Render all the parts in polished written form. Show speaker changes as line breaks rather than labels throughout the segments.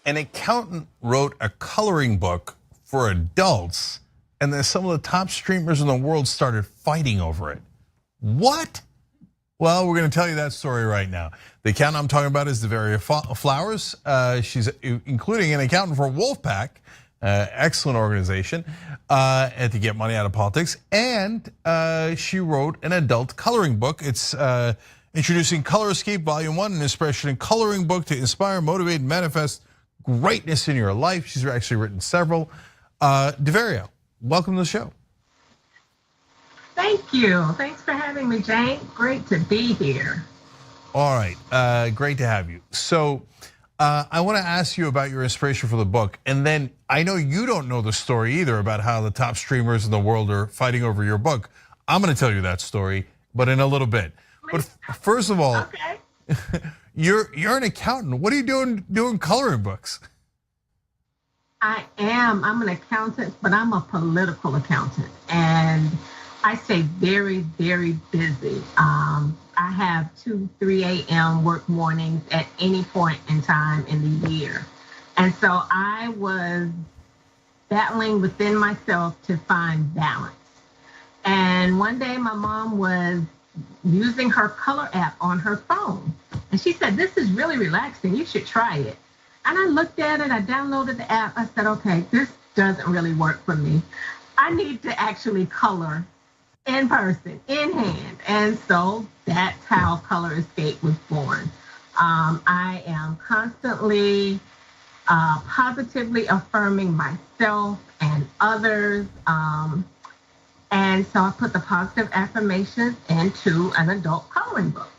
An accountant wrote a coloring book for adults, and then some of the top streamers in the world started fighting over it. What? Well, we're going to tell you that story right now. The accountant I'm talking about is Devaria Flowers. She's including an accountant for Wolfpack, excellent organization, and to get money out of politics. And she wrote an adult coloring book. It's introducing Color Escape Volume 1, an inspiration and coloring book to inspire, motivate, and manifest greatness in your life. She's actually written several. Devaria, welcome to the show.
Thank you. Thanks for having me, Jane. Great to be here.
All right, great to have you. So I want to ask you about your inspiration for the book. And then I know you don't know the story either about how the top streamers in the world are fighting over your book. I'm going to tell you that story, but in a little bit. But first of all,
okay.
You're an accountant. What are you doing coloring books?
I am. I'm an accountant, but I'm a political accountant. And I stay very, very busy. I have 2, 3 a.m. work mornings at any point in time in the year. And so I was battling within myself to find balance. And one day my mom was using her color app on her phone. And she said, "This is really relaxing. You should try it." And I looked at it. I downloaded the app. I said, okay, this doesn't really work for me. I need to actually color in person, in hand. And so that's how Color Escape was born. I am constantly positively affirming myself and others. And so I put the positive affirmations into an adult coloring book.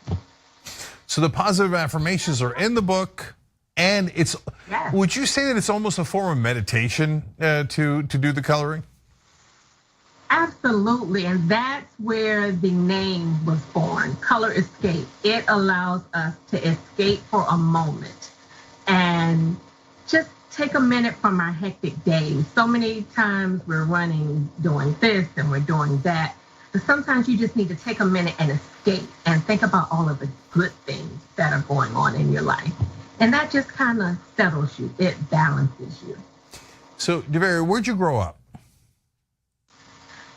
So the positive affirmations are in the book, and it's,
yes.
Would you say that it's almost a form of meditation to do the coloring?
Absolutely, and that's where the name was born, Color Escape. It allows us to escape for a moment and just take a minute from our hectic days. So many times we're running, doing this and we're doing that. But sometimes you just need to take a minute and escape and think about all of the good things that are going on in your life. And that just kind of settles you. It balances you.
So, DeVary, where'd you grow up?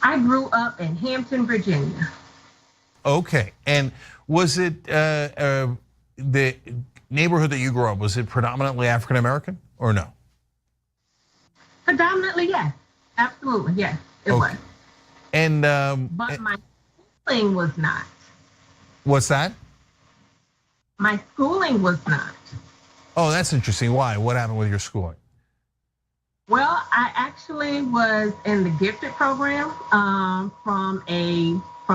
I grew up in Hampton, Virginia.
Okay, and was it the neighborhood that you grew up, was it predominantly African American or no?
Predominantly, yes. Absolutely, yes, it was.
And
but my schooling was not.
What's that?
My schooling was not.
Oh, that's interesting. Why? What happened with your schooling?
Well, I actually was in the gifted program from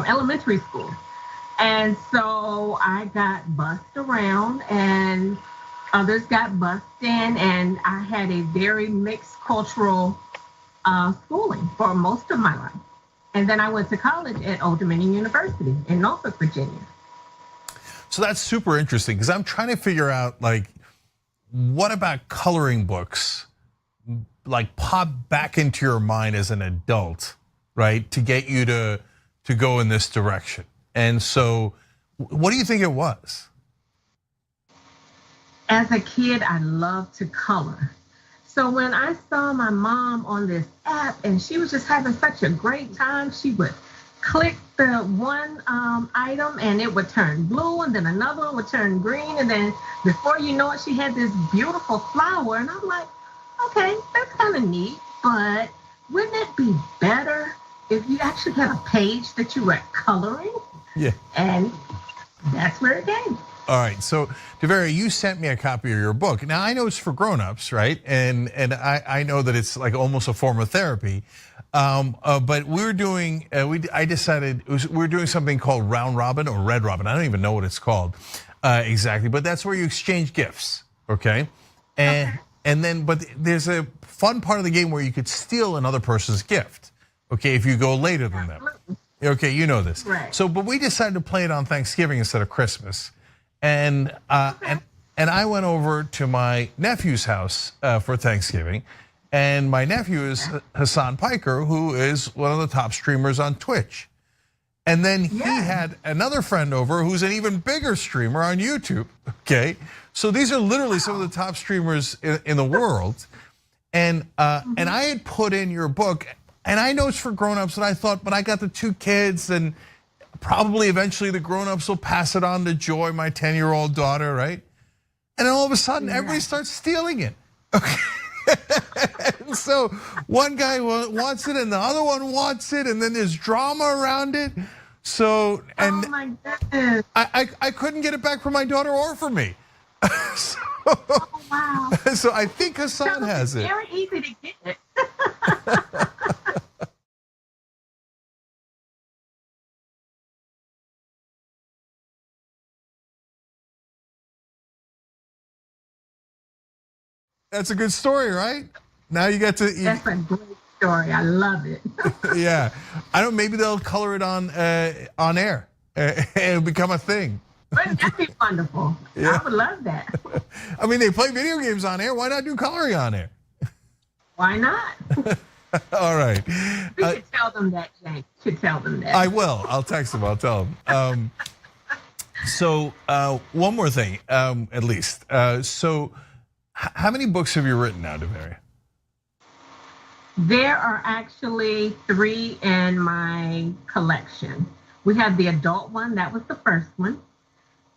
elementary school. And so I got bussed around and others got bussed in, and I had a very mixed cultural schooling for most of my life. And then I went to college at Old Dominion University in Norfolk, Virginia.
So that's super interesting because I'm trying to figure out, like, what about coloring books like pop back into your mind as an adult, right? To get you to go in this direction. And so what do you think it was?
As a kid, I loved to color. So when I saw my mom on this app and she was just having such a great time, she would click the one item and it would turn blue, and then another one would turn green, and then before you know it, she had this beautiful flower. And I'm like, okay, that's kind of neat, but wouldn't it be better if you actually had a page that you were coloring?
Yeah.
And that's where it came.
All right, so DeVary, you sent me a copy of your book. Now I know it's for grown-ups, right? And I know that it's like almost a form of therapy. But we're doing, I decided we're doing something called Round Robin or Red Robin. I don't even know what it's called exactly, but that's where you exchange gifts, okay? And then, but there's a fun part of the game where you could steal another person's gift, okay, if you go later than them. Okay, you know this.
Right.
So, but we decided to play it on Thanksgiving instead of Christmas. And I went over to my nephew's house for Thanksgiving, and my nephew is Hassan Piker, who is one of the top streamers on Twitch. And then he had another friend over who's an even bigger streamer on YouTube. Okay, so these are literally some of the top streamers in the world. And I had put in your book, and I know it's for grown-ups, and I thought, but I got the 2 kids, and probably eventually the grown-ups will pass it on to Joy, my 10-year-old daughter, right? And then all of a sudden, everybody starts stealing it. Okay. And so one guy wants it and the other one wants it, and then there's drama around it. So, and
oh my goodness.
I couldn't get it back from my daughter or for me. So,
oh, wow.
So I think Hassan has it.
It's very easy to get it.
That's a good story, right? Now you get to.
That's a great story. I love it.
Yeah, I don't. Maybe they'll color it on air. It'll become a thing.
Wouldn't that be wonderful?
Yeah.
I would love that.
I mean, they play video games on air. Why not do coloring on air?
Why not?
All right.
We should tell them that, Jake. Should tell them that.
I will. I'll text them. I'll tell them. So one more thing, at least. So how many books have you written now, DeVary?
There are actually 3 in my collection. We have the adult one, that was the first one.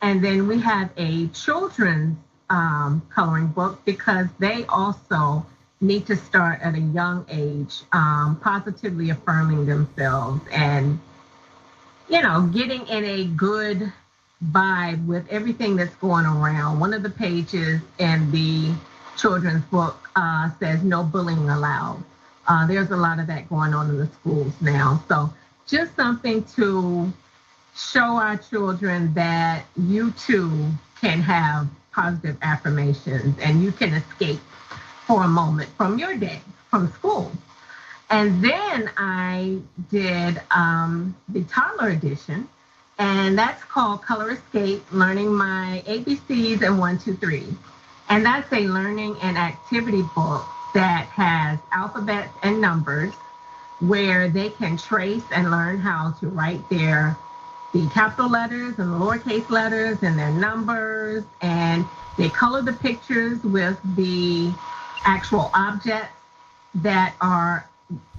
And then we have a children's coloring book because they also need to start at a young age, positively affirming themselves and, getting in a good vibe with everything that's going around. One of the pages in the children's book says no bullying allowed. There's a lot of that going on in the schools now. So just something to show our children that you too can have positive affirmations and you can escape for a moment from your day, from school. And then I did the toddler edition, and that's called Color Escape, Learning My ABCs and 1, 2, 3. And that's a learning and activity book that has alphabets and numbers where they can trace and learn how to write the capital letters and the lowercase letters and their numbers, and they color the pictures with the actual objects that are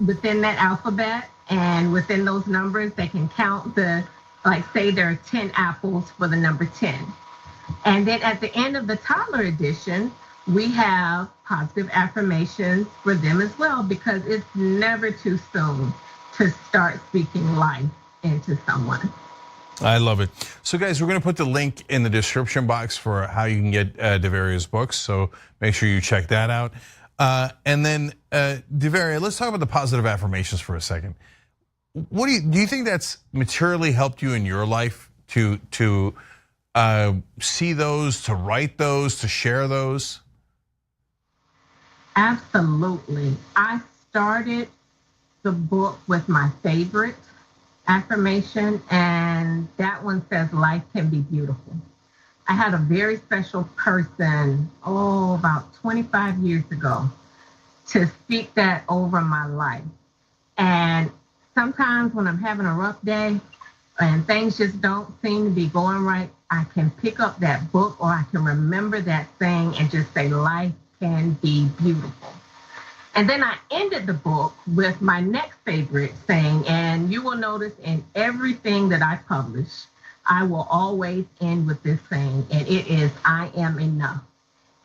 within that alphabet, and within those numbers they can count say there are 10 apples for the number 10. And then at the end of the toddler edition, we have positive affirmations for them as well, because it's never too soon to start speaking life into someone.
I love it. So guys, we're gonna put the link in the description box for how you can get DeVaria's books, so make sure you check that out. And then DeVaria, let's talk about the positive affirmations for a second. Do you think that's materially helped you in your life to see those, to write those, to share those?
Absolutely. I started the book with my favorite affirmation, and that one says life can be beautiful. I had a very special person, about 25 years ago, to speak that over my life. And sometimes when I'm having a rough day and things just don't seem to be going right, I can pick up that book, or I can remember that saying and just say, life can be beautiful. And then I ended the book with my next favorite saying, and you will notice in everything that I publish, I will always end with this saying, and it is, I am enough.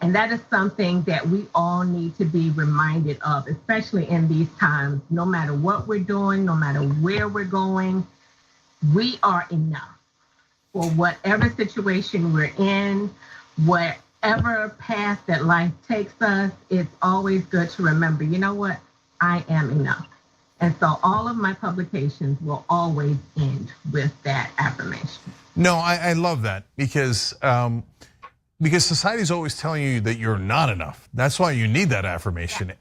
And that is something that we all need to be reminded of, especially in these times. No matter what we're doing, no matter where we're going, we are enough for whatever situation we're in, whatever path that life takes us. It's always good to remember, you know what? I am enough. And so all of my publications will always end with that affirmation.
No, I love that, because society's always telling you that you're not enough. That's why you need that affirmation. Yeah.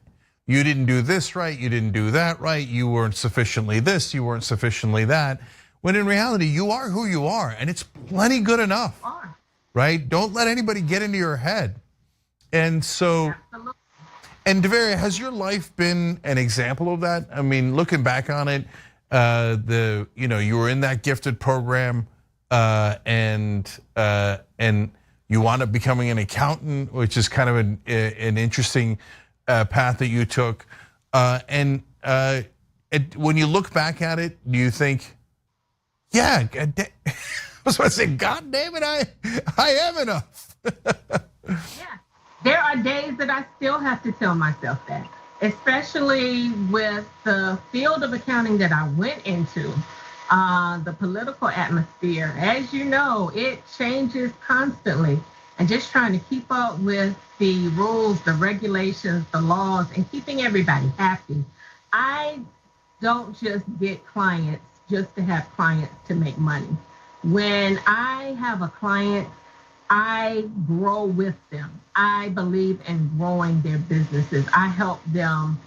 You didn't do this right, you didn't do that right, you weren't sufficiently this, you weren't sufficiently that. When in reality, you are who you are, and it's plenty good enough. Right? Don't let anybody get into your head. And so, absolutely. And DeVaria, has your life been an example of that? I mean, looking back on it, you were in that gifted program, and you wound up becoming an accountant, which is kind of an interesting path that you took. And when you look back at it, do you think, yeah, I was about to say, God damn it, I am enough.
Yeah, there are days that I still have to tell myself that, especially with the field of accounting that I went into, the political atmosphere. As you know, it changes constantly, and just trying to keep up with the rules, the regulations, the laws, and keeping everybody happy. I don't just get clients just to have clients to make money. When I have a client, I grow with them. I believe in growing their businesses. I help them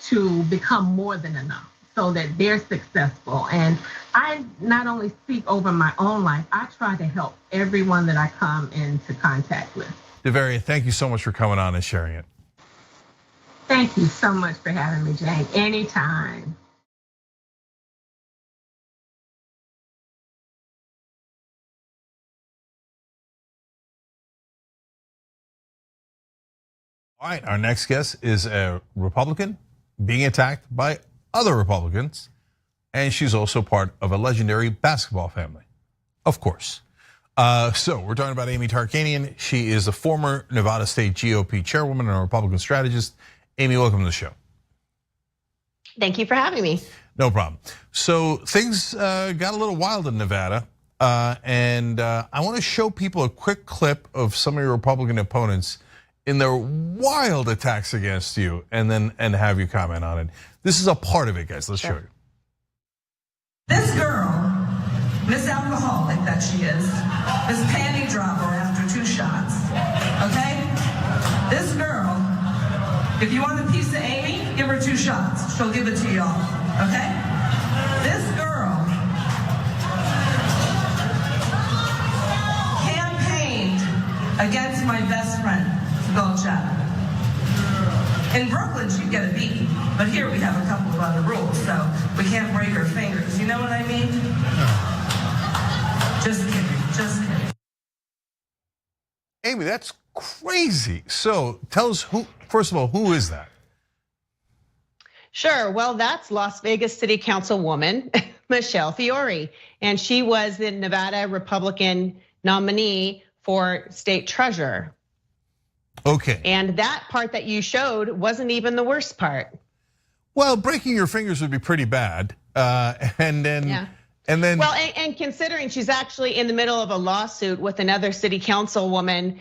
to become more than enough so that they're successful. And I not only speak over my own life, I try to help everyone that I come into contact with.
DeVaria, thank you so much for coming on and sharing it.
Thank you so much for having me, Jane. Anytime.
All right, our next guest is a Republican being attacked by other Republicans, and she's also part of a legendary basketball family, of course. So we're talking about Amy Tarkanian. She is a former Nevada State GOP chairwoman and a Republican strategist. Amy, welcome to the show.
Thank you for having me.
No problem. So things got a little wild in Nevada, and I want to show people a quick clip of some of your Republican opponents in their wild attacks against you, and have you comment on it. This is a part of it, guys. Let's show you.
This girl, Miss Alcoholic that she is, Miss Panty Dropper after 2 shots, okay? This girl, if you want a piece of Amy, give her 2 shots. She'll give it to y'all, okay? This girl campaigned against my best friend, Gulcha. In Brooklyn, she'd get a beat, but here we have a couple of other rules, so we can't break her fingers. You know what I mean? Just kidding, just kidding.
Amy, that's crazy. So tell us who, first of all, who is that?
Sure. Well, that's Las Vegas City Councilwoman Michelle Fiore, and she was the Nevada Republican nominee for state treasurer.
Okay.
And that part that you showed wasn't even the worst part.
Well, breaking your fingers would be pretty bad, and then.
Well, and considering she's actually in the middle of a lawsuit with another city councilwoman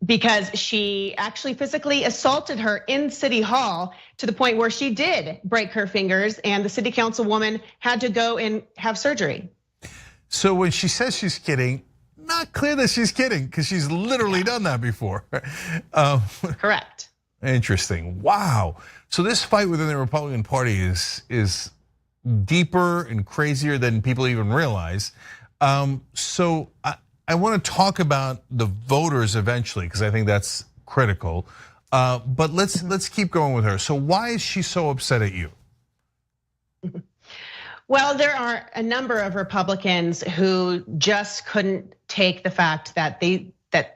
because she actually physically assaulted her in City Hall to the point where she did break her fingers, and the city councilwoman had to go and have surgery.
So when she says she's kidding, not clear that she's kidding because she's literally done that before.
Correct.
Interesting. Wow. So this fight within the Republican Party is deeper and crazier than people even realize. So I want to talk about the voters eventually because I think that's critical. But let's keep going with her. So why is she so upset at you?
Well, there are a number of Republicans who just couldn't take the fact that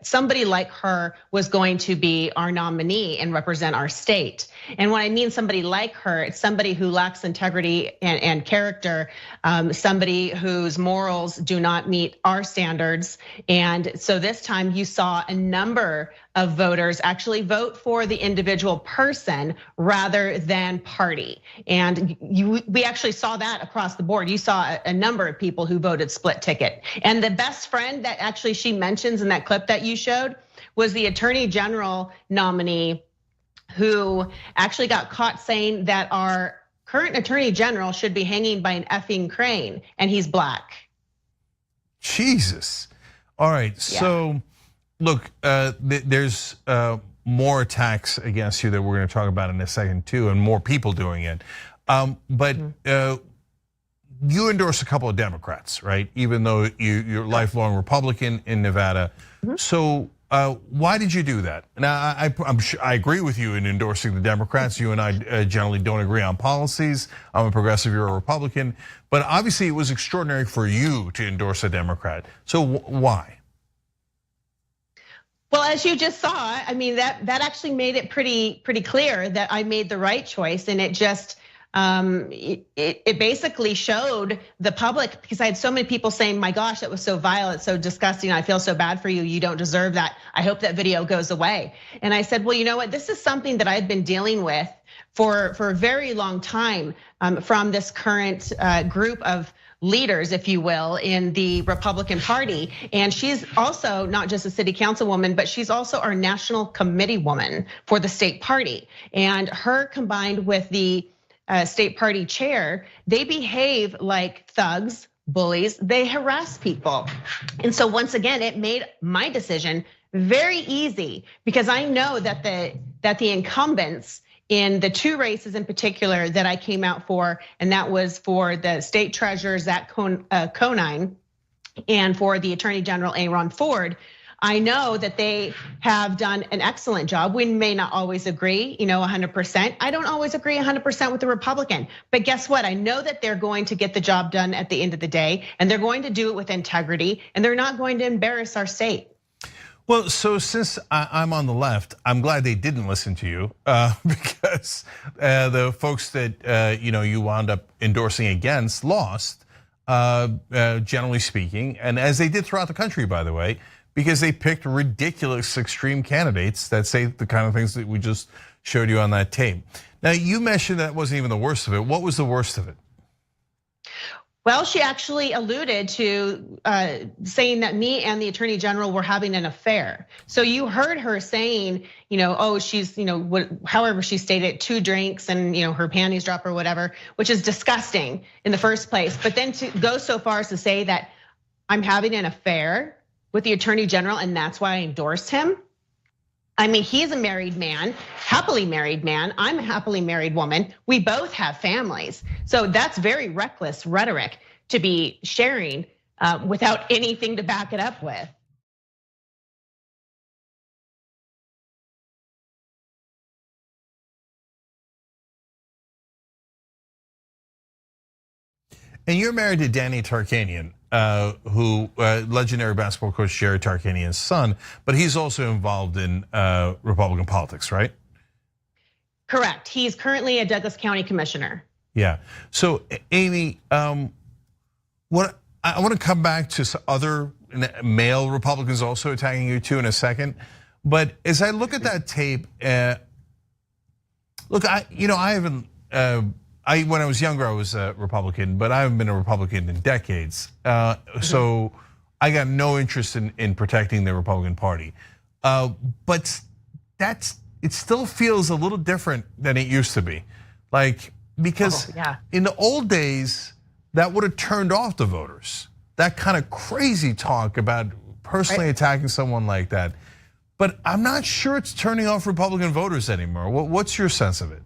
somebody like her was going to be our nominee and represent our state. And when I mean somebody like her, it's somebody who lacks integrity and character, somebody whose morals do not meet our standards. And so this time you saw a number of voters actually vote for the individual person rather than party. And we actually saw that across the board. You saw a number of people who voted split ticket. And the best friend that actually she mentions in that clip that you showed was the Attorney General nominee who actually got caught saying that our current Attorney General should be hanging by an effing crane, and he's black.
Jesus. All right, yeah. So look, there's more attacks against you that we're going to talk about in a second too, and more people doing it. But you endorse a couple of Democrats, right? Even though you're a lifelong Republican in Nevada. So why did you do that? Now, I'm sure I agree with you in endorsing the Democrats. You and I generally don't agree on policies. I'm a progressive, you're a Republican. But obviously it was extraordinary for you to endorse a Democrat. So why?
Well, as you just saw, I mean, that actually made it pretty clear that I made the right choice, and it just it basically showed the public, because I had so many people saying, my gosh, that was so vile, it's so disgusting, I feel so bad for you, you don't deserve that, I hope that video goes away. And I said, well, you know what, this is something that I've been dealing with for a very long time from this current group of leaders, if you will, in the Republican Party. And she's also not just a city councilwoman, but she's also our national committee woman for the state party. And her combined with the state party chair, they behave like thugs, bullies, they harass people. And so once again, it made my decision very easy because I know that the incumbents in the 2 races in particular that I came out for, and that was for the state treasurer, Zach Conine, and for the Attorney General, Aaron Ford, I know that they have done an excellent job. We may not always agree, 100%. I don't always agree 100% with the Republican, but guess what? I know that they're going to get the job done at the end of the day, and they're going to do it with integrity, and they're not going to embarrass our state.
Well, so since I'm on the left, I'm glad they didn't listen to you because the folks that you wound up endorsing against lost, generally speaking, and as they did throughout the country, by the way, because they picked ridiculous extreme candidates that say the kind of things that we just showed you on that tape. Now, you mentioned that wasn't even the worst of it. What was the worst of it?
Well, she actually alluded to saying that me and the attorney general were having an affair. So you heard her saying, oh, she's, however she stated, 2 drinks and her panties drop or whatever, which is disgusting in the first place. But then to go so far as to say that I'm having an affair with the attorney general and that's why I endorsed him. I mean, he's a married man, happily married man. I'm a happily married woman. We both have families. So that's very reckless rhetoric to be sharing without anything to back it up with.
And you're married to Danny Tarkanian, who legendary basketball coach Jerry Tarkanian's son, but he's also involved in Republican politics, right?
Correct. He's currently a Douglas County commissioner.
Yeah. So, Amy, what I want to come back to some other male Republicans also attacking you too in a second. But as I look at that tape, look, I haven't. When I was younger, I was a Republican, but I haven't been a Republican in decades. So I got no interest in protecting the Republican Party. But it still feels a little different than it used to be. Because in the old days, that would have turned off the voters. That kind of crazy talk about personally attacking someone like that. But I'm not sure it's turning off Republican voters anymore. What's your sense of it?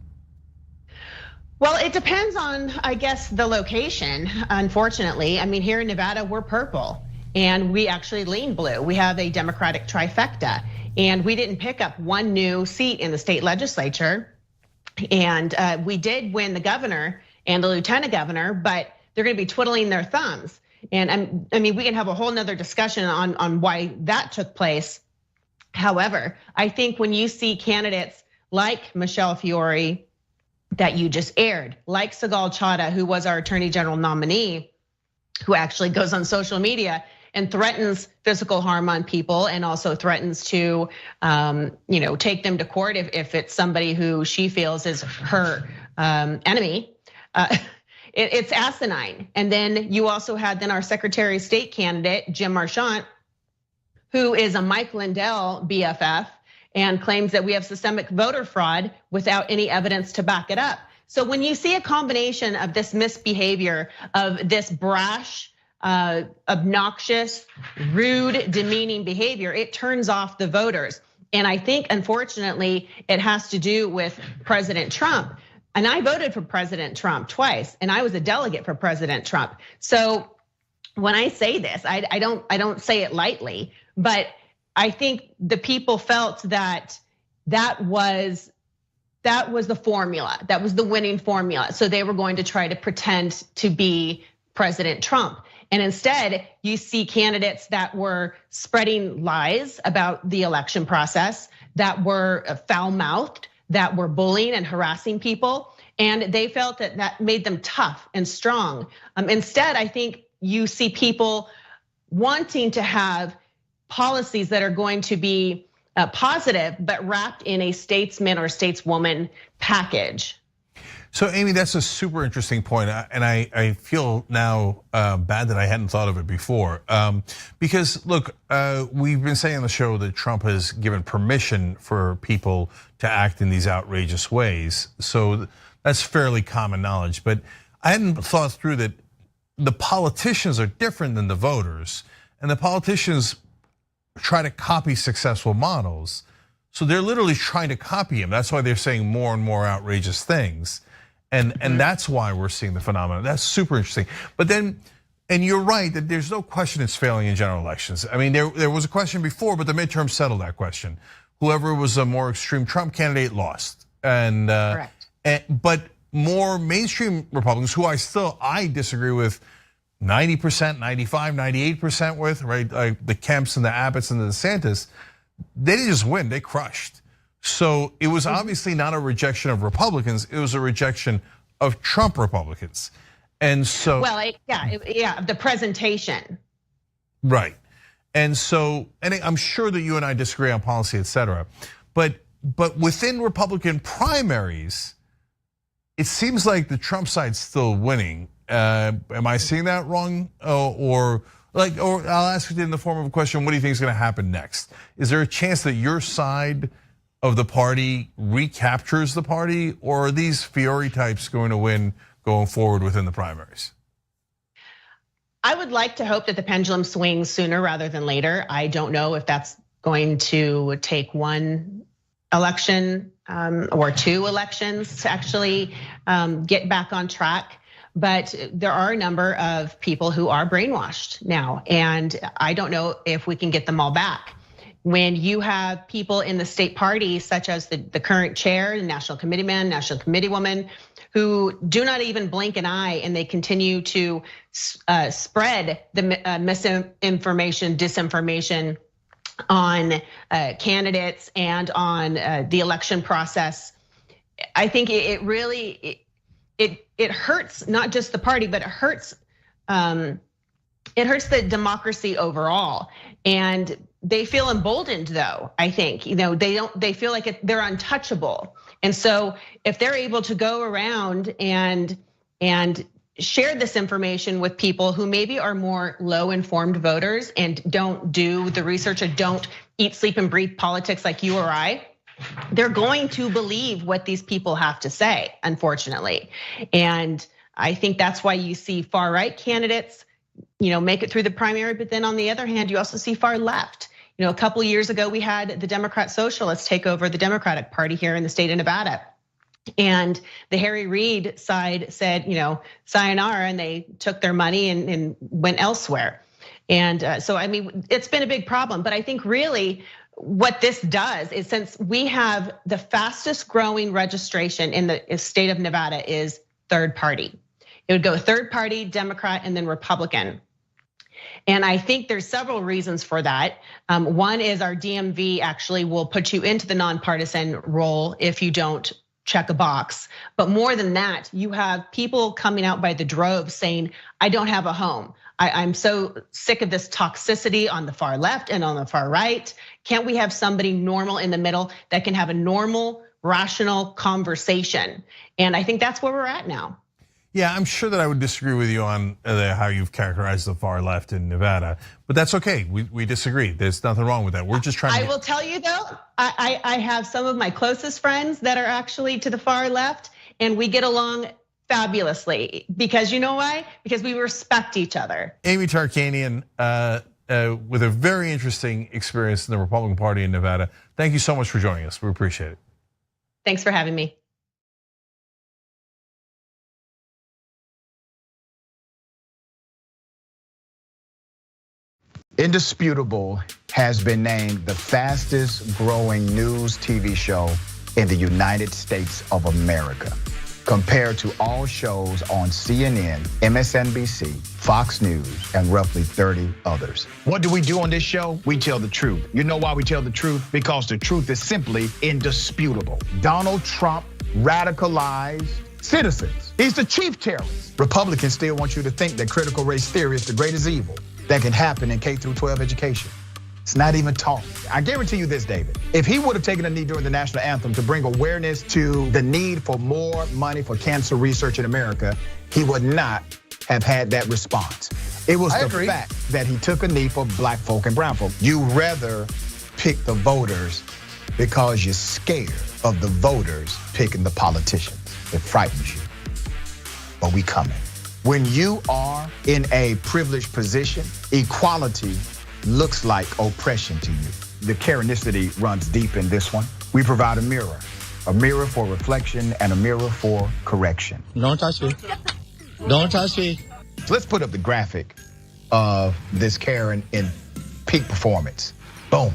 Well, it depends on, I guess, the location, unfortunately. I mean, here in Nevada, we're purple and we actually lean blue. We have a Democratic trifecta and we didn't pick up 1 new seat in the state legislature. And we did win the governor and the lieutenant governor, but they're gonna be twiddling their thumbs. And I mean, we can have a whole nother discussion on why that took place. However, I think when you see candidates like Michelle Fiore, that you just aired, like Sigal Chaudhry, who was our attorney general nominee, who actually goes on social media and threatens physical harm on people and also threatens to take them to court if it's somebody who she feels is her enemy. It's asinine. And then you also had our Secretary of State candidate, Jim Marchant, who is a Mike Lindell BFF, and claims that we have systemic voter fraud without any evidence to back it up. So when you see a combination of this misbehavior, of this brash, obnoxious, rude, demeaning behavior, it turns off the voters. And I think, unfortunately, it has to do with President Trump. And I voted for President Trump twice, and I was a delegate for President Trump. So when I say this, I don't say it lightly, but I think the people felt that was the formula, that was the winning formula. So they were going to try to pretend to be President Trump. And instead, you see candidates that were spreading lies about the election process, that were foul-mouthed, that were bullying and harassing people. And they felt that made them tough and strong. Instead, I think you see people wanting to have policies that are going to be positive, but wrapped in a statesman or stateswoman package.
So Amy, that's a super interesting point. And I feel now bad that I hadn't thought of it before. Because look, we've been saying on the show that Trump has given permission for people to act in these outrageous ways. So that's fairly common knowledge, but I hadn't thought through that the politicians are different than the voters, and the politicians try to copy successful models. So they're literally trying to copy him. That's why they're saying more and more outrageous things. And that's why we're seeing the phenomenon. That's super interesting. But then, and you're right that there's no question it's failing in general elections. I mean, there was a question before, but the midterms settled that question. Whoever was a more extreme Trump candidate lost. And
correct.
But more mainstream Republicans, who I disagree with 90%, 95, 98% with, right? Like the Kemps and the Abbotts and the DeSantis, they didn't just win, they crushed. So it was obviously not a rejection of Republicans, it was a rejection of Trump Republicans. And so-
Well, yeah, the presentation.
Right, and so, and I'm sure that you and I disagree on policy, et cetera. But within Republican primaries, it seems like the Trump side's still winning. Am I seeing that wrong? Or I'll ask it in the form of a question, what do you think is gonna happen next? Is there a chance that your side of the party recaptures the party, or are these Fiore types going to win going forward within the primaries?
I would like to hope that the pendulum swings sooner rather than later. I don't know if that's going to take one election or two elections to actually get back on track. But there are a number of people who are brainwashed now, and I don't know if we can get them all back. When you have people in the state party, such as the current chair, the national committeeman, national committeewoman, who do not even blink an eye, and they continue to spread the misinformation, disinformation on candidates and on the election process. I think it really hurts not just the party, but it hurts the democracy overall. And they feel emboldened, though. I think they feel like they're untouchable. And so if they're able to go around and share this information with people who maybe are more low-informed voters and don't do the research or don't eat, sleep, and breathe politics like you or I, they're going to believe what these people have to say, unfortunately. And I think that's why you see far-right candidates, make it through the primary, but then on the other hand, you also see far left. A couple years ago, we had the Democrat Socialists take over the Democratic Party here in the state of Nevada. And the Harry Reid side said, sayonara, and they took their money and went elsewhere. And so, I mean, it's been a big problem. But I think really what this does is, since we have the fastest growing registration in the state of Nevada is third party. It would go third party, Democrat, and then Republican. And I think there's several reasons for that. One is our DMV actually will put you into the nonpartisan role if you don't check a box. But more than that, you have people coming out by the drove saying, I don't have a home. I'm so sick of this toxicity on the far left and on the far right. Can't we have somebody normal in the middle that can have a normal, rational conversation? And I think that's where we're at now.
Yeah, I'm sure that I would disagree with you on how you've characterized the far left in Nevada, but that's okay. We disagree. There's nothing wrong with that. We're just trying to.
I will tell you though, I have some of my closest friends that are actually to the far left, and we get along fabulously. Because you know why? Because we respect each other.
Amy Tarkanian, with a very interesting experience in the Republican Party in Nevada. Thank you so much for joining us. We appreciate it.
Thanks for having me.
Indisputable has been named the fastest growing news TV show in the United States of America, compared to all shows on CNN, MSNBC, Fox News, and roughly 30 others. What do we do on this show? We tell the truth. You know why we tell the truth? Because the truth is simply indisputable. Donald Trump radicalized citizens. He's the chief terrorist. Republicans still want you to think that critical race theory is the greatest evil that can happen in K through 12 education. It's not even taught. I guarantee you this, David. If he would have taken a knee during the national anthem to bring awareness to the need for more money for cancer research in America, he would not have had that response. It was the fact that he took a knee for black folk and brown folk. You rather pick the voters because you're scared of the voters picking the politicians. It frightens you, but we coming. When you are in a privileged position, equality looks like oppression to you. The Karenicity runs deep in this one. We provide a mirror for reflection and a mirror for correction.
Don't touch me. Don't touch me.
Let's put up the graphic of this Karen in peak performance. Boom.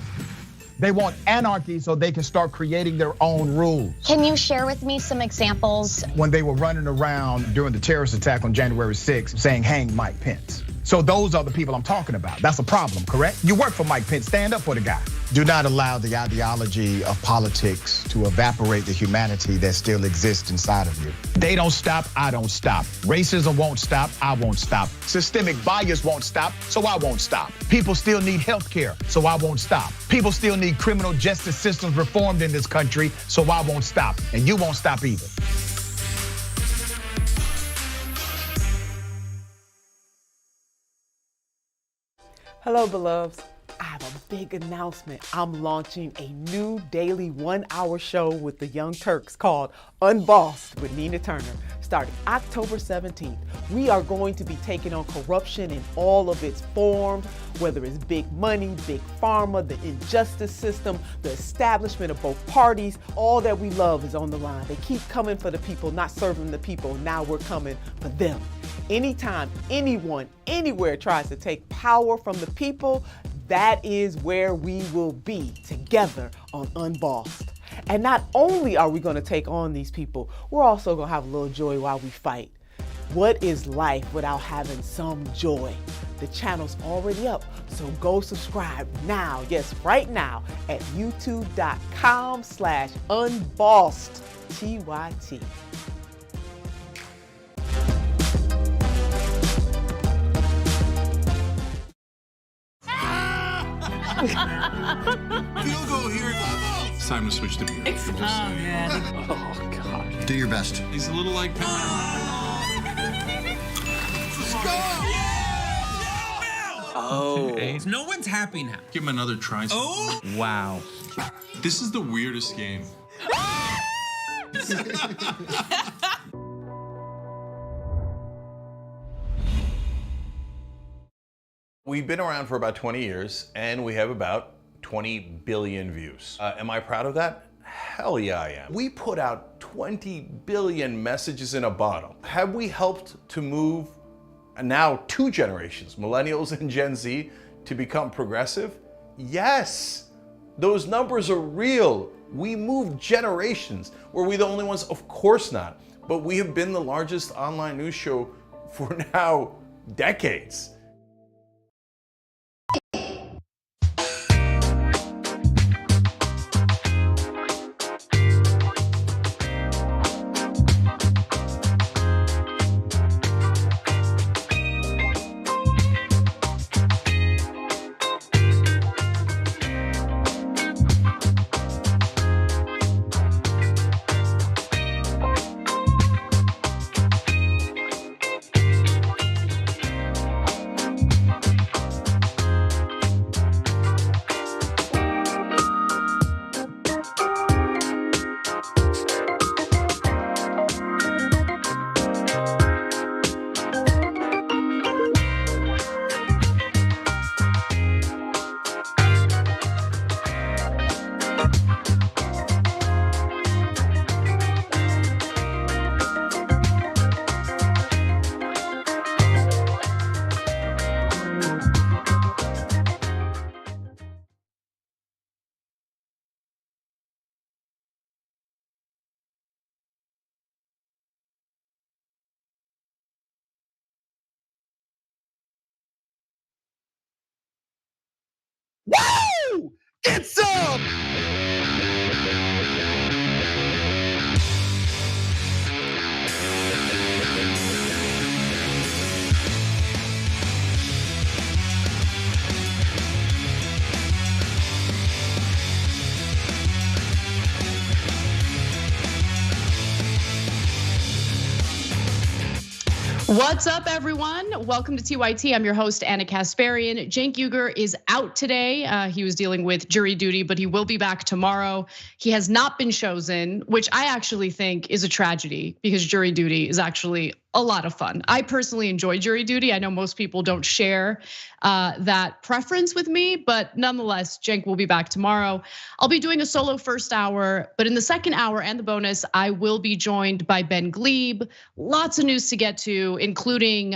They want anarchy so they can start creating their own rules.
Can you share with me some examples?
When they were running around during the terrorist attack on January 6th saying hang Mike Pence. So those are the people I'm talking about. That's a problem, correct? You work for Mike Pence, stand up for the guy. Do not allow the ideology of politics to evaporate the humanity that still exists inside of you. They don't stop, I don't stop. Racism won't stop, I won't stop. Systemic bias won't stop, so I won't stop. People still need health care, so I won't stop. People still need criminal justice systems reformed in this country, so I won't stop. And you won't stop either.
Hello, beloveds. I have a big announcement. I'm launching a new daily 1-hour show with the Young Turks called Unbossed with Nina Turner, starting October 17th. We are going to be taking on corruption in all of its forms, whether it's big money, big pharma, the injustice system, the establishment of both parties. All that we love is on the line. They keep coming for the people, not serving the people. Now we're coming for them. Anytime anyone, anywhere tries to take power from the people, that is where we will be together on Unbossed. And not only are we going to take on these people, we're also going to have a little joy while we fight. What is life without having some joy? The channel's already up, so go subscribe now, yes, right now, at youtube.com/unbossed, TYT.
Field goal here. It's time to switch to beer.
Oh, man.
Oh, God.
Do your best.
He's a little like. Let's go!
Oh. No one's happy now.
Give him another try.
Oh! Wow.
This is the weirdest game. We've been around for about 20 years, and we have about 20 billion views. Am I proud of that? Hell yeah, I am. We put out 20 billion messages in a bottle. Have we helped to move now 2 generations, millennials and Gen Z, to become progressive? Yes, those numbers are real. We moved generations. Were we the only ones? Of course not. But we have been the largest online news show for now decades.
Woo! Get some!
What's up, everyone? Welcome to TYT. I'm your host, Ana Kasparian. Cenk Uygur is out today. He was dealing with jury duty, but he will be back tomorrow. He has not been chosen, which I actually think is a tragedy because jury duty is actually a lot of fun. I personally enjoy jury duty. I know most people don't share that preference with me, but nonetheless, Cenk will be back tomorrow. I'll be doing a solo first hour, but in the second hour and the bonus, I will be joined by Ben Glebe. Lots of news to get to, including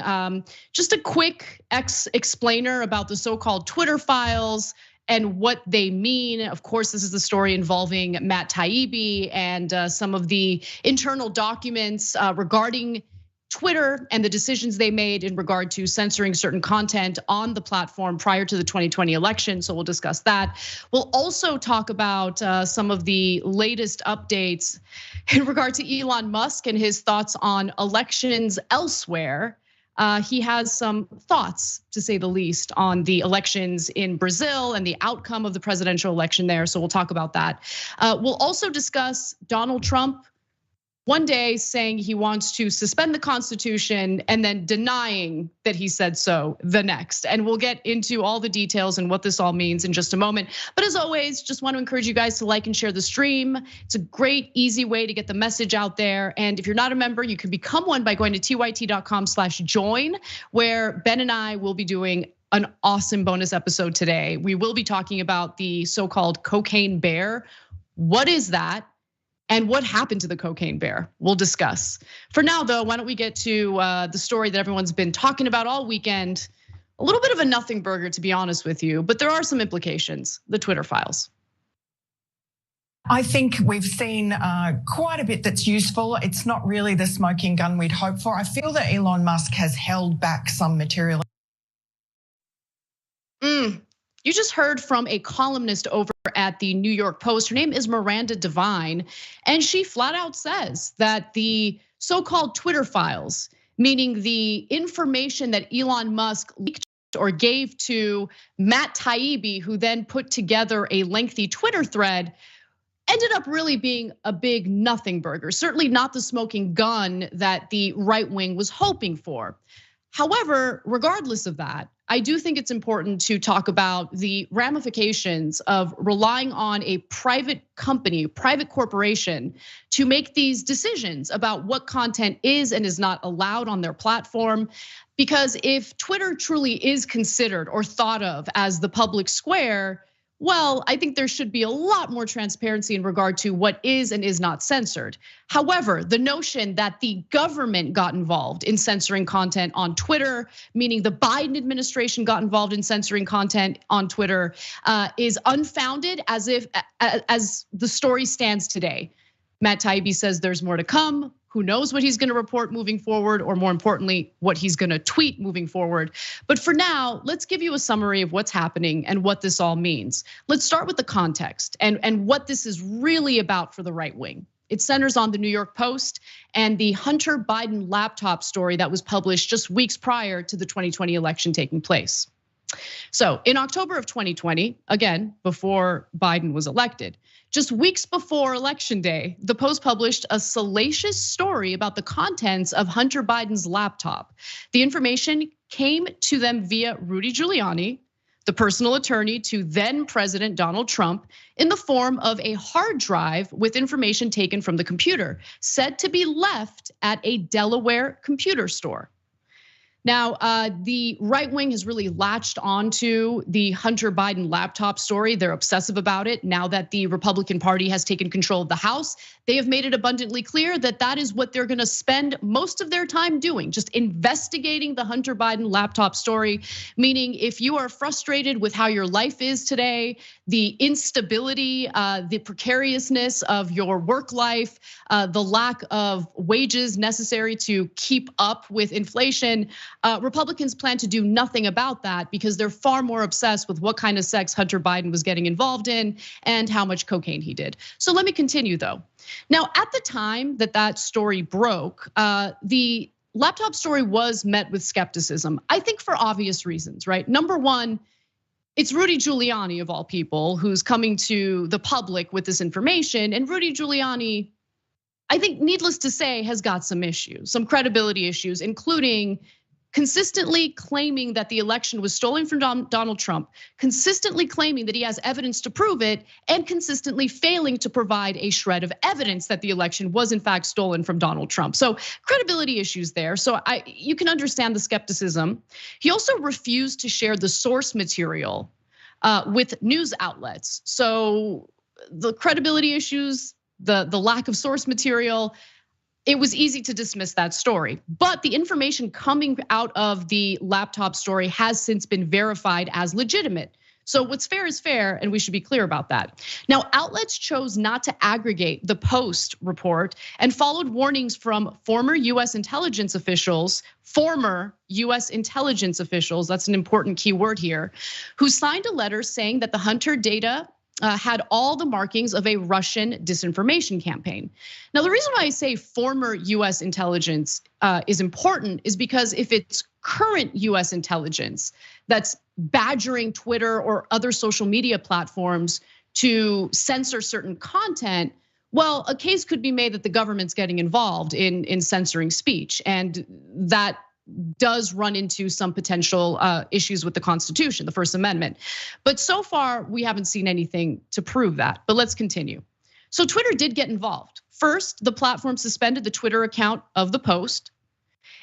just a quick explainer about the so-called Twitter files and what they mean. Of course, this is the story involving Matt Taibbi and some of the internal documents regarding Twitter and the decisions they made in regard to censoring certain content on the platform prior to the 2020 election. So we'll discuss that. We'll also talk about some of the latest updates in regard to Elon Musk and his thoughts on elections elsewhere. He has some thoughts, to say the least, on the elections in Brazil and the outcome of the presidential election there. So we'll talk about that. We'll also discuss Donald Trump one day saying he wants to suspend the Constitution and then denying that he said so the next. And we'll get into all the details and what this all means in just a moment. But as always, just want to encourage you guys to like and share the stream. It's a great, easy way to get the message out there. And if you're not a member, you can become one by going to tyt.com/join, where Ben and I will be doing an awesome bonus episode today. We will be talking about the so-called cocaine bear. What is that? And what happened to the cocaine bear? We'll discuss. For now, though, why don't we get to the story that everyone's been talking about all weekend? A little bit of a nothing burger, to be honest with you, but there are some implications, the Twitter files.
I think we've seen quite a bit that's useful. It's not really the smoking gun we'd hoped for. I feel that Elon Musk has held back some material.
You just heard from a columnist over at the New York Post. Her name is Miranda Devine, and she flat out says that the so-called Twitter files, meaning the information that Elon Musk leaked or gave to Matt Taibbi, who then put together a lengthy Twitter thread, ended up really being a big nothing burger. Certainly not the smoking gun that the right wing was hoping for. However, regardless of that, I do think it's important to talk about the ramifications of relying on a private company, private corporation to make these decisions about what content is and is not allowed on their platform. Because if Twitter truly is considered or thought of as the public square, well, I think there should be a lot more transparency in regard to what is and is not censored. However, the notion that the government got involved in censoring content on Twitter, meaning the Biden administration got involved in censoring content on Twitter, is unfounded as the story stands today. Matt Taibbi says there's more to come. Who knows what he's gonna report moving forward, or more importantly, what he's gonna tweet moving forward. But for now, let's give you a summary of what's happening and what this all means. Let's start with the context and what this is really about for the right wing. It centers on the New York Post and the Hunter Biden laptop story that was published just weeks prior to the 2020 election taking place. So in October of 2020, again, before Biden was elected, just weeks before Election Day, the Post published a salacious story about the contents of Hunter Biden's laptop. The information came to them via Rudy Giuliani, the personal attorney to then President Donald Trump, in the form of a hard drive with information taken from the computer, said to be left at a Delaware computer store. Now, the right wing has really latched onto the Hunter Biden laptop story. They're obsessive about it. Now that the Republican Party has taken control of the House, they have made it abundantly clear that that is what they're gonna spend most of their time doing, just investigating the Hunter Biden laptop story. Meaning, if you are frustrated with how your life is today, the instability, the precariousness of your work life, the lack of wages necessary to keep up with inflation, Republicans plan to do nothing about that because they're far more obsessed with what kind of sex Hunter Biden was getting involved in and how much cocaine he did. So let me continue though. Now, at the time that that story broke, the laptop story was met with skepticism, I think for obvious reasons, right? Number one, it's Rudy Giuliani of all people who's coming to the public with this information, and Rudy Giuliani, I think needless to say, has got some issues, some credibility issues, including consistently claiming that the election was stolen from Donald Trump, consistently claiming that he has evidence to prove it, and consistently failing to provide a shred of evidence that the election was in fact stolen from Donald Trump. So credibility issues there. So you can understand the skepticism. He also refused to share the source material with news outlets. So the credibility issues, the lack of source material, it was easy to dismiss that story. But the information coming out of the laptop story has since been verified as legitimate. So what's fair is fair, and we should be clear about that. Now, outlets chose not to aggregate the Post report and followed warnings from former US intelligence officials, that's an important key word here, who signed a letter saying that the Hunter data had all the markings of a Russian disinformation campaign. Now, the reason why I say former US intelligence is important is because if it's current US intelligence that's badgering Twitter or other social media platforms to censor certain content, Well, a case could be made that the government's getting involved in censoring speech, and that does run into some potential issues with the Constitution, the First Amendment. But so far, we haven't seen anything to prove that. But let's continue. So Twitter did get involved. First, the platform suspended the Twitter account of the Post.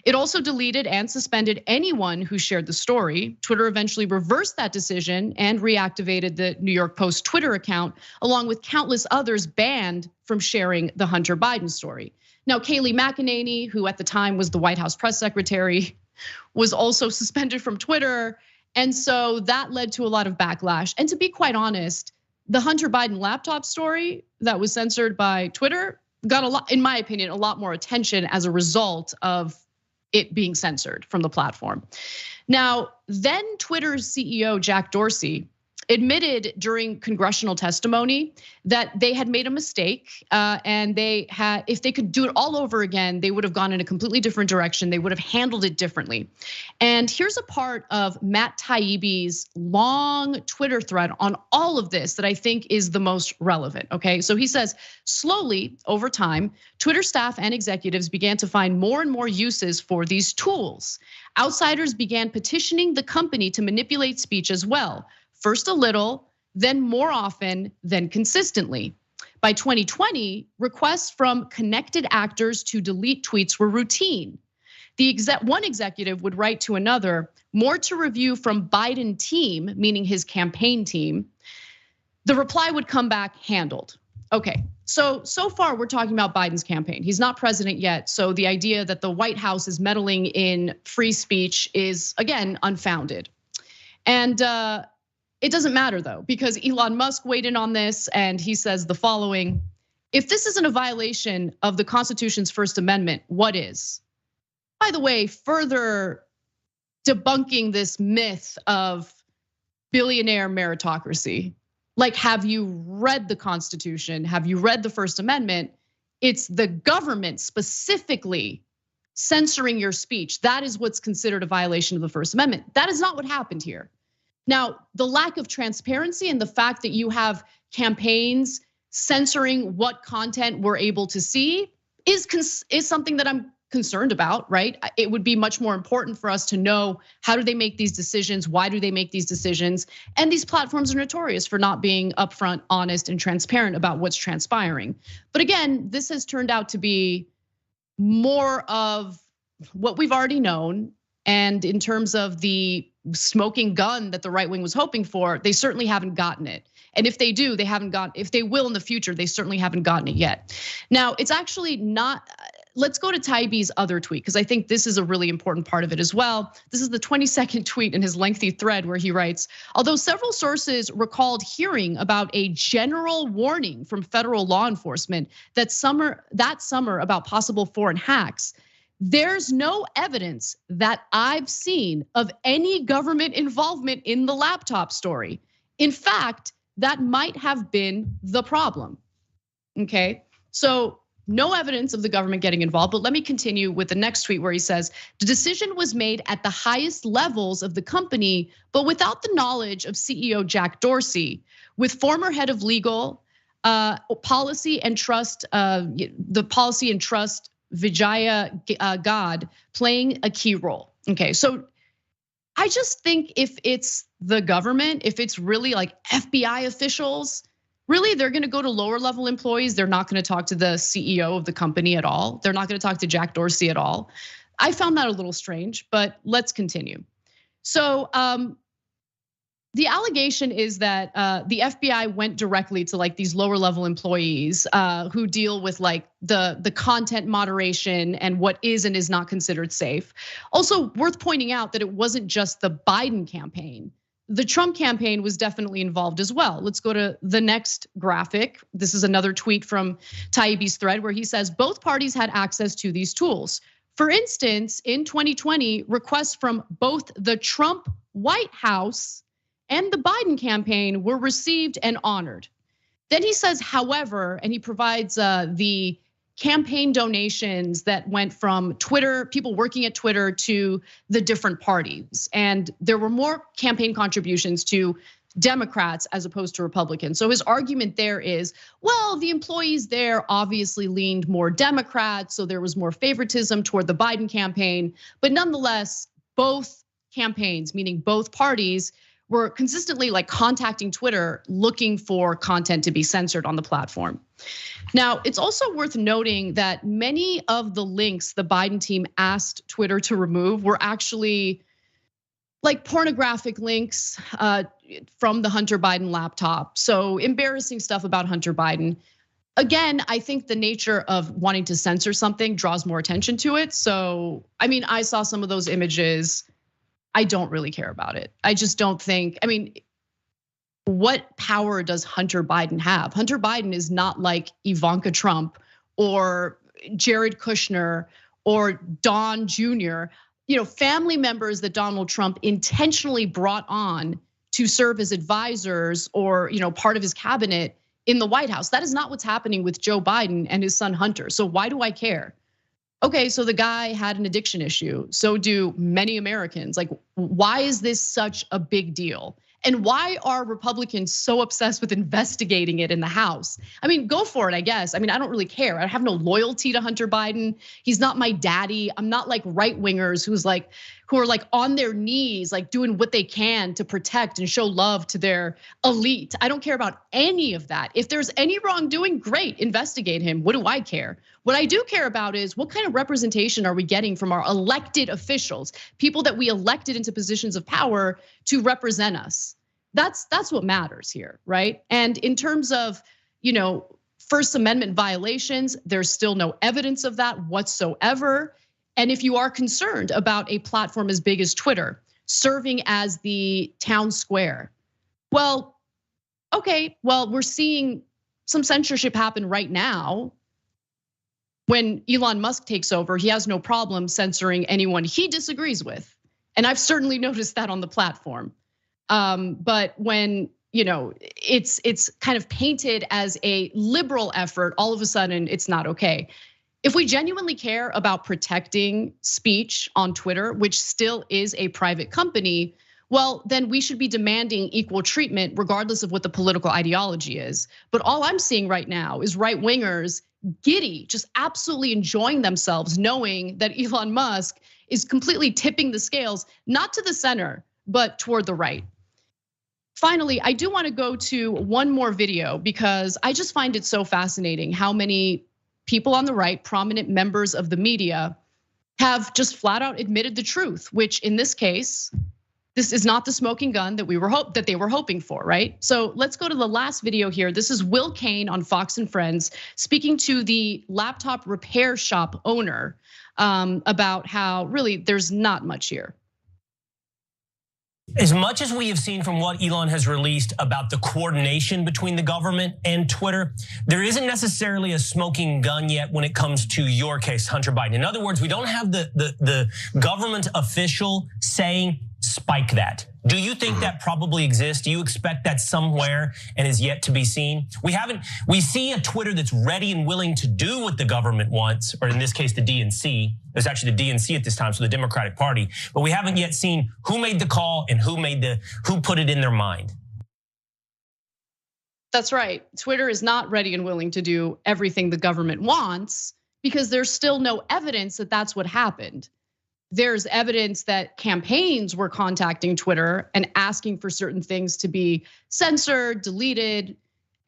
It also deleted and suspended anyone who shared the story. Twitter eventually reversed that decision and reactivated the New York Post Twitter account, along with countless others banned from sharing the Hunter Biden story. Now, Kayleigh McEnany, who at the time was the White House press secretary, was also suspended from Twitter. And so that led to a lot of backlash. And to be quite honest, the Hunter Biden laptop story that was censored by Twitter got a lot, in my opinion, a lot more attention as a result of it being censored from the platform. Now, then Twitter's CEO, Jack Dorsey, admitted during congressional testimony that they had made a mistake, and if they could do it all over again, they would have gone in a completely different direction. They would have handled it differently. And here's a part of Matt Taibbi's long Twitter thread on all of this that I think is the most relevant, okay? So he says, slowly over time, Twitter staff and executives began to find more and more uses for these tools. Outsiders began petitioning the company to manipulate speech as well. First a little, then more often, then consistently. By 2020, requests from connected actors to delete tweets were routine. One executive would write to another, more to review from Biden team, meaning his campaign team. The reply would come back handled. Okay, so far we're talking about Biden's campaign. He's not president yet, so the idea that the White House is meddling in free speech is, again, unfounded. And it doesn't matter though, because Elon Musk weighed in on this and he says the following: if this isn't a violation of the Constitution's First Amendment, what is? By the way, further debunking this myth of billionaire meritocracy. Like, have you read the Constitution? Have you read the First Amendment? It's the government specifically censoring your speech. That is what's considered a violation of the First Amendment. That is not what happened here. Now, the lack of transparency and the fact that you have campaigns censoring what content we're able to see is something that I'm concerned about, right? It would be much more important for us to know, how do they make these decisions? Why do they make these decisions? And these platforms are notorious for not being upfront, honest, and transparent about what's transpiring. But again, this has turned out to be more of what we've already known. And in terms of the smoking gun that the right wing was hoping for, they certainly haven't gotten it. And if they do, they haven't got. If they will in the future, they certainly haven't gotten it yet. Now, it's actually not. Let's go to Taibbi's other tweet, because I think this is a really important part of it as well. This is the 22nd tweet in his lengthy thread where he writes, although several sources recalled hearing about a general warning from federal law enforcement that summer about possible foreign hacks, there's no evidence that I've seen of any government involvement in the laptop story. In fact, that might have been the problem, okay? So no evidence of the government getting involved, but let me continue with the next tweet where he says, the decision was made at the highest levels of the company, but without the knowledge of CEO Jack Dorsey, with former head of legal, policy and trust, the policy and trust Vijaya God playing a key role. Okay, so I just think if it's the government, if it's really like FBI officials, really they're gonna go to lower level employees. They're not gonna talk to the CEO of the company at all. They're not gonna talk to Jack Dorsey at all. I found that a little strange, but let's continue. So the allegation is that the FBI went directly to like these lower level employees who deal with like the content moderation and what is and is not considered safe. Also worth pointing out that it wasn't just the Biden campaign. The Trump campaign was definitely involved as well. Let's go to the next graphic. This is another tweet from Taibbi's thread where he says both parties had access to these tools. For instance, in 2020, requests from both the Trump White House and the Biden campaign were received and honored. Then he says, however, and he provides the campaign donations that went from Twitter, people working at Twitter, to the different parties. And there were more campaign contributions to Democrats as opposed to Republicans. So his argument there is, well, the employees there obviously leaned more Democrat, so there was more favoritism toward the Biden campaign. But nonetheless, both campaigns, meaning both parties, were consistently like contacting Twitter looking for content to be censored on the platform. Now, it's also worth noting that many of the links the Biden team asked Twitter to remove were actually like pornographic links from the Hunter Biden laptop. So embarrassing stuff about Hunter Biden. Again, I think the nature of wanting to censor something draws more attention to it. So, I mean, I saw some of those images. I don't really care about it. I just don't think, I mean, what power does Hunter Biden have? Hunter Biden is not like Ivanka Trump or Jared Kushner or Don Jr., family members that Donald Trump intentionally brought on to serve as advisors or, part of his cabinet in the White House. That is not what's happening with Joe Biden and his son Hunter. So why do I care? Okay, so the guy had an addiction issue. So do many Americans. Like, why is this such a big deal? And why are Republicans so obsessed with investigating it in the House? I mean, go for it, I guess. I mean, I don't really care. I have no loyalty to Hunter Biden. He's not my daddy. I'm not like right wingers who are like on their knees, like doing what they can to protect and show love to their elite. I don't care about any of that. If there's any wrongdoing, great, investigate him. What do I care? What I do care about is what kind of representation are we getting from our elected officials, people that we elected into positions of power to represent us. That's what matters here, right? And in terms of, First Amendment violations, there's still no evidence of that whatsoever. And if you are concerned about a platform as big as Twitter serving as the town square, well, okay, well, we're seeing some censorship happen right now. When Elon Musk takes over, he has no problem censoring anyone he disagrees with. And I've certainly noticed that on the platform. But when it's kind of painted as a liberal effort, all of a sudden it's not okay. If we genuinely care about protecting speech on Twitter, which still is a private company, well, then we should be demanding equal treatment regardless of what the political ideology is. But all I'm seeing right now is right wingers giddy, just absolutely enjoying themselves, knowing that Elon Musk is completely tipping the scales, not to the center, but toward the right. Finally, I do want to go to one more video because I just find it so fascinating how many people on the right, prominent members of the media, have just flat out admitted the truth, which in this case, this is not the smoking gun that they were hoping for, right? So let's go to the last video here. This is Will Cain on Fox and Friends speaking to the laptop repair shop owner about how really there's not much here.
As much as we have seen from what Elon has released about the coordination between the government and Twitter, there isn't necessarily a smoking gun yet when it comes to your case, Hunter Biden. In other words, we don't have the government official saying, spike that. Do you think that probably exists? Do you expect that somewhere and is yet to be seen? We see a Twitter that's ready and willing to do what the government wants, or in this case, the DNC. There's actually the DNC at this time, so the Democratic Party. But we haven't yet seen who made the call and who put it in their mind.
That's right. Twitter is not ready and willing to do everything the government wants because there's still no evidence that that's what happened. There's evidence that campaigns were contacting Twitter and asking for certain things to be censored, deleted,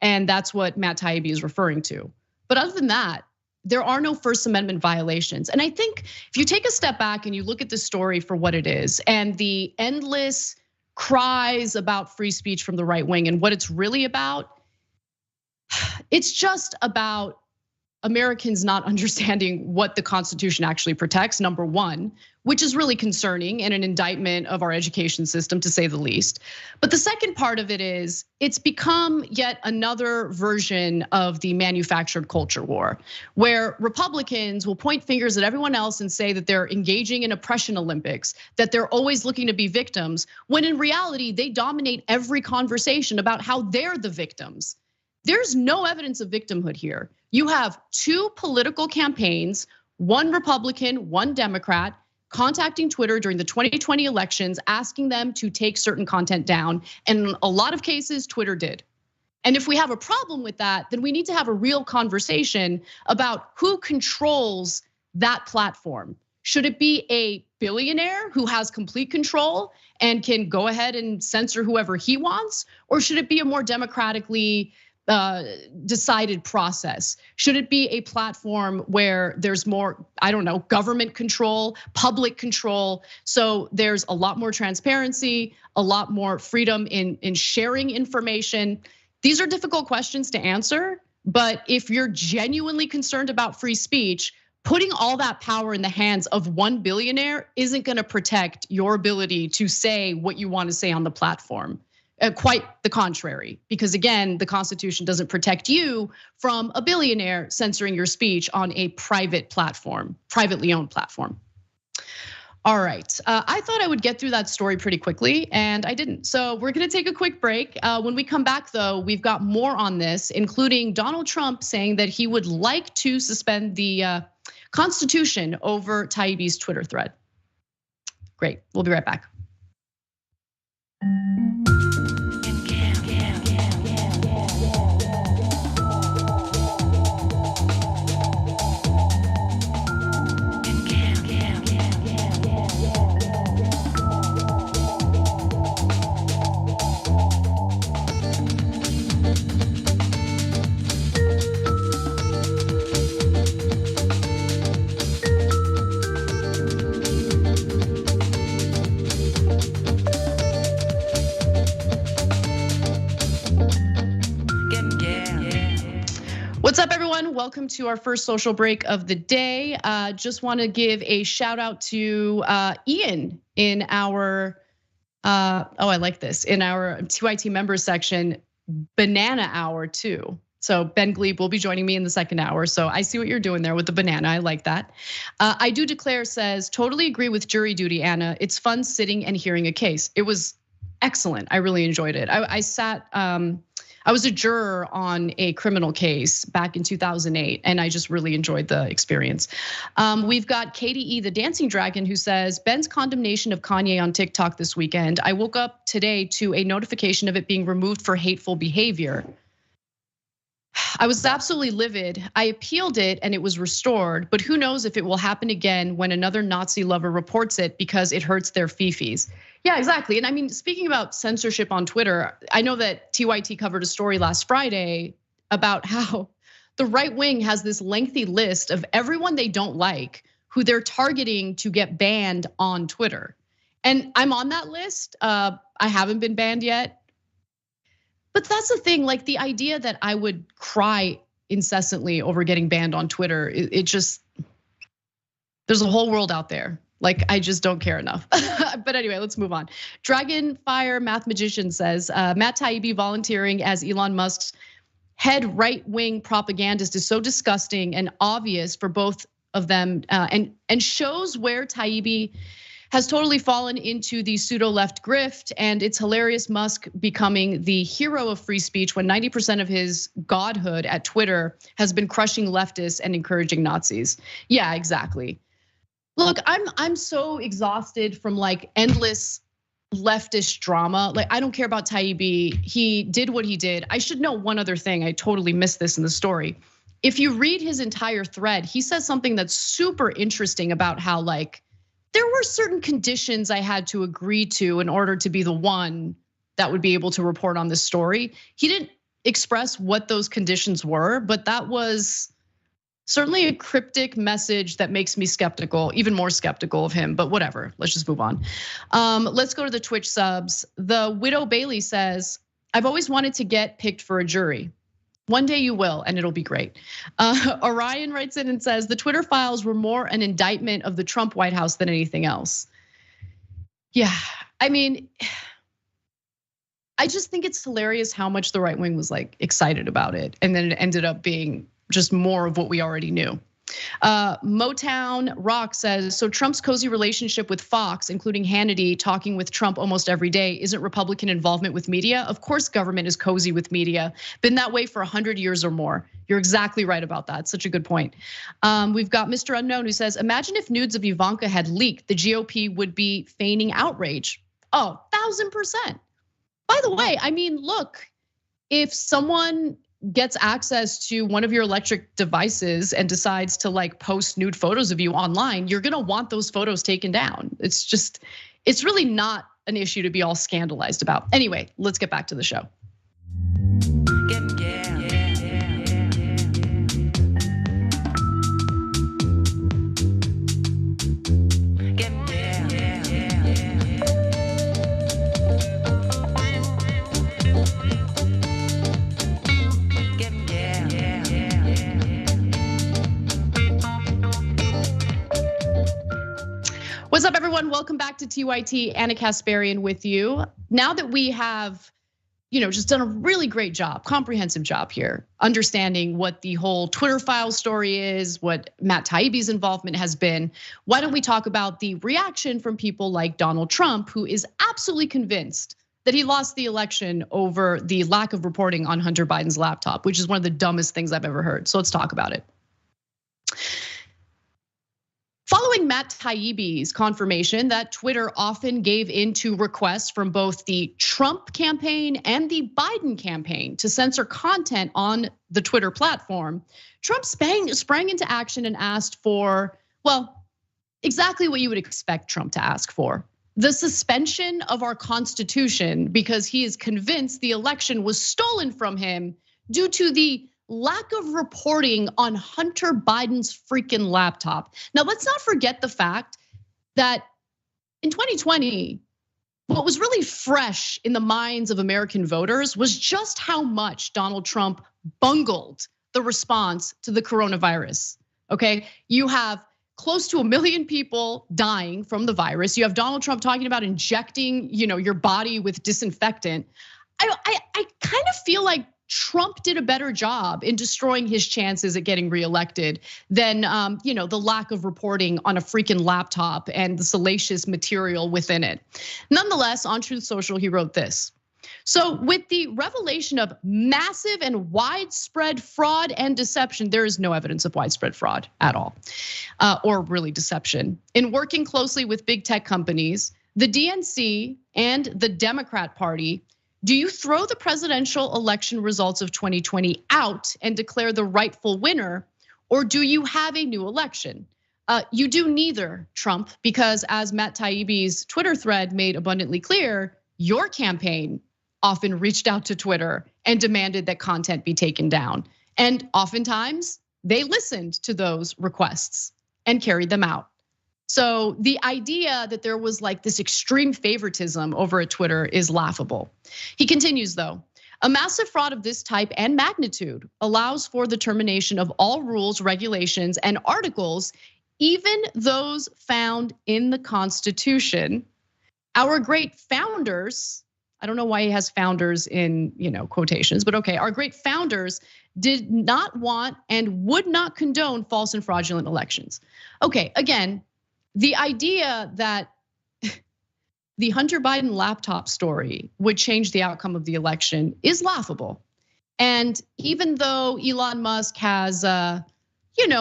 and that's what Matt Taibbi is referring to. But other than that, there are no First Amendment violations. And I think if you take a step back and you look at the story for what it is and the endless cries about free speech from the right wing and what it's really about, it's just about Americans not understanding what the Constitution actually protects, number one, which is really concerning and an indictment of our education system, to say the least. But the second part of it is it's become yet another version of the manufactured culture war, where Republicans will point fingers at everyone else and say that they're engaging in oppression Olympics, that they're always looking to be victims, when in reality, they dominate every conversation about how they're the victims. There's no evidence of victimhood here. You have two political campaigns, one Republican, one Democrat, contacting Twitter during the 2020 elections, asking them to take certain content down. And in a lot of cases, Twitter did. And if we have a problem with that, then we need to have a real conversation about who controls that platform. Should it be a billionaire who has complete control and can go ahead and censor whoever he wants? Or should it be a more democratically decided process? Should it be a platform where there's more, I don't know, government control, public control? So there's a lot more transparency, a lot more freedom in sharing information. These are difficult questions to answer, but if you're genuinely concerned about free speech, putting all that power in the hands of one billionaire isn't gonna protect your ability to say what you wanna say on the platform. Quite the contrary, because again, the Constitution doesn't protect you from a billionaire censoring your speech on a private platform, privately owned platform. All right, I thought I would get through that story pretty quickly and I didn't. So we're gonna take a quick break. When we come back though, we've got more on this, including Donald Trump saying that he would like to suspend the Constitution over Taibbi's Twitter thread. Great, we'll be right back. What's up, everyone? Welcome to our first social break of the day. Just want to give a shout out to Ian in our, I like this, in our TYT members section, banana hour too. So Ben Glebe will be joining me in the second hour. So I see what you're doing there with the banana, I like that. I do declare says, totally agree with jury duty, Anna. It's fun sitting and hearing a case. It was excellent, I really enjoyed it. I was a juror on a criminal case back in 2008, and I just really enjoyed the experience. We've got Katie E, the Dancing Dragon, who says, Ben's condemnation of Kanye on TikTok this weekend. I woke up today to a notification of it being removed for hateful behavior. I was absolutely livid. I appealed it and it was restored, but who knows if it will happen again when another Nazi lover reports it because it hurts their fifis. Yeah, exactly. And I mean, speaking about censorship on Twitter, I know that TYT covered a story last Friday about how the right wing has this lengthy list of everyone they don't like who they're targeting to get banned on Twitter. And I'm on that list. I haven't been banned yet. But that's the thing, like the idea that I would cry incessantly over getting banned on Twitter, it just, there's a whole world out there. Like, I just don't care enough. But anyway, let's move on. Dragonfire Math Magician says, Matt Taibbi volunteering as Elon Musk's head right-wing propagandist is so disgusting and obvious for both of them, and shows where Taibbi has totally fallen into the pseudo-left grift, and it's hilarious Musk becoming the hero of free speech when 90% of his godhood at Twitter has been crushing leftists and encouraging Nazis. Yeah, exactly. Look, I'm so exhausted from like endless leftist drama. Like, I don't care about Taibbi. He did what he did. I should know one other thing. I totally missed this in the story. If you read his entire thread, he says something that's super interesting about how like, there were certain conditions I had to agree to in order to be the one that would be able to report on this story. He didn't express what those conditions were, but that was certainly a cryptic message that makes me skeptical, even more skeptical of him, but whatever, let's just move on. Let's go to the Twitch subs. The Widow Bailey says, I've always wanted to get picked for a jury. One day you will, and it'll be great. Orion writes in and says, the Twitter files were more an indictment of the Trump White House than anything else. Yeah, I mean, I just think it's hilarious how much the right wing was like excited about it. And then it ended up being just more of what we already knew. Motown Rock says, so Trump's cozy relationship with Fox, including Hannity talking with Trump almost every day, isn't Republican involvement with media? Of course government is cozy with media. Been that way for 100 years or more. You're exactly right about that. Such a good point. We've got Mr. Unknown who says, imagine if nudes of Ivanka had leaked, the GOP would be feigning outrage. Oh, 1000%. By the way, I mean, look, if someone gets access to one of your electric devices and decides to like post nude photos of you online, you're gonna want those photos taken down. It's really not an issue to be all scandalized about. Anyway, let's get back to the show. What's up, everyone? Welcome back to TYT. Ana Kasparian with you. Now that we have, just done a really great job, comprehensive job here, understanding what the whole Twitter file story is, what Matt Taibbi's involvement has been, why don't we talk about the reaction from people like Donald Trump, who is absolutely convinced that he lost the election over the lack of reporting on Hunter Biden's laptop, which is one of the dumbest things I've ever heard. So let's talk about it. Following Matt Taibbi's confirmation that Twitter often gave in to requests from both the Trump campaign and the Biden campaign to censor content on the Twitter platform, Trump sprang into action and asked for, well, exactly what you would expect Trump to ask for: the suspension of our Constitution, because he is convinced the election was stolen from him due to the lack of reporting on Hunter Biden's freaking laptop. Now, let's not forget the fact that in 2020, what was really fresh in the minds of American voters was just how much Donald Trump bungled the response to the coronavirus, okay? You have close to 1 million people dying from the virus. You have Donald Trump talking about injecting, your body with disinfectant. I kind of feel like Trump did a better job in destroying his chances at getting reelected than the lack of reporting on a freaking laptop and the salacious material within it. Nonetheless, on Truth Social, he wrote this. So with the revelation of massive and widespread fraud and deception, there is no evidence of widespread fraud at all, or really deception. In working closely with big tech companies, the DNC and the Democrat Party, do you throw the presidential election results of 2020 out and declare the rightful winner, or do you have a new election? You do neither, Trump, because as Matt Taibbi's Twitter thread made abundantly clear, your campaign often reached out to Twitter and demanded that content be taken down. And oftentimes they listened to those requests and carried them out. So the idea that there was like this extreme favoritism over at Twitter is laughable. He continues though, a massive fraud of this type and magnitude allows for the termination of all rules, regulations, and articles, even those found in the Constitution. Our great founders, I don't know why he has founders in quotations, but okay, our great founders did not want and would not condone false and fraudulent elections. Okay, again, the idea that the Hunter Biden laptop story would change the outcome of the election is laughable. And even though Elon Musk has,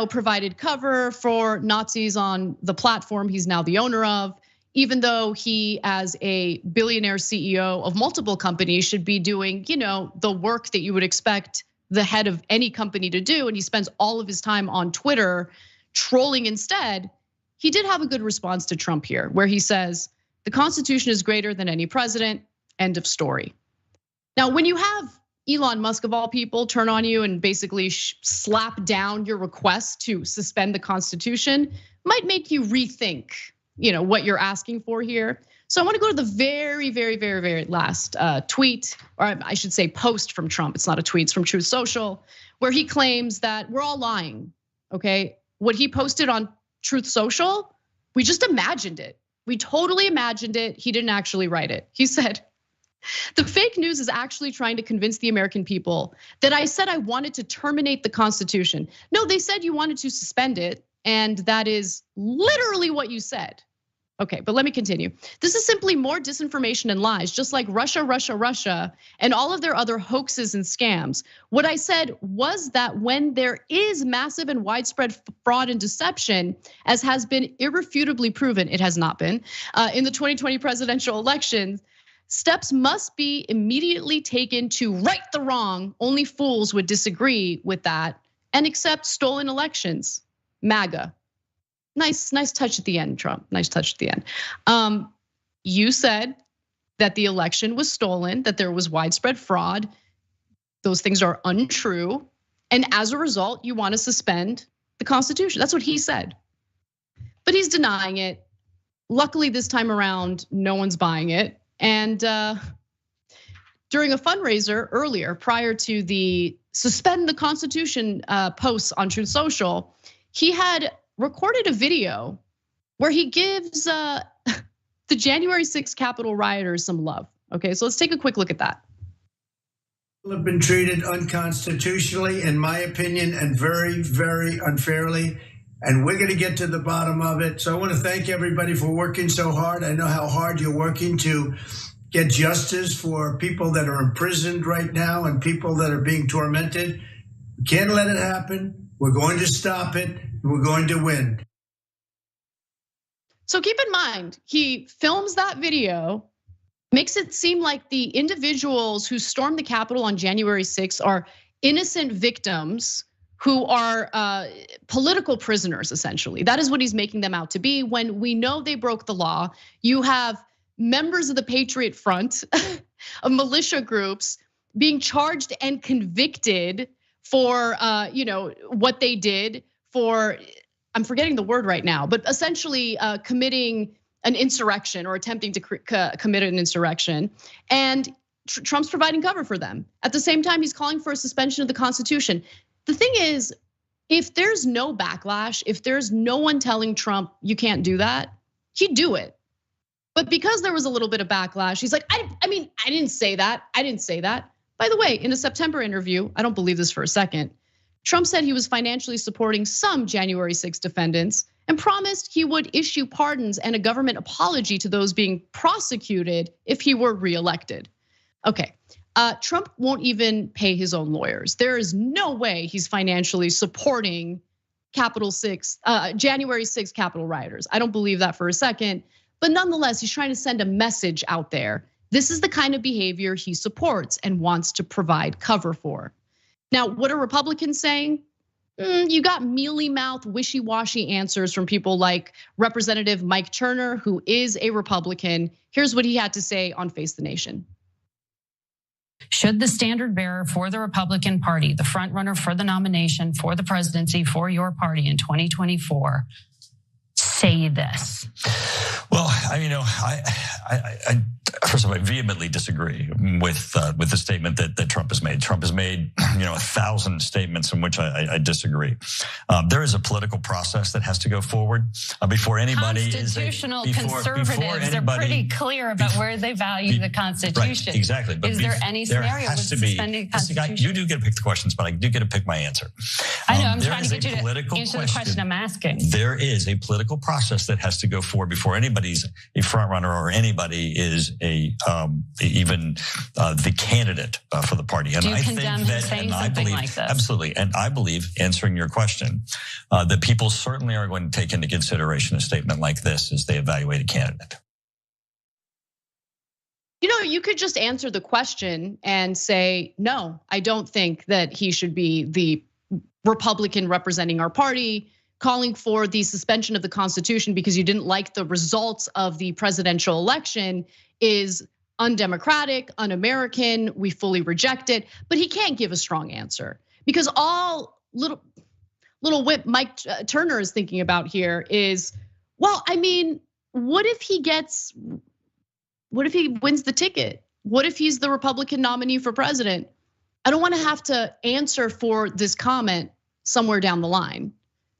provided cover for Nazis on the platform he's now the owner of, even though he, as a billionaire CEO of multiple companies, should be doing, the work that you would expect the head of any company to do, and he spends all of his time on Twitter trolling instead, he did have a good response to Trump here, where he says, the Constitution is greater than any president, end of story. Now, when you have Elon Musk of all people turn on you and basically slap down your request to suspend the Constitution, might make you rethink, what you're asking for here. So I want to go to the very, very, very, very last tweet, or I should say post from Trump. It's not a tweet, it's from Truth Social, where he claims that we're all lying, okay? What he posted on Truth Social, we just imagined it. We totally imagined it. He didn't actually write it. He said, The fake news is actually trying to convince the American people that I said I wanted to terminate the Constitution. No, they said you wanted to suspend it, and that is literally what you said. Okay, but let me continue. This is simply more disinformation and lies, just like Russia, Russia, Russia, and all of their other hoaxes and scams. What I said was that when there is massive and widespread fraud and deception, as has been irrefutably proven, it has not been, in the 2020 presidential elections, steps must be immediately taken to right the wrong. Only fools would disagree with that and accept stolen elections. MAGA. Nice touch at the end, Trump. Nice touch at the end. You said that the election was stolen, that there was widespread fraud. Those things are untrue. And as a result, you want to suspend the Constitution. That's what he said. But he's denying it. Luckily, this time around, no one's buying it. And during a fundraiser earlier, prior to the suspend the Constitution posts on Truth Social, he had recorded a video where he gives the January 6th Capitol rioters some love. Okay, so let's take a quick look at that.
Have been treated unconstitutionally, in my opinion, and very, very unfairly. And we're going to get to the bottom of it. So I want to thank everybody for working so hard. I know how hard you're working to get justice for people that are imprisoned right now and people that are being tormented. We can't let it happen. We're going to stop it. We're going to win.
So keep in mind, he films that video, makes it seem like the individuals who stormed the Capitol on January 6th are innocent victims who are political prisoners, essentially. That is what he's making them out to be, when we know they broke the law. You have members of the Patriot Front, of militia groups, being charged and convicted for what they did for, I'm forgetting the word right now, but essentially committing an insurrection or attempting to commit an insurrection. And Trump's providing cover for them. At the same time, he's calling for a suspension of the Constitution. The thing is, if there's no backlash, if there's no one telling Trump you can't do that, he'd do it. But because there was a little bit of backlash, he's like, I didn't say that. I didn't say that. By the way, in a September interview, I don't believe this for a second, Trump said he was financially supporting some January 6 defendants and promised he would issue pardons and a government apology to those being prosecuted if he were reelected. Okay, Trump won't even pay his own lawyers. There is no way he's financially supporting January 6 Capitol rioters. I don't believe that for a second, but nonetheless, he's trying to send a message out there. This is the kind of behavior he supports and wants to provide cover for. Now, what are Republicans saying? You got mealy-mouthed, wishy-washy answers from people like Representative Mike Turner, who is a Republican. Here's what he had to say on Face the Nation.
Should the standard bearer for the Republican Party, the front runner for the nomination for the presidency for your party in 2024, say this?
Well, I first of all, I vehemently disagree with the statement that Trump has made. Trump has made 1,000 statements in which I disagree. There is a political process that has to go forward before anybody
constitutional conservatives are pretty clear about where they value the Constitution.
Right, exactly. But
is there any scenario with suspending the Constitution?
You do get to pick the questions, but I do get to pick my answer.
I know. I'm trying to get you to answer the question I'm asking.
There is a political process that has to go forward before anybody's a front runner or anybody is even the candidate for the party. And
do you condemn him saying something like this?
Absolutely. And I believe, answering your question, that people certainly are going to take into consideration a statement like this as they evaluate a candidate.
You could just answer the question and say, no, I don't think that he should be the Republican representing our party, calling for the suspension of the Constitution because you didn't like the results of the presidential election is undemocratic, un-American, we fully reject it. But he can't give a strong answer because all little whip Mike Turner is thinking about here is, well, what if he wins the ticket? What if he's the Republican nominee for president? I don't want to have to answer for this comment somewhere down the line.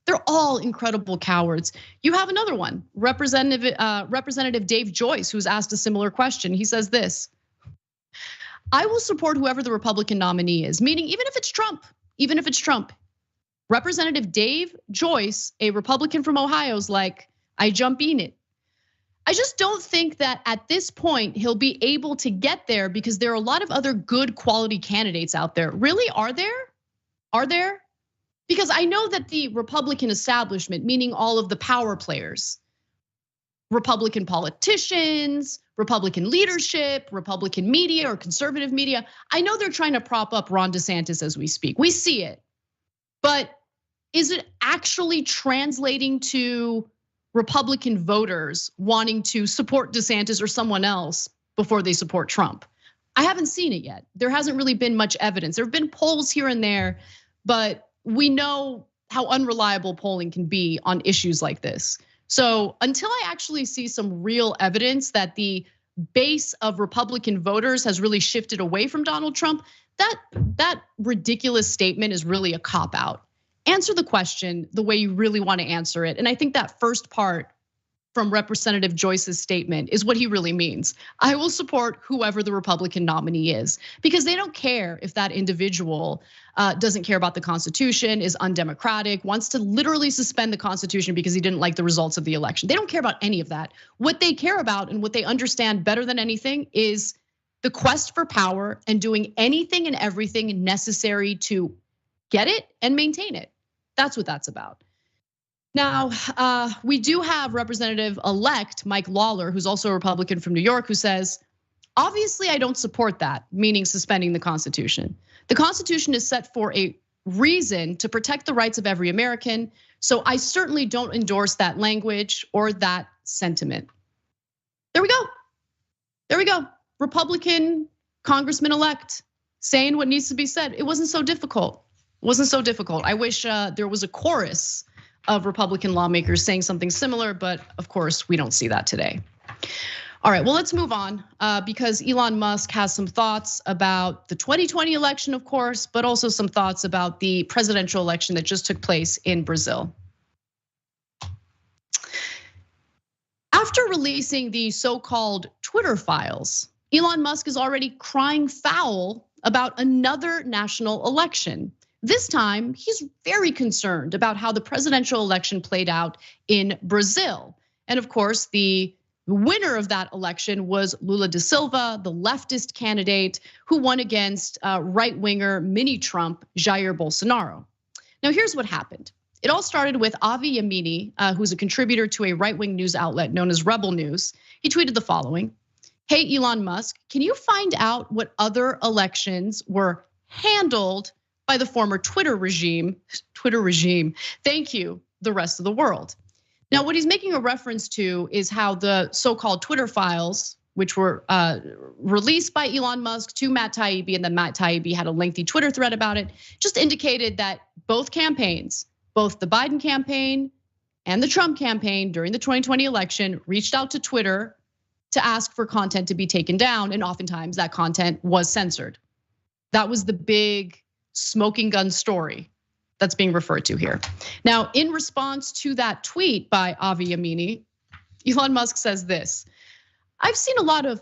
They're all incredible cowards. You have another one, Representative Dave Joyce, who's asked a similar question. He says this: I will support whoever the Republican nominee is, meaning even if it's Trump, Representative Dave Joyce, a Republican from Ohio, is like, I jump in it. I just don't think that at this point he'll be able to get there because there are a lot of other good quality candidates out there. Really, are there? Are there? Because I know that the Republican establishment, meaning all of the power players, Republican politicians, Republican leadership, Republican media or conservative media, I know they're trying to prop up Ron DeSantis as we speak. We see it. But is it actually translating to Republican voters wanting to support DeSantis or someone else before they support Trump? I haven't seen it yet. There hasn't really been much evidence. There have been polls here and there, but we know how unreliable polling can be on issues like this. So until I actually see some real evidence that the base of Republican voters has really shifted away from Donald Trump, that ridiculous statement is really a cop-out. Answer the question the way you really want to answer it. And I think that first part from Representative Joyce's statement is what he really means. I will support whoever the Republican nominee is, because they don't care if that individual doesn't care about the Constitution, is undemocratic, wants to literally suspend the Constitution because he didn't like the results of the election. They don't care about any of that. What they care about and what they understand better than anything is the quest for power and doing anything and everything necessary to get it and maintain it. That's what that's about. Now, we do have Representative-elect Mike Lawler, who's also a Republican from New York, who says, obviously I don't support that, meaning suspending the Constitution. The Constitution is set for a reason to protect the rights of every American, so I certainly don't endorse that language or that sentiment. There we go. There we go. Republican Congressman-elect saying what needs to be said. It wasn't so difficult. It wasn't so difficult. I wish there was a chorus of Republican lawmakers saying something similar, but of course we don't see that today. All right, well, let's move on because Elon Musk has some thoughts about the 2020 election, of course, but also some thoughts about the presidential election that just took place in Brazil. After releasing the so-called Twitter files, Elon Musk is already crying foul about another national election. This time, he's very concerned about how the presidential election played out in Brazil. And of course, the winner of that election was Lula da Silva, the leftist candidate who won against right-winger mini-Trump Jair Bolsonaro. Now, here's what happened. It all started with Avi Yamini, who's a contributor to a right-wing news outlet known as Rebel News. He tweeted the following: "Hey, Elon Musk, can you find out what other elections were handled by the former Twitter regime? Thank you, the rest of the world." Now, what he's making a reference to is how the so-called Twitter files, which were released by Elon Musk to Matt Taibbi, and then Matt Taibbi had a lengthy Twitter thread about it, just indicated that both campaigns, both the Biden campaign and the Trump campaign during the 2020 election, reached out to Twitter to ask for content to be taken down, and oftentimes that content was censored. That was the big smoking gun story that's being referred to here. Now, in response to that tweet by Avi Yamini, Elon Musk says this: "I've seen a lot of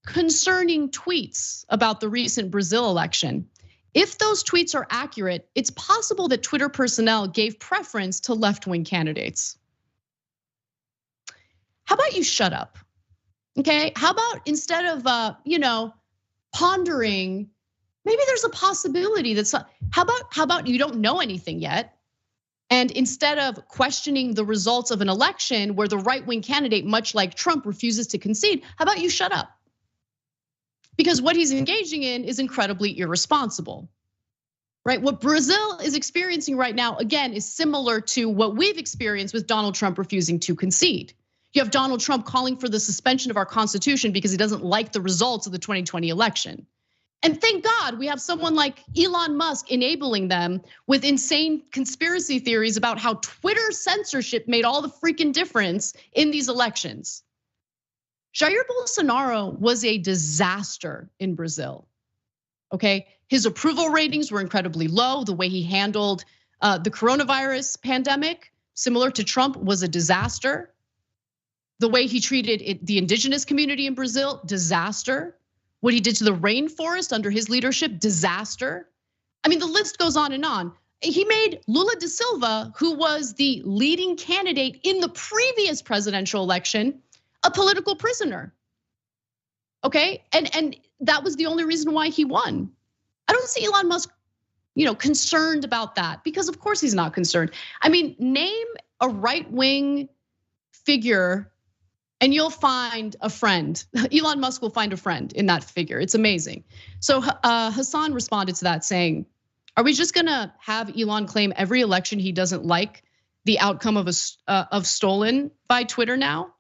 concerning tweets about the recent Brazil election. If those tweets are accurate, it's possible that Twitter personnel gave preference to left-wing candidates." How about you shut up? Okay, how about instead of pondering, maybe there's a possibility that how about you don't know anything yet? And instead of questioning the results of an election where the right-wing candidate, much like Trump, refuses to concede, how about you shut up? Because what he's engaging in is incredibly irresponsible, right? What Brazil is experiencing right now, again, is similar to what we've experienced with Donald Trump refusing to concede. You have Donald Trump calling for the suspension of our Constitution because he doesn't like the results of the 2020 election. And thank God we have someone like Elon Musk enabling them with insane conspiracy theories about how Twitter censorship made all the freaking difference in these elections. Jair Bolsonaro was a disaster in Brazil, okay? His approval ratings were incredibly low. The way he handled the coronavirus pandemic, similar to Trump, was a disaster. The way he treated the indigenous community in Brazil, disaster. What he did to the rainforest under his leadership, disaster. I mean, the list goes on and on. He made Lula da Silva, who was the leading candidate in the previous presidential election, a political prisoner. Okay, and that was the only reason why he won. I don't see Elon Musk, concerned about that, because of course he's not concerned. I mean, name a right-wing figure and you'll find a friend. Elon Musk will find a friend in that figure. It's amazing. So Hassan responded to that saying, are we just gonna have Elon claim every election he doesn't like the outcome of stolen by Twitter now?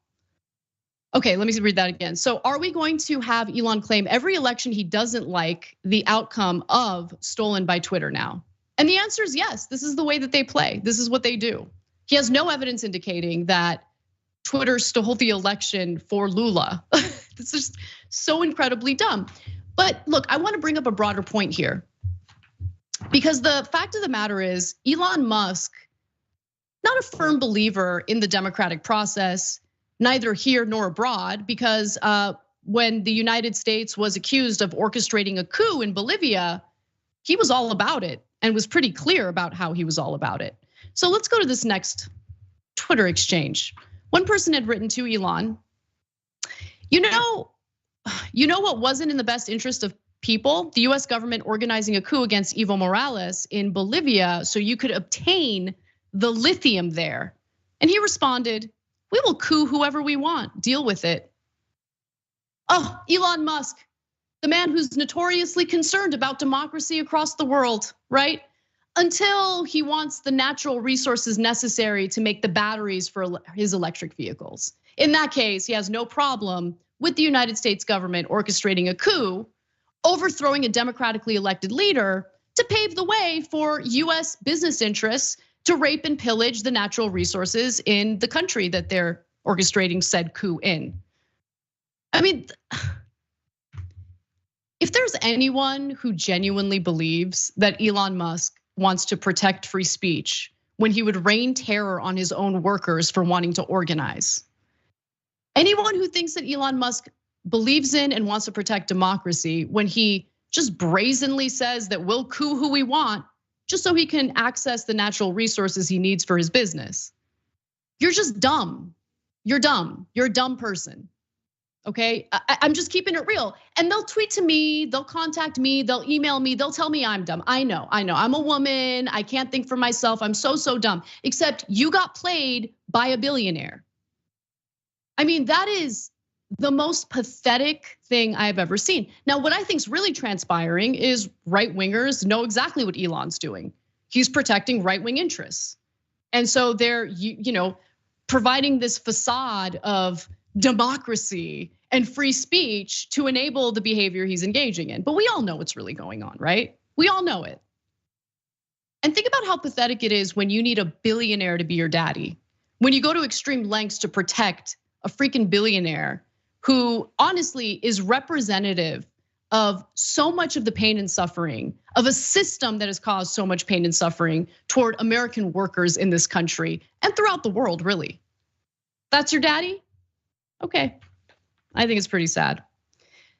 Okay, let me read that again. So are we going to have Elon claim every election he doesn't like the outcome of stolen by Twitter now? And the answer is yes, this is the way that they play. This is what they do. He has no evidence indicating that Twitter stole the election for Lula. This is so incredibly dumb. But look, I want to bring up a broader point here. Because the fact of the matter is, Elon Musk, not a firm believer in the democratic process, neither here nor abroad, because when the United States was accused of orchestrating a coup in Bolivia, he was all about it and was pretty clear about how he was all about it. So let's go to this next Twitter exchange. One person had written to Elon, you know what wasn't in the best interest of people? The US government organizing a coup against Evo Morales in Bolivia so you could obtain the lithium there. And he responded, we will coup whoever we want, deal with it. Oh, Elon Musk, the man who's notoriously concerned about democracy across the world, right? Until he wants the natural resources necessary to make the batteries for his electric vehicles. In that case, he has no problem with the United States government orchestrating a coup, overthrowing a democratically elected leader to pave the way for US business interests to rape and pillage the natural resources in the country that they're orchestrating said coup in. I mean, if there's anyone who genuinely believes that Elon Musk wants to protect free speech when he would rain terror on his own workers for wanting to organize, anyone who thinks that Elon Musk believes in and wants to protect democracy when he just brazenly says that we'll coup who we want just so he can access the natural resources he needs for his business, you're just dumb. You're dumb. You're a dumb person. Okay, I'm just keeping it real. And they'll tweet to me, they'll contact me, they'll email me, they'll tell me I'm dumb. I know, I'm a woman, I can't think for myself, I'm so dumb. Except you got played by a billionaire. I mean, that is the most pathetic thing I've ever seen. Now, what I think is really transpiring is right-wingers know exactly what Elon's doing. He's protecting right-wing interests. And so they're, providing this facade of democracy and free speech to enable the behavior he's engaging in. But we all know what's really going on, right? We all know it. And think about how pathetic it is when you need a billionaire to be your daddy. When you go to extreme lengths to protect a freaking billionaire who honestly is representative of so much of the pain and suffering of a system that has caused so much pain and suffering toward American workers in this country and throughout the world, really. That's your daddy? Okay, I think it's pretty sad.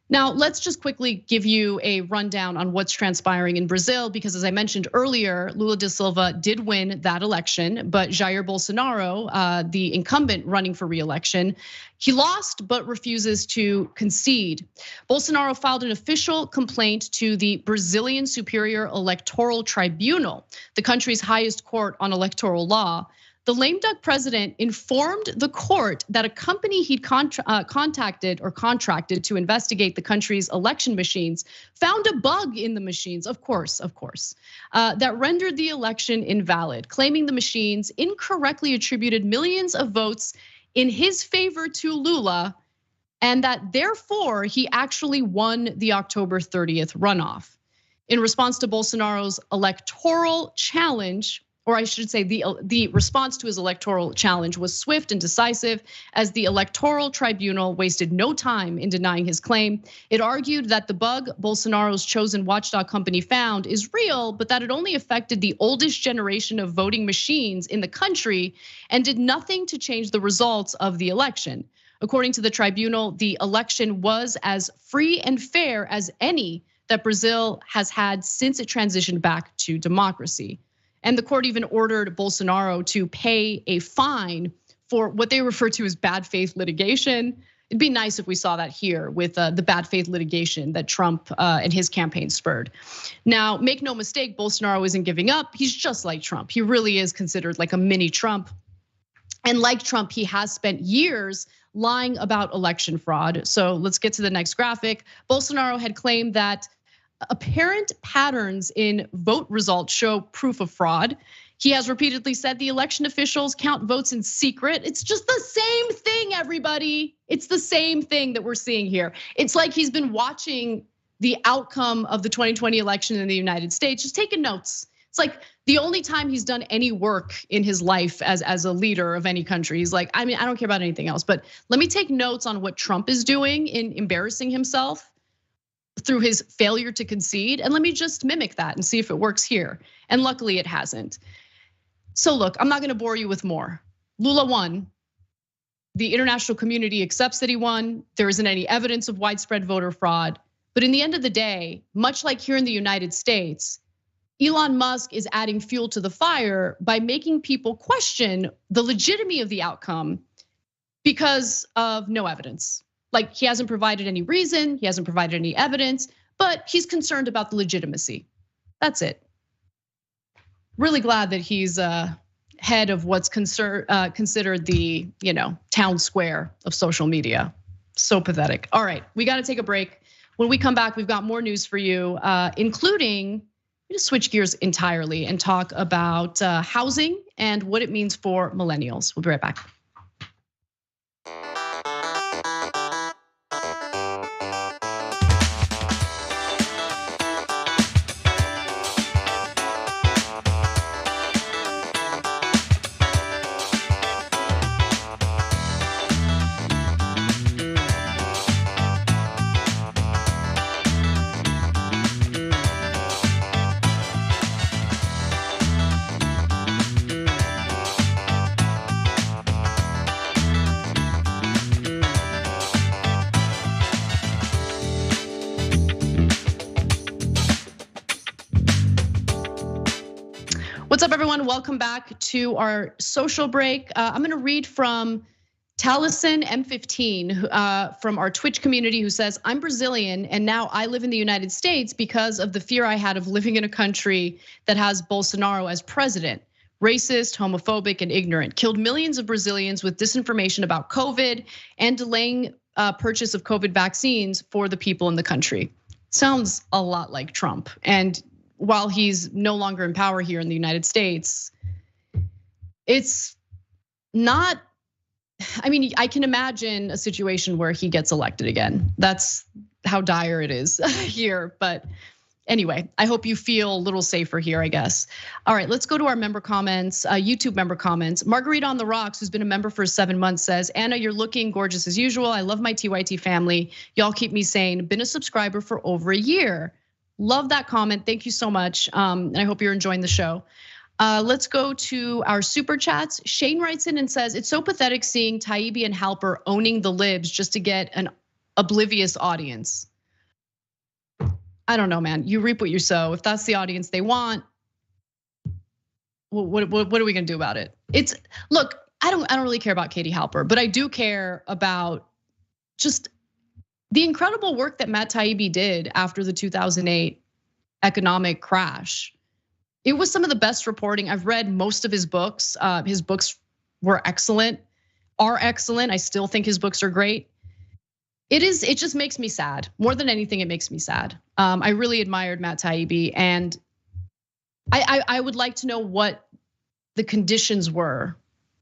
Now, let's just quickly give you a rundown on what's transpiring in Brazil, because as I mentioned earlier, Lula da Silva did win that election, but Jair Bolsonaro, the incumbent running for re-election, he lost but refuses to concede. Bolsonaro filed an official complaint to the Brazilian Superior Electoral Tribunal, the country's highest court on electoral law. The lame duck president informed the court that a company he'd contacted or contracted to investigate the country's election machines found a bug in the machines, of course, that rendered the election invalid, claiming the machines incorrectly attributed millions of votes in his favor to Lula, and that therefore he actually won the October 30th runoff. In response to Bolsonaro's electoral challenge, or I should say the response to his electoral challenge was swift and decisive, as the electoral tribunal wasted no time in denying his claim. It argued that the bug Bolsonaro's chosen watchdog company found is real, but that it only affected the oldest generation of voting machines in the country and did nothing to change the results of the election. According to the tribunal, the election was as free and fair as any that Brazil has had since it transitioned back to democracy. And the court even ordered Bolsonaro to pay a fine for what they refer to as bad faith litigation. It'd be nice if we saw that here with the bad faith litigation that Trump and his campaign spurred. Now, make no mistake, Bolsonaro isn't giving up. He's just like Trump. He really is considered like a mini Trump. And like Trump, he has spent years lying about election fraud. So let's get to the next graphic. Bolsonaro had claimed that apparent patterns in vote results show proof of fraud. He has repeatedly said the election officials count votes in secret. It's just the same thing, everybody. It's the same thing that we're seeing here. It's like he's been watching the outcome of the 2020 election in the United States, just taking notes. It's like the only time he's done any work in his life as a leader of any country. He's like, I mean, I don't care about anything else, but let me take notes on what Trump is doing in embarrassing himself through his failure to concede, and let me just mimic that and see if it works here. And luckily it hasn't. So look, I'm not gonna bore you with more. Lula won. The international community accepts that he won. There isn't any evidence of widespread voter fraud. But in the end of the day, much like here in the United States, Elon Musk is adding fuel to the fire by making people question the legitimacy of the outcome because of no evidence. Like he hasn't provided any reason, he hasn't provided any evidence, but he's concerned about the legitimacy. That's it. Really glad that he's head of what's considered the town square of social media. So pathetic. All right, we got to take a break. When we come back, we've got more news for you, including, we're gonna switch gears entirely and talk about housing and what it means for millennials. We'll be right back. What's up, everyone? Welcome back to our social break. I'm gonna read from Taliesin M15 from our Twitch community who says, I'm Brazilian and now I live in the United States because of the fear I had of living in a country that has Bolsonaro as president. Racist, homophobic, and ignorant. Killed millions of Brazilians with disinformation about COVID and delaying purchase of COVID vaccines for the people in the country. Sounds a lot like Trump. And while he's no longer in power here in the United States, it's not, I mean, I can imagine a situation where he gets elected again. That's how dire it is here. But anyway, I hope you feel a little safer here, I guess. All right, let's go to our member comments, YouTube member comments. Margarita on the Rocks, who's been a member for 7 months, says, Anna, you're looking gorgeous as usual. I love my TYT family. Y'all keep me sane. Been a subscriber for over a year. Love that comment, thank you so much. And I hope you're enjoying the show. Let's go to our super chats. Shane writes in and says, it's so pathetic seeing Taibbi and Halper owning the libs just to get an oblivious audience. I don't know, man, you reap what you sow. If that's the audience they want, what are we gonna do about it? Look, I don't really care about Katie Halper, but I do care about just the incredible work that Matt Taibbi did after the 2008 economic crash. It was some of the best reporting. I've read most of his books. His books were excellent, are excellent. I still think his books are great. It just makes me sad. More than anything, it makes me sad. I really admired Matt Taibbi, and I would like to know what the conditions were,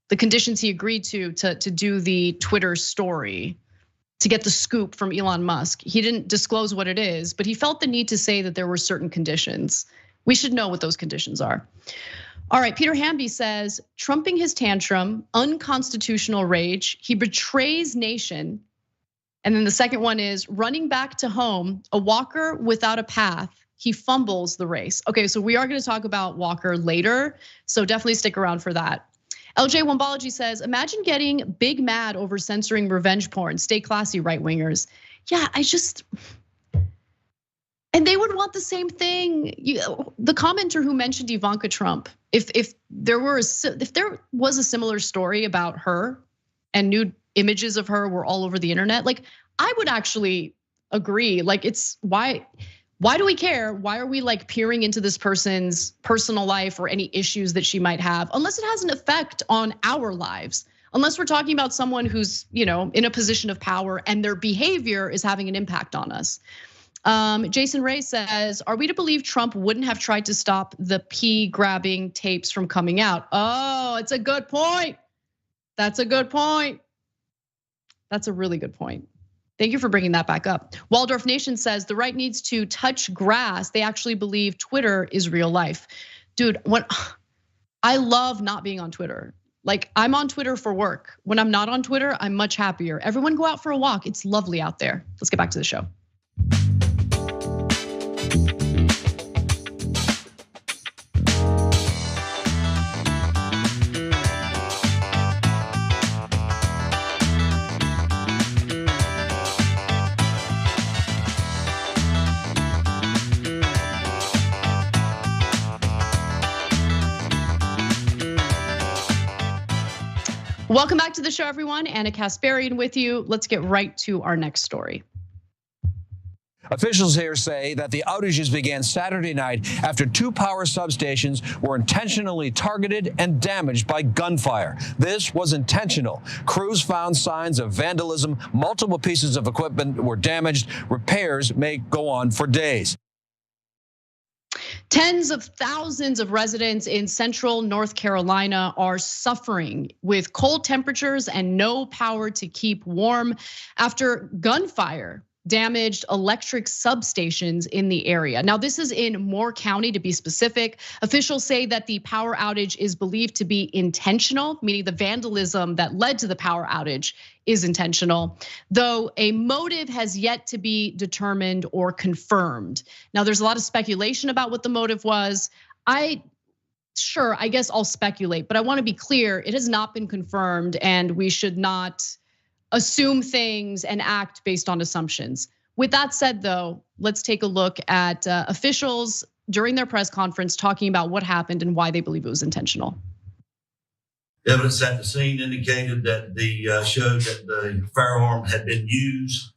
the conditions he agreed to do the Twitter story, to get the scoop from Elon Musk. He didn't disclose what it is, but he felt the need to say that there were certain conditions. We should know what those conditions are. All right, Peter Hamby says, trumping his tantrum, unconstitutional rage, he betrays nation. And then the second one is running back to home, a walker without a path, he fumbles the race. Okay, so we are gonna talk about Walker later, so definitely stick around for that. LJ Wombology says, imagine getting big mad over censoring revenge porn. Stay classy, right wingers. Yeah, and they would want the same thing. The commenter who mentioned Ivanka Trump, if there was a similar story about her and nude images of her were all over the internet, like I would actually agree. Like it's why do we care? Why are we like peering into this person's personal life or any issues that she might have, unless it has an effect on our lives? Unless we're talking about someone who's, in a position of power and their behavior is having an impact on us. Jason Ray says, are we to believe Trump wouldn't have tried to stop the pee grabbing tapes from coming out? Oh, it's a good point. That's a good point. That's a really good point. Thank you for bringing that back up. Waldorf Nation says the right needs to touch grass. They actually believe Twitter is real life. Dude, I love not being on Twitter. Like I'm on Twitter for work. When I'm not on Twitter, I'm much happier. Everyone go out for a walk. It's lovely out there. Let's get back to the show. Welcome back to the show, everyone. Ana Kasparian with you. Let's get right to our next story.
Officials here say that the outages began Saturday night after 2 power substations were intentionally targeted and damaged by gunfire. This was intentional. Crews found signs of vandalism. Multiple pieces of equipment were damaged. Repairs may go on for days.
Tens of thousands of residents in central North Carolina are suffering with cold temperatures and no power to keep warm after gunfire damaged electric substations in the area. Now, this is in Moore County, to be specific. Officials say that the power outage is believed to be intentional, meaning the vandalism that led to the power outage is intentional, though a motive has yet to be determined or confirmed. Now, there's a lot of speculation about what the motive was. I guess I'll speculate, but I want to be clear, it has not been confirmed and we should not assume things and act based on assumptions. With that said, though, let's take a look at officials during their press conference talking about what happened and why they believe it was intentional.
Evidence at the scene indicated that showed that the firearm had been used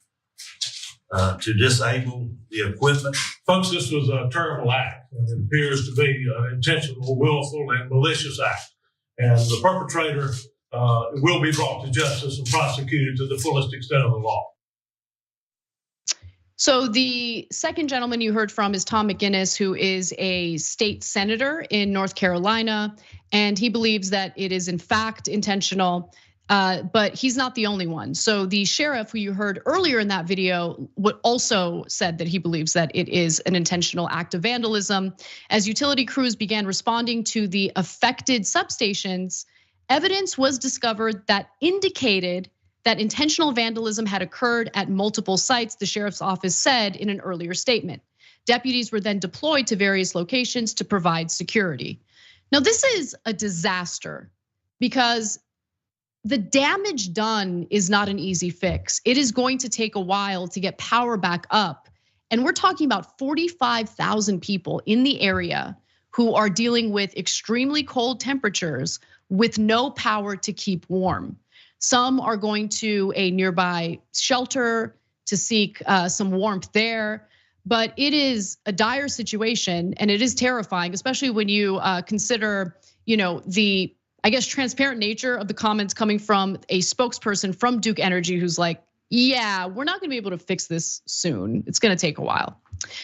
to disable the equipment.
Folks, this was a terrible act, and it appears to be an intentional, willful, and malicious act. And the perpetrator will be brought to justice and prosecuted to the fullest extent of the law.
So the second gentleman you heard from is Tom McGinnis, who is a state senator in North Carolina, and he believes that it is in fact intentional, but he's not the only one. So the sheriff who you heard earlier in that video also said that he believes that it is an intentional act of vandalism. As utility crews began responding to the affected substations, evidence was discovered that indicated that intentional vandalism had occurred at multiple sites, the sheriff's office said in an earlier statement. Deputies were then deployed to various locations to provide security. Now, this is a disaster because the damage done is not an easy fix. It is going to take a while to get power back up. And we're talking about 45,000 people in the area who are dealing with extremely cold temperatures with no power to keep warm. Some are going to a nearby shelter to seek some warmth there, but it is a dire situation and it is terrifying, especially when you consider, the, I guess, transparent nature of the comments coming from a spokesperson from Duke Energy who's like, yeah, we're not gonna be able to fix this soon. It's gonna take a while.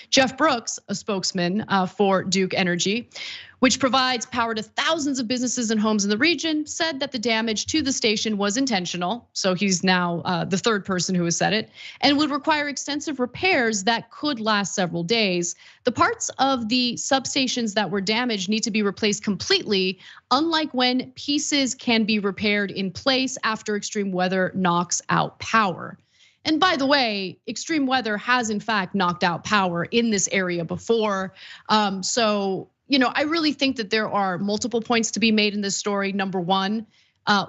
Jeff Brooks, a spokesman for Duke Energy, which provides power to thousands of businesses and homes in the region, said that the damage to the station was intentional. So he's now the third person who has said it, and would require extensive repairs that could last several days. The parts of the substations that were damaged need to be replaced completely, unlike when pieces can be repaired in place after extreme weather knocks out power. And by the way, extreme weather has in fact knocked out power in this area before. So I really think that there are multiple points to be made in this story. Number one,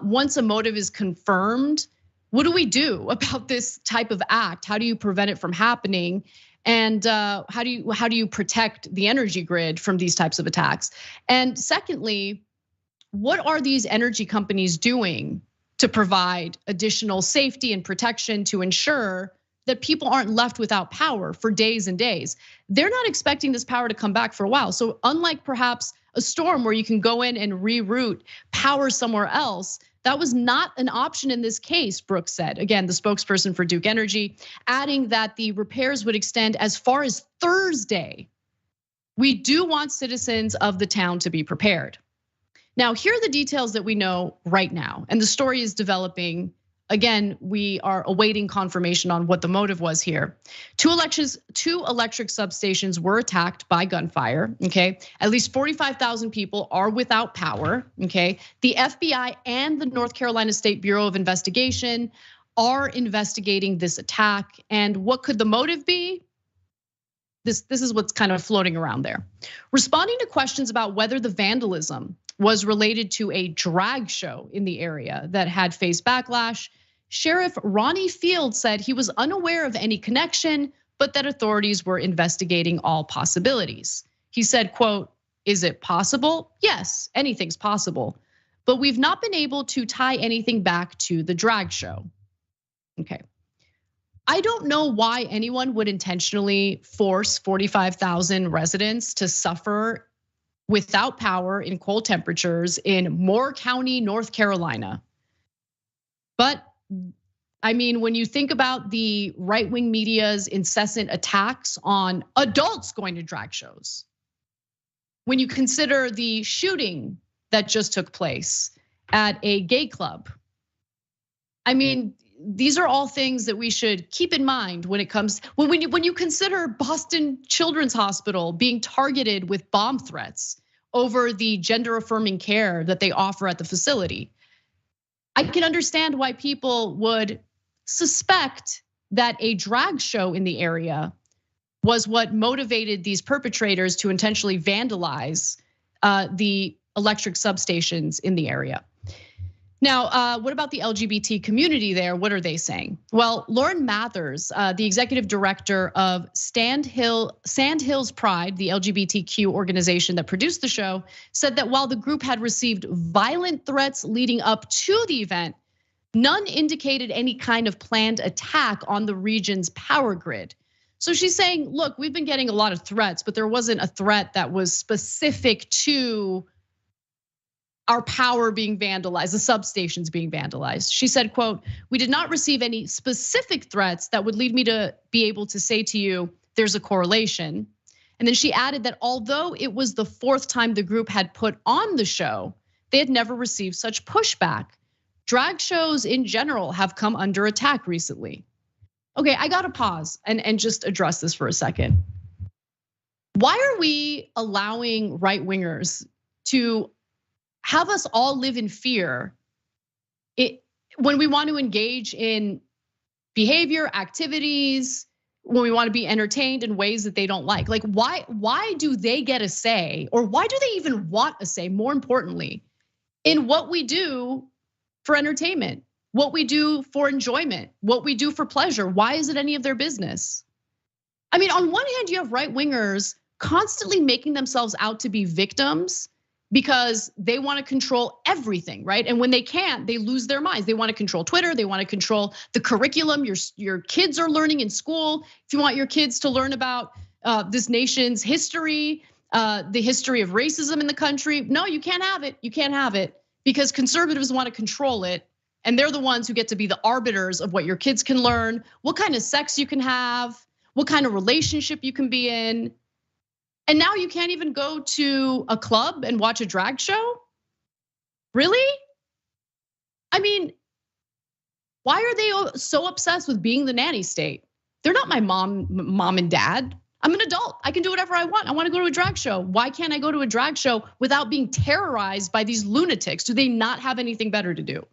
once a motive is confirmed, what do we do about this type of act? How do you prevent it from happening? And how do you protect the energy grid from these types of attacks? And secondly, what are these energy companies doing to provide additional safety and protection to ensure that people aren't left without power for days and days? They're not expecting this power to come back for a while. So unlike perhaps a storm where you can go in and reroute power somewhere else, that was not an option in this case, Brooks said. Again, the spokesperson for Duke Energy, adding that the repairs would extend as far as Thursday. We do want citizens of the town to be prepared. Now, here are the details that we know right now, and the story is developing. Again, we are awaiting confirmation on what the motive was here. Two electric substations were attacked by gunfire, okay? At least 45,000 people are without power, okay? The FBI and the North Carolina State Bureau of Investigation are investigating this attack. And what could the motive be? This is what's kind of floating around there. Responding to questions about whether the vandalism was related to a drag show in the area that had faced backlash, Sheriff Ronnie Field said he was unaware of any connection, but that authorities were investigating all possibilities. He said, quote, "Is it possible? Yes, anything's possible, but we've not been able to tie anything back to the drag show." Okay. I don't know why anyone would intentionally force 45,000 residents to suffer without power in cold temperatures in Moore County, North Carolina. But I mean, when you think about the right-wing media's incessant attacks on adults going to drag shows, when you consider the shooting that just took place at a gay club, I mean, these are all things that we should keep in mind when it comes, when you consider Boston Children's Hospital being targeted with bomb threats over the gender affirming care that they offer at the facility. I can understand why people would suspect that a drag show in the area was what motivated these perpetrators to intentionally vandalize the electric substations in the area. Now, what about the LGBT community there? What are they saying? Well, Lauren Mathers, the executive director of Sandhills Pride, the LGBTQ organization that produced the show, said that while the group had received violent threats leading up to the event, none indicated any kind of planned attack on the region's power grid. So she's saying, look, we've been getting a lot of threats, but there wasn't a threat that was specific to our power being vandalized, the substations being vandalized. She said, quote, "We did not receive any specific threats that would lead me to be able to say to you, there's a correlation." And then she added that although it was the fourth time the group had put on the show, they had never received such pushback. Drag shows in general have come under attack recently. Okay, I gotta pause and just address this for a second. Why are we allowing right-wingers to have us all live in fear when we want to engage in behavior, activities, when we want to be entertained in ways that they don't like? Like, why do they get a say, or why do they even want a say, more importantly, in what we do for entertainment, what we do for enjoyment, what we do for pleasure? Why is it any of their business? I mean, on one hand, you have right-wingers constantly making themselves out to be victims because they want to control everything, right? And when they can't, they lose their minds. They want to control Twitter. They want to control the curriculum your kids are learning in school. If you want your kids to learn about this nation's history, the history of racism in the country, no, you can't have it. You can't have it because conservatives want to control it. And they're the ones who get to be the arbiters of what your kids can learn, what kind of sex you can have, what kind of relationship you can be in. And now you can't even go to a club and watch a drag show? Really? I mean, why are they so obsessed with being the nanny state? They're not my mom and dad. I'm an adult. I can do whatever I want. I want to go to a drag show. Why can't I go to a drag show without being terrorized by these lunatics? Do they not have anything better to do?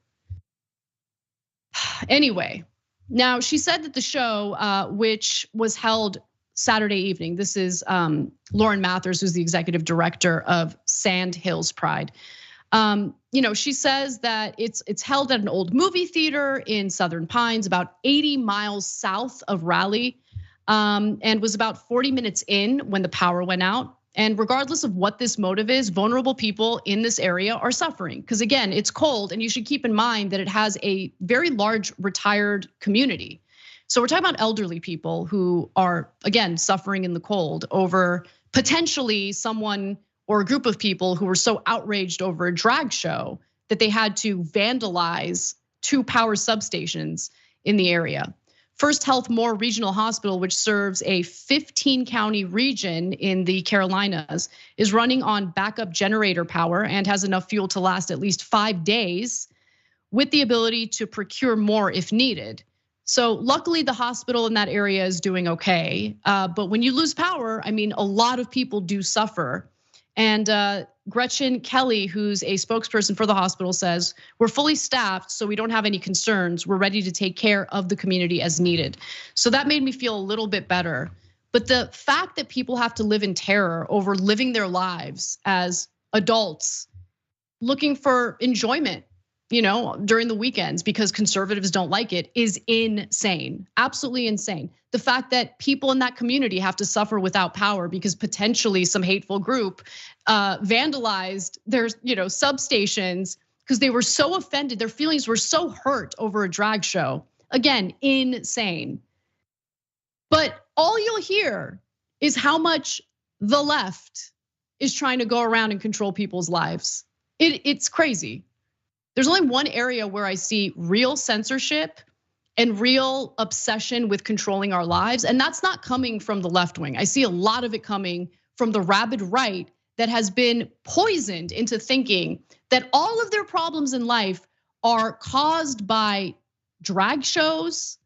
Anyway, now she said that the show, which was held Saturday evening. This is Lauren Mathers, who's the executive director of Sand Hills Pride. She says that it's held at an old movie theater in Southern Pines, about 80 miles south of Raleigh, and was about 40 minutes in when the power went out. And regardless of what this motive is, vulnerable people in this area are suffering. Because again, it's cold, and you should keep in mind that it has a very large retired community. So we're talking about elderly people who are, again, suffering in the cold over potentially someone or a group of people who were so outraged over a drag show that they had to vandalize 2 power substations in the area. First Health Moore Regional Hospital, which serves a 15-county region in the Carolinas, is running on backup generator power and has enough fuel to last at least 5 days, with the ability to procure more if needed. So luckily the hospital in that area is doing okay. But when you lose power, I mean, a lot of people do suffer. And Gretchen Kelly, who's a spokesperson for the hospital, says, "We're fully staffed, so we don't have any concerns. We're ready to take care of the community as needed." So that made me feel a little bit better. But the fact that people have to live in terror over living their lives as adults, looking for enjoyment, during the weekends because conservatives don't like it, is insane, absolutely insane. The fact that people in that community have to suffer without power because potentially some hateful group vandalized their substations because they were so offended, their feelings were so hurt over a drag show. Again, insane. But all you'll hear is how much the left is trying to go around and control people's lives. It's crazy. There's only one area where I see real censorship and real obsession with controlling our lives, and that's not coming from the left wing. I see a lot of it coming from the rabid right that has been poisoned into thinking that all of their problems in life are caused by drag shows,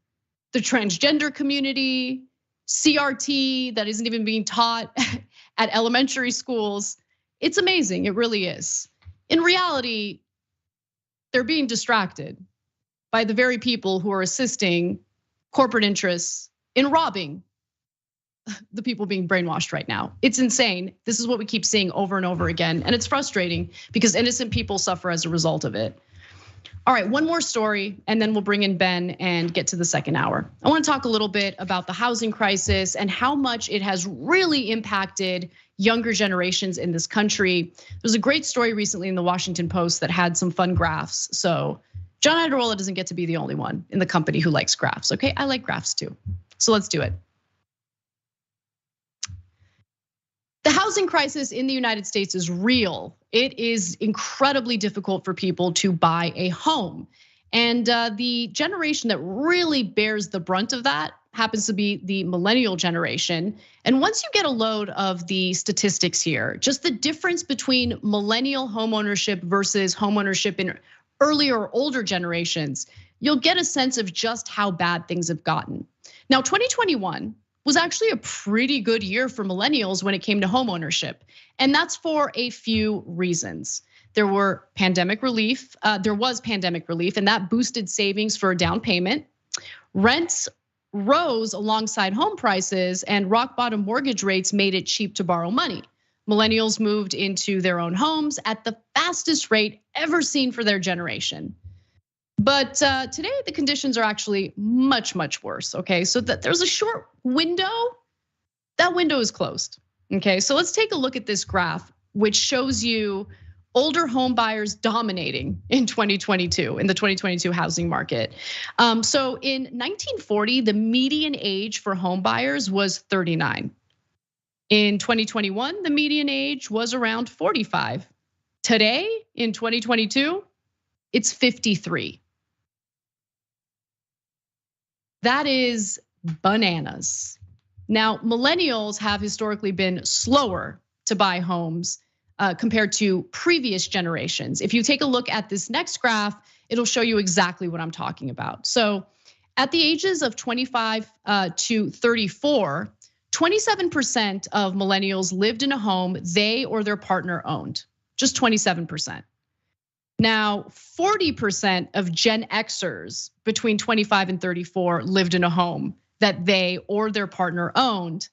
the transgender community, CRT that isn't even being taught at elementary schools. It's amazing, it really is. In reality, they're being distracted by the very people who are assisting corporate interests in robbing the people being brainwashed right now. It's insane. This is what we keep seeing over and over again. And it's frustrating because innocent people suffer as a result of it. All right, one more story, and then we'll bring in Ben and get to the second hour. I want to talk a little bit about the housing crisis and how much it has really impacted younger generations in this country. There's a great story recently in the Washington Post that had some fun graphs. So John Iadarola doesn't get to be the only one in the company who likes graphs, okay? I like graphs too. So let's do it. The housing crisis in the United States is real. It is incredibly difficult for people to buy a home. And the generation that really bears the brunt of that happens to be the millennial generation. And once you get a load of the statistics here, just the difference between millennial homeownership versus homeownership in earlier or older generations, you'll get a sense of just how bad things have gotten. Now, 2021 was actually a pretty good year for millennials when it came to homeownership. And that's for a few reasons. There was pandemic relief, and that boosted savings for a down payment. Rents rose alongside home prices, and rock bottom mortgage rates made it cheap to borrow money. Millennials moved into their own homes at the fastest rate ever seen for their generation. But today the conditions are actually much, much worse, okay? So that there's a short window, that window is closed, okay? So let's take a look at this graph, which shows you older home buyers dominating in 2022, in the 2022 housing market. So in 1940, the median age for home buyers was 39. In 2021, the median age was around 45. Today, in 2022, it's 53. That is bananas. Now, millennials have historically been slower to buy homes compared to previous generations. If you take a look at this next graph, it'll show you exactly what I'm talking about. So at the ages of 25 to 34, 27% of millennials lived in a home they or their partner owned, just 27%. Now, 40% of Gen Xers between 25 and 34 lived in a home that they or their partner owned.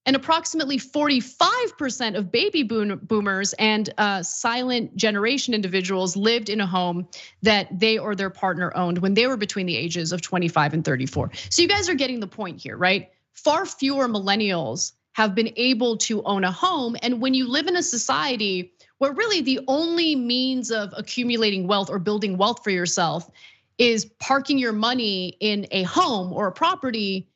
And approximately 45% of baby boomers and silent generation individuals lived in a home that they or their partner owned when they were between the ages of 25 and 34. So you guys are getting the point here, right? Far fewer millennials have been able to own a home. And when you live in a society where really the only means of accumulating wealth or building wealth for yourself is parking your money in a home or a property,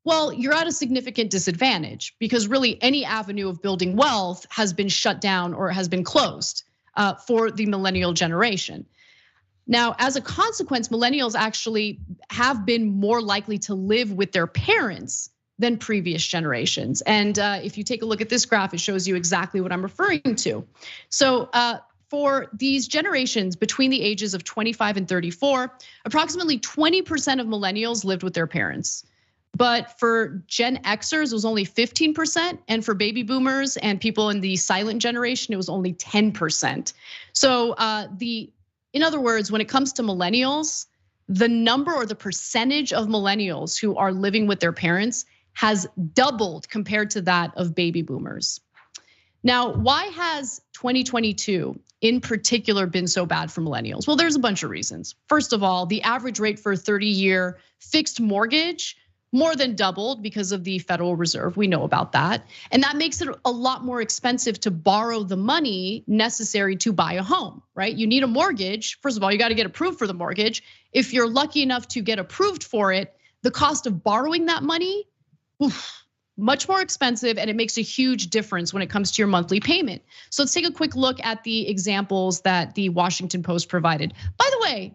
well, you're at a significant disadvantage because really any avenue of building wealth has been shut down or has been closed for the millennial generation. Now, as a consequence, millennials actually have been more likely to live with their parents than previous generations. And if you take a look at this graph, it shows you exactly what I'm referring to. So for these generations between the ages of 25 and 34, approximately 20% of millennials lived with their parents. But for Gen Xers, it was only 15%. And for baby boomers and people in the silent generation, it was only 10%. So in other words, when it comes to millennials, the number or the percentage of millennials who are living with their parents has doubled compared to that of baby boomers. Now, why has 2022 in particular been so bad for millennials? Well, there's a bunch of reasons. First of all, the average rate for a 30-year fixed mortgage more than doubled because of the Federal Reserve. We know about that. And that makes it a lot more expensive to borrow the money necessary to buy a home, right? You need a mortgage. First of all, you got to get approved for the mortgage. If you're lucky enough to get approved for it, the cost of borrowing that money, much more expensive, and it makes a huge difference when it comes to your monthly payment. So let's take a quick look at the examples that the Washington Post provided. By the way,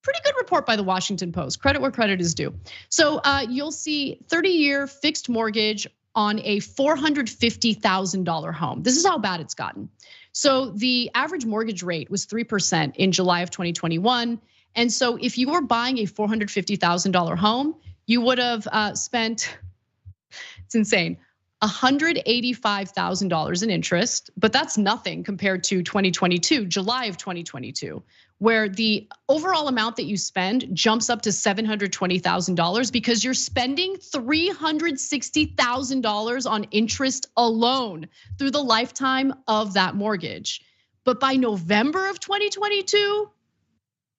pretty good report by the Washington Post, credit where credit is due. So you'll see 30-year fixed mortgage on a $450,000 home. This is how bad it's gotten. So the average mortgage rate was 3% in July of 2021. And so if you were buying a $450,000 home, you would have spent, it's insane, $185,000 in interest, but that's nothing compared to 2022, July of 2022, where the overall amount that you spend jumps up to $720,000 because you're spending $360,000 on interest alone through the lifetime of that mortgage. But by November of 2022,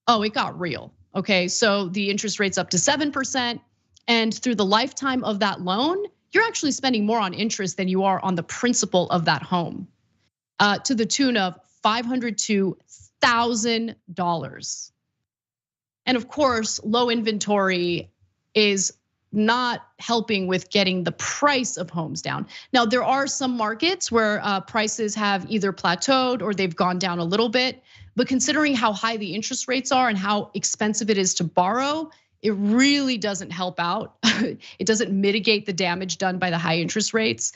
it got real. Okay, so the interest rate's up to 7%, and through the lifetime of that loan, you're actually spending more on interest than you are on the principal of that home, to the tune of $502,000. And of course, low inventory is not helping with getting the price of homes down. Now, there are some markets where prices have either plateaued or they've gone down a little bit, but considering how high the interest rates are and how expensive it is to borrow, it really doesn't help out. It doesn't mitigate the damage done by the high interest rates.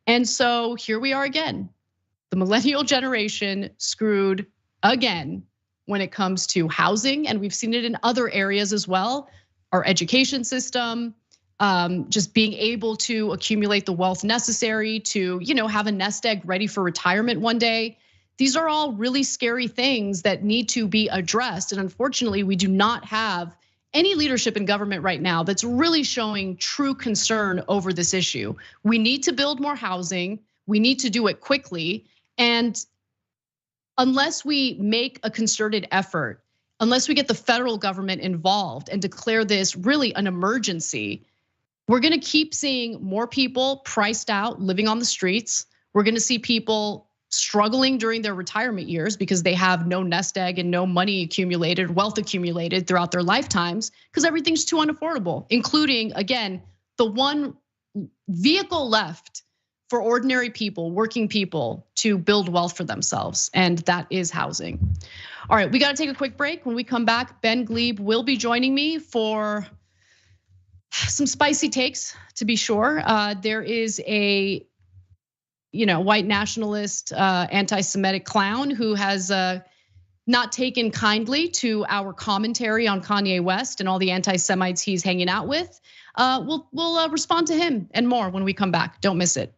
And so here we are again. The millennial generation screwed again when it comes to housing, and we've seen it in other areas as well. Our education system, just being able to accumulate the wealth necessary to, have a nest egg ready for retirement one day. These are all really scary things that need to be addressed. And unfortunately, we do not have any leadership in government right now that's really showing true concern over this issue. We need to build more housing. We need to do it quickly. And unless we make a concerted effort, unless we get the federal government involved and declare this really an emergency, we're gonna keep seeing more people priced out, living on the streets. We're gonna see people struggling during their retirement years because they have no nest egg and no money accumulated, wealth accumulated throughout their lifetimes because everything's too unaffordable, including, again, the one vehicle left for ordinary people, working people to build wealth for themselves, and that is housing. All right, we gotta take a quick break. When we come back, Ben Glebe will be joining me for some spicy takes, to be sure. There is a white nationalist, anti-Semitic clown who has not taken kindly to our commentary on Kanye West and all the anti-Semites he's hanging out with. We'll respond to him and more when we come back. Don't miss it.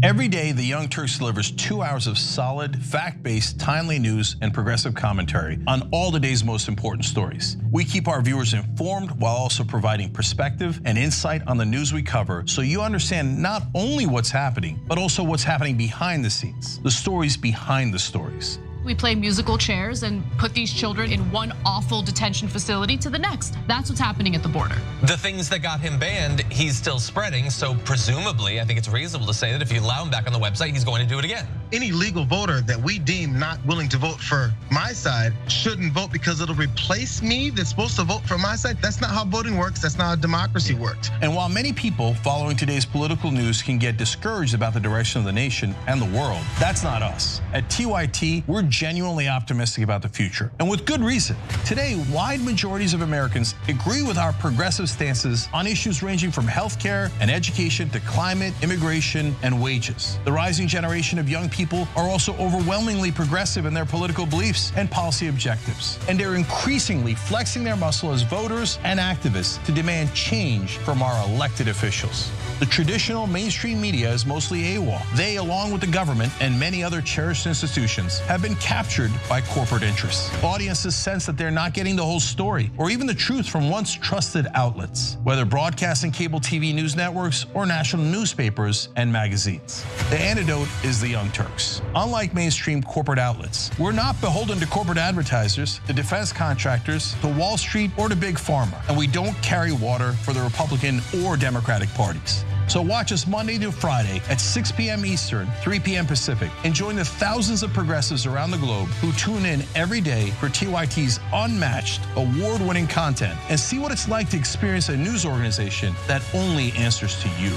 Every day, the Young Turks delivers 2 hours of solid, fact-based, timely news and progressive commentary on all the day's most important stories. We keep our viewers informed while also providing perspective and insight on the news we cover, so you understand not only what's happening, but also what's happening behind the scenes, the stories behind the stories.
We play musical chairs and put these children in one awful detention facility to the next. That's what's happening at the border.
The things that got him banned, he's still spreading. So presumably, I think it's reasonable to say that if you allow him back on the website, he's going to do it again.
Any legal voter that we deem not willing to vote for my side shouldn't vote because it'll replace me that's supposed to vote for my side. That's not how voting works. That's not how democracy works.
And while many people following today's political news can get discouraged about the direction of the nation and the world, that's not us. At TYT, we're genuinely optimistic about the future, and with good reason. Today, wide majorities of Americans agree with our progressive stances on issues ranging from healthcare and education to climate, immigration, and wages. The rising generation of young people are also overwhelmingly progressive in their political beliefs and policy objectives, and they're increasingly flexing their muscle as voters and activists to demand change from our elected officials. The traditional mainstream media is mostly AWOL. They, along with the government and many other cherished institutions, have been captured by corporate interests. Audiences sense that they're not getting the whole story or even the truth from once trusted outlets, whether broadcasting cable TV news networks or national newspapers and magazines. The antidote is the Young Turks. Unlike mainstream corporate outlets, we're not beholden to corporate advertisers, to defense contractors, to Wall Street, or to Big Pharma, and we don't carry water for the Republican or Democratic parties. So watch us Monday through Friday at 6 p.m. Eastern, 3 p.m. Pacific, and join the thousands of progressives around the globe who tune in every day for TYT's unmatched, award-winning content and see what it's like to experience a news organization that only answers to you.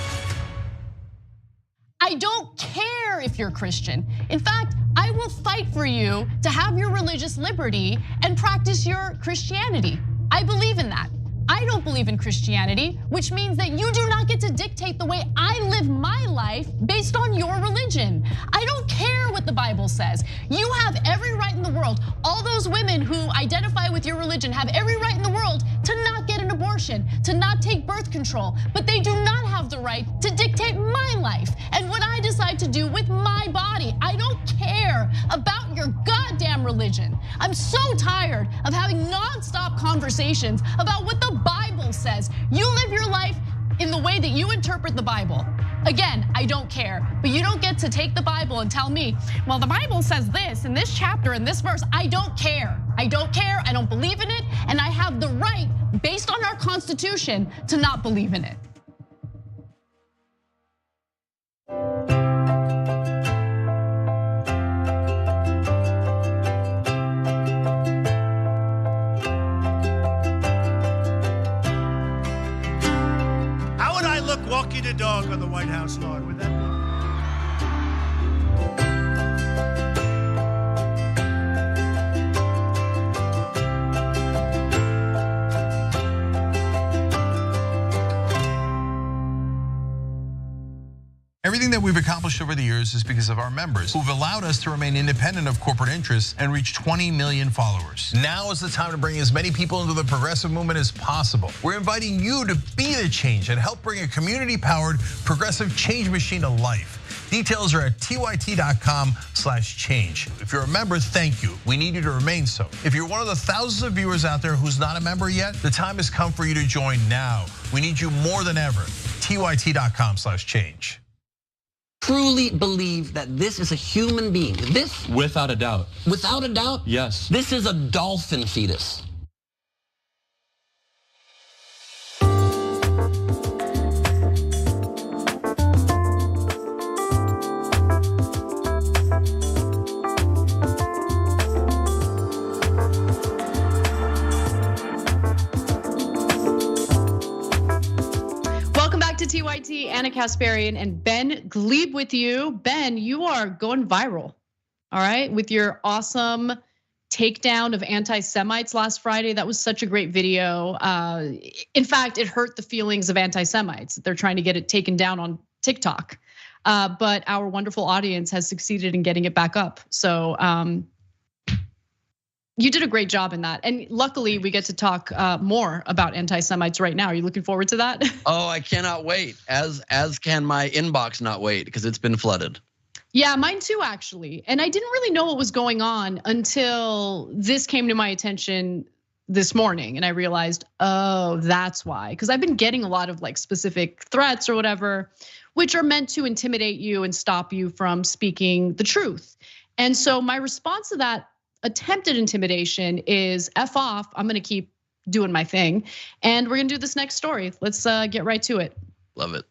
I don't care if you're Christian. In fact, I will fight for you to have your religious liberty and practice your Christianity. I believe in that. I don't believe in Christianity, which means that you do not get to dictate the way I live my life based on your religion. I don't care what the Bible says. You have every right in the world. All those women who identify with your religion have every right in the world to not get an abortion, to not take birth control, but they do not have the right to dictate my life and what I decide to do with my body. I don't care about your goddamn religion. I'm so tired of having nonstop conversations about what the Bible says. You live your life in the way that you interpret the Bible. Again, I don't care, but you don't get to take the Bible and tell me, well, the Bible says this in this chapter, in this verse. I don't care. I don't care, I don't believe in it, and I have the right, based on our Constitution, to not believe in it.
Walking the dog on the White House lawn. Would that be?
Everything that we've accomplished over the years is because of our members who've allowed us to remain independent of corporate interests and reach 20 million followers. Now is the time to bring as many people into the progressive movement as possible. We're inviting you to be the change and help bring a community-powered progressive change machine to life. Details are at tyt.com/change. If you're a member, thank you. We need you to remain so. If you're one of the thousands of viewers out there who's not a member yet, the time has come for you to join now. We need you more than ever. tyt.com/change.
Truly believe that this is a human being. This,
without a doubt.
Without a doubt?
Yes.
This is a dolphin fetus.
TYT, Ana Kasparian, and Ben Glebe with you. Ben, you are going viral, all right, with your awesome takedown of anti-Semites last Friday. That was such a great video. In fact, it hurt the feelings of anti-Semites. They're trying to get it taken down on TikTok, but our wonderful audience has succeeded in getting it back up. So You did a great job in that. And luckily we get to talk more about anti-Semites right now. Are you looking forward to that?
Oh, I cannot wait, as can my inbox not wait, because it's been flooded.
Yeah, mine too, actually. And I didn't really know what was going on until this came to my attention this morning. And I realized, oh, that's why. Because I've been getting a lot of like specific threats or whatever, which are meant to intimidate you and stop you from speaking the truth. And so my response to that attempted intimidation is F off, I'm gonna keep doing my thing. And we're gonna do this next story. Let's get right to it.
Love it.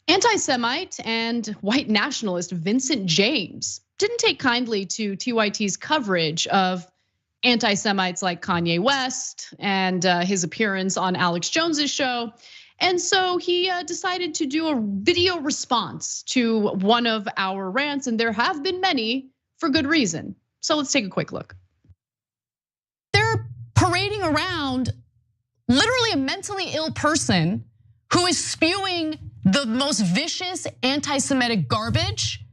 Anti-Semite and white nationalist Vincent James didn't take kindly to TYT's coverage of anti-Semites like Kanye West and his appearance on Alex Jones's show. And so he decided to do a video response to one of our rants, and there have been many for good reason. So let's take a quick look.
They're parading around literally a mentally ill person who is spewing the most vicious anti-Semitic garbage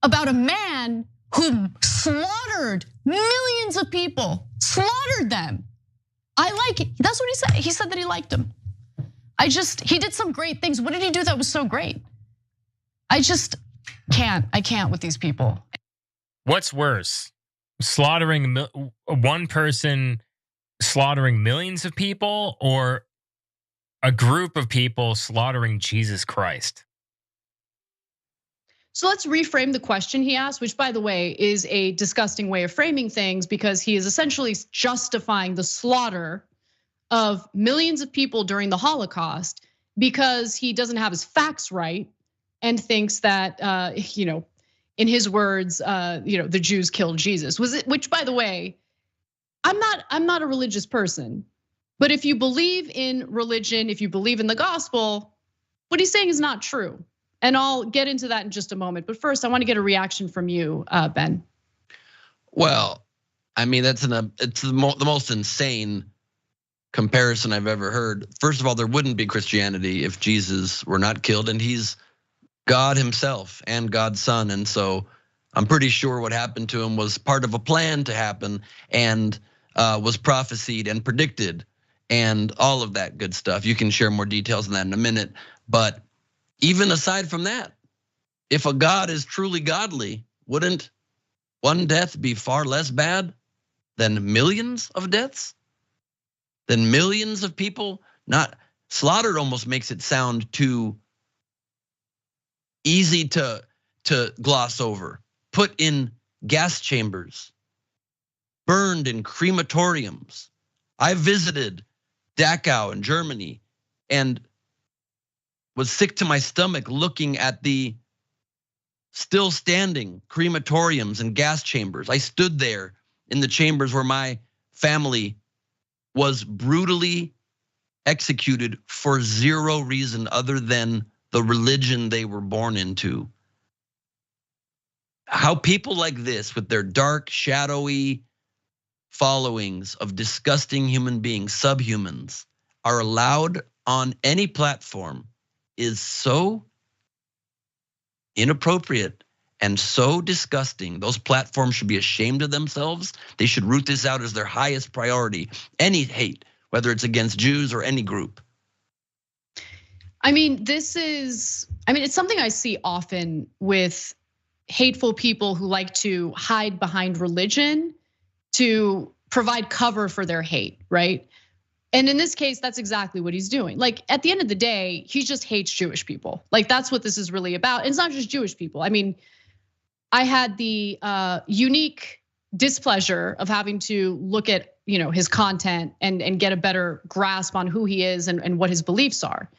about a man who slaughtered millions of people, slaughtered them. That's what he said. He said that he liked them. He did some great things. What did he do that was so great? I can't with these people.
What's worse, slaughtering one person, slaughtering millions of people, or a group of people slaughtering Jesus Christ?
So let's reframe the question he asked, which by the way is a disgusting way of framing things because he is essentially justifying the slaughter of millions of people during the Holocaust because he doesn't have his facts right and thinks that, in his words, the Jews killed Jesus. Which by the way, I'm not a religious person. But if you believe in religion, if you believe in the gospel, what he's saying is not true. And I'll get into that in just a moment. But first, I want to get a reaction from you, Ben.
Well, I mean, it's the most insane comparison I've ever heard. First of all, there wouldn't be Christianity if Jesus were not killed, and he's God himself and God's son. And so I'm pretty sure what happened to him was part of a plan to happen and was prophesied and predicted and all of that good stuff. You can share more details on that in a minute. But even aside from that, if a God is truly godly, wouldn't one death be far less bad than millions of deaths? Than millions of people not slaughtered? Almost makes it sound too easy to gloss over. Put in gas chambers, burned in crematoriums. I visited Dachau in Germany and was sick to my stomach looking at the still standing crematoriums and gas chambers. I stood there in the chambers where my family was brutally executed for zero reason other than the religion they were born into. How people like this with their dark, shadowy followings of disgusting human beings, subhumans, are allowed on any platform is so inappropriate and so disgusting. Those platforms should be ashamed of themselves. They should root this out as their highest priority. Any hate, whether it's against Jews or any group.
I mean, it's something I see often with hateful people who like to hide behind religion to provide cover for their hate, right? And in this case, that's exactly what he's doing. Like at the end of the day, he just hates Jewish people. Like that's what this is really about. And it's not just Jewish people. I mean, I had the unique displeasure of having to look at his content and get a better grasp on who he is and what his beliefs are.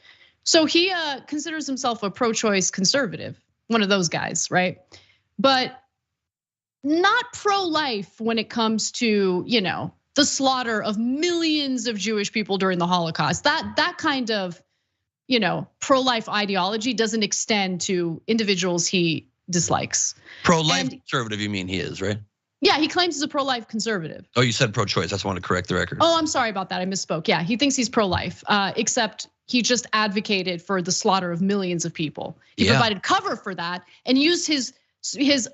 So he considers himself a pro-choice conservative, one of those guys, right? But not pro-life when it comes to the slaughter of millions of Jewish people during the Holocaust. That kind of pro-life ideology doesn't extend to individuals he dislikes.
Pro-life conservative, you mean he is, right?
Yeah, he claims he's a pro-life conservative.
Oh, you said pro-choice. I just want to correct the record.
Oh, I'm sorry about that. I misspoke. Yeah, he thinks he's pro-life, except he just advocated for the slaughter of millions of people. He provided cover for that and used his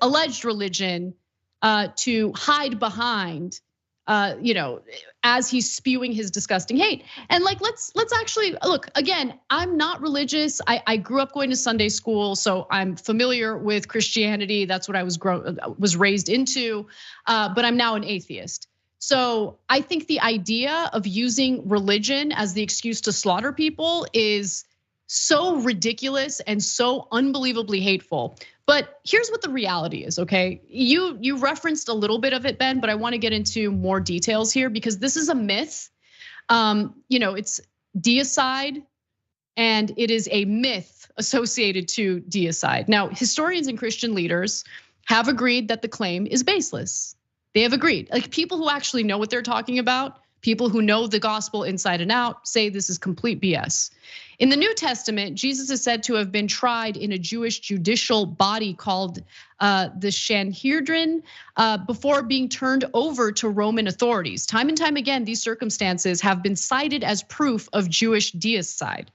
alleged religion to hide behind, as he's spewing his disgusting hate. And like, let's actually look again. I'm not religious. I grew up going to Sunday school, so I'm familiar with Christianity. That's what I was raised into. But I'm now an atheist. So I think the idea of using religion as the excuse to slaughter people is so ridiculous and so unbelievably hateful. But here's what the reality is, okay? You referenced a little bit of it, Ben, but I want to get into more details here because this is a myth. It's deicide, and it is a myth associated to deicide. Now, historians and Christian leaders have agreed that the claim is baseless. They have agreed. Like people who actually know what they're talking about, people who know the gospel inside and out, say this is complete BS. In the New Testament, Jesus is said to have been tried in a Jewish judicial body called the Sanhedrin before being turned over to Roman authorities. Time and time again, these circumstances have been cited as proof of Jewish deicide.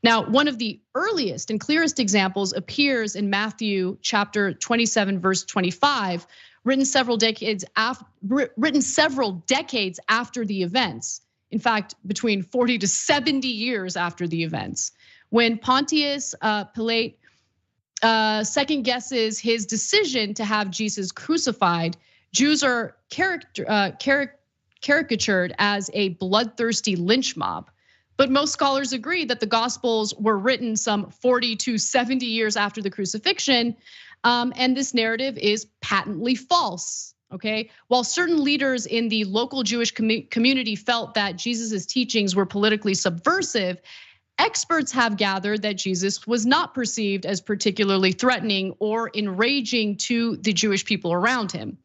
Now, one of the earliest and clearest examples appears in Matthew chapter 27, verse 25, written several decades after the events. In fact, between 40 to 70 years after the events, when Pontius Pilate second guesses his decision to have Jesus crucified, Jews are caricatured as a bloodthirsty lynch mob. But most scholars agree that the Gospels were written some 40 to 70 years after the crucifixion, and this narrative is patently false. Okay, while certain leaders in the local Jewish community felt that Jesus's teachings were politically subversive, experts have gathered that Jesus was not perceived as particularly threatening or enraging to the Jewish people around him.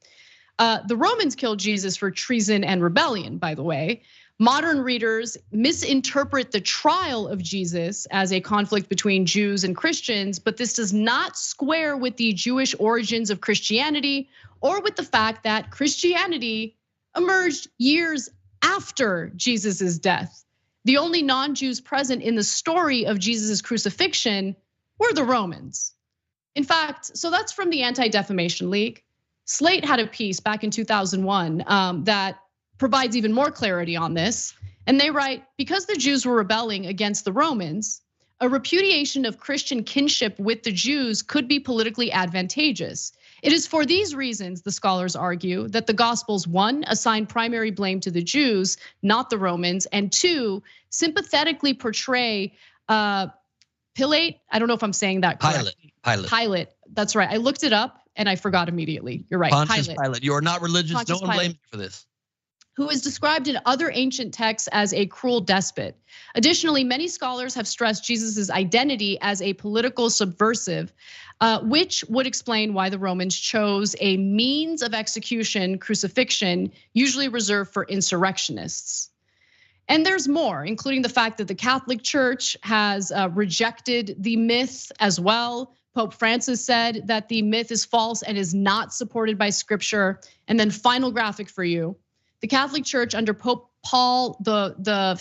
The Romans killed Jesus for treason and rebellion, by the way. Modern readers misinterpret the trial of Jesus as a conflict between Jews and Christians, but this does not square with the Jewish origins of Christianity or with the fact that Christianity emerged years after Jesus's death. The only non-Jews present in the story of Jesus's crucifixion were the Romans. In fact, so that's from the Anti-Defamation League. Slate had a piece back in 2001 that provides even more clarity on this. And they write, because the Jews were rebelling against the Romans, a repudiation of Christian kinship with the Jews could be politically advantageous. It is for these reasons, the scholars argue, that the Gospels, one, assign primary blame to the Jews, not the Romans, and two, sympathetically portray Pilate. I don't know if I'm saying that correctly. Pilate, that's right. I looked it up and I forgot immediately. You're right,
Pontius Pilate. You are not religious, Pontius no one blames you for this.
Who is described in other ancient texts as a cruel despot. Additionally, many scholars have stressed Jesus's identity as a political subversive, which would explain why the Romans chose a means of execution, crucifixion, usually reserved for insurrectionists. And there's more, including the fact that the Catholic Church has rejected the myth as well. Pope Francis said that the myth is false and is not supported by scripture. And then final graphic for you. The Catholic Church under Pope Paul the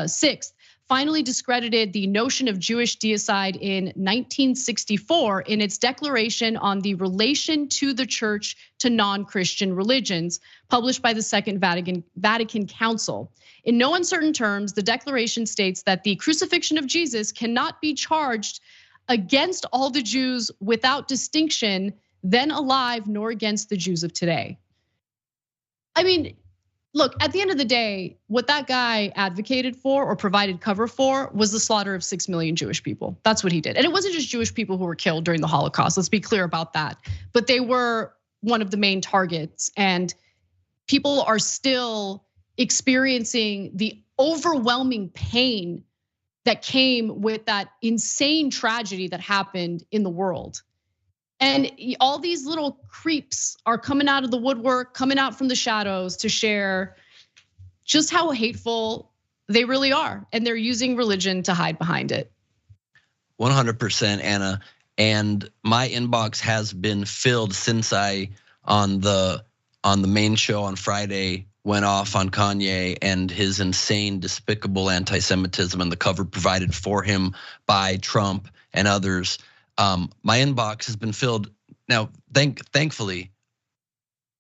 Sixth finally discredited the notion of Jewish deicide in 1964 in its declaration on the relation to the church to non-Christian religions, published by the Second Vatican Council. In no uncertain terms, the declaration states that the crucifixion of Jesus cannot be charged against all the Jews without distinction, then alive, nor against the Jews of today. I mean, look, at the end of the day, what that guy advocated for or provided cover for was the slaughter of 6 million Jewish people. That's what he did. And it wasn't just Jewish people who were killed during the Holocaust. Let's be clear about that. But they were one of the main targets. And people are still experiencing the overwhelming pain that came with that insane tragedy that happened in the world. And all these little creeps are coming out of the woodwork, coming out from the shadows to share just how hateful they really are. And they're using religion to hide behind it.
100%, Anna. And my inbox has been filled since I on the main show on Friday went off on Kanye and his insane, despicable anti-Semitism and the cover provided for him by Trump and others. My inbox has been filled. Now, thankfully,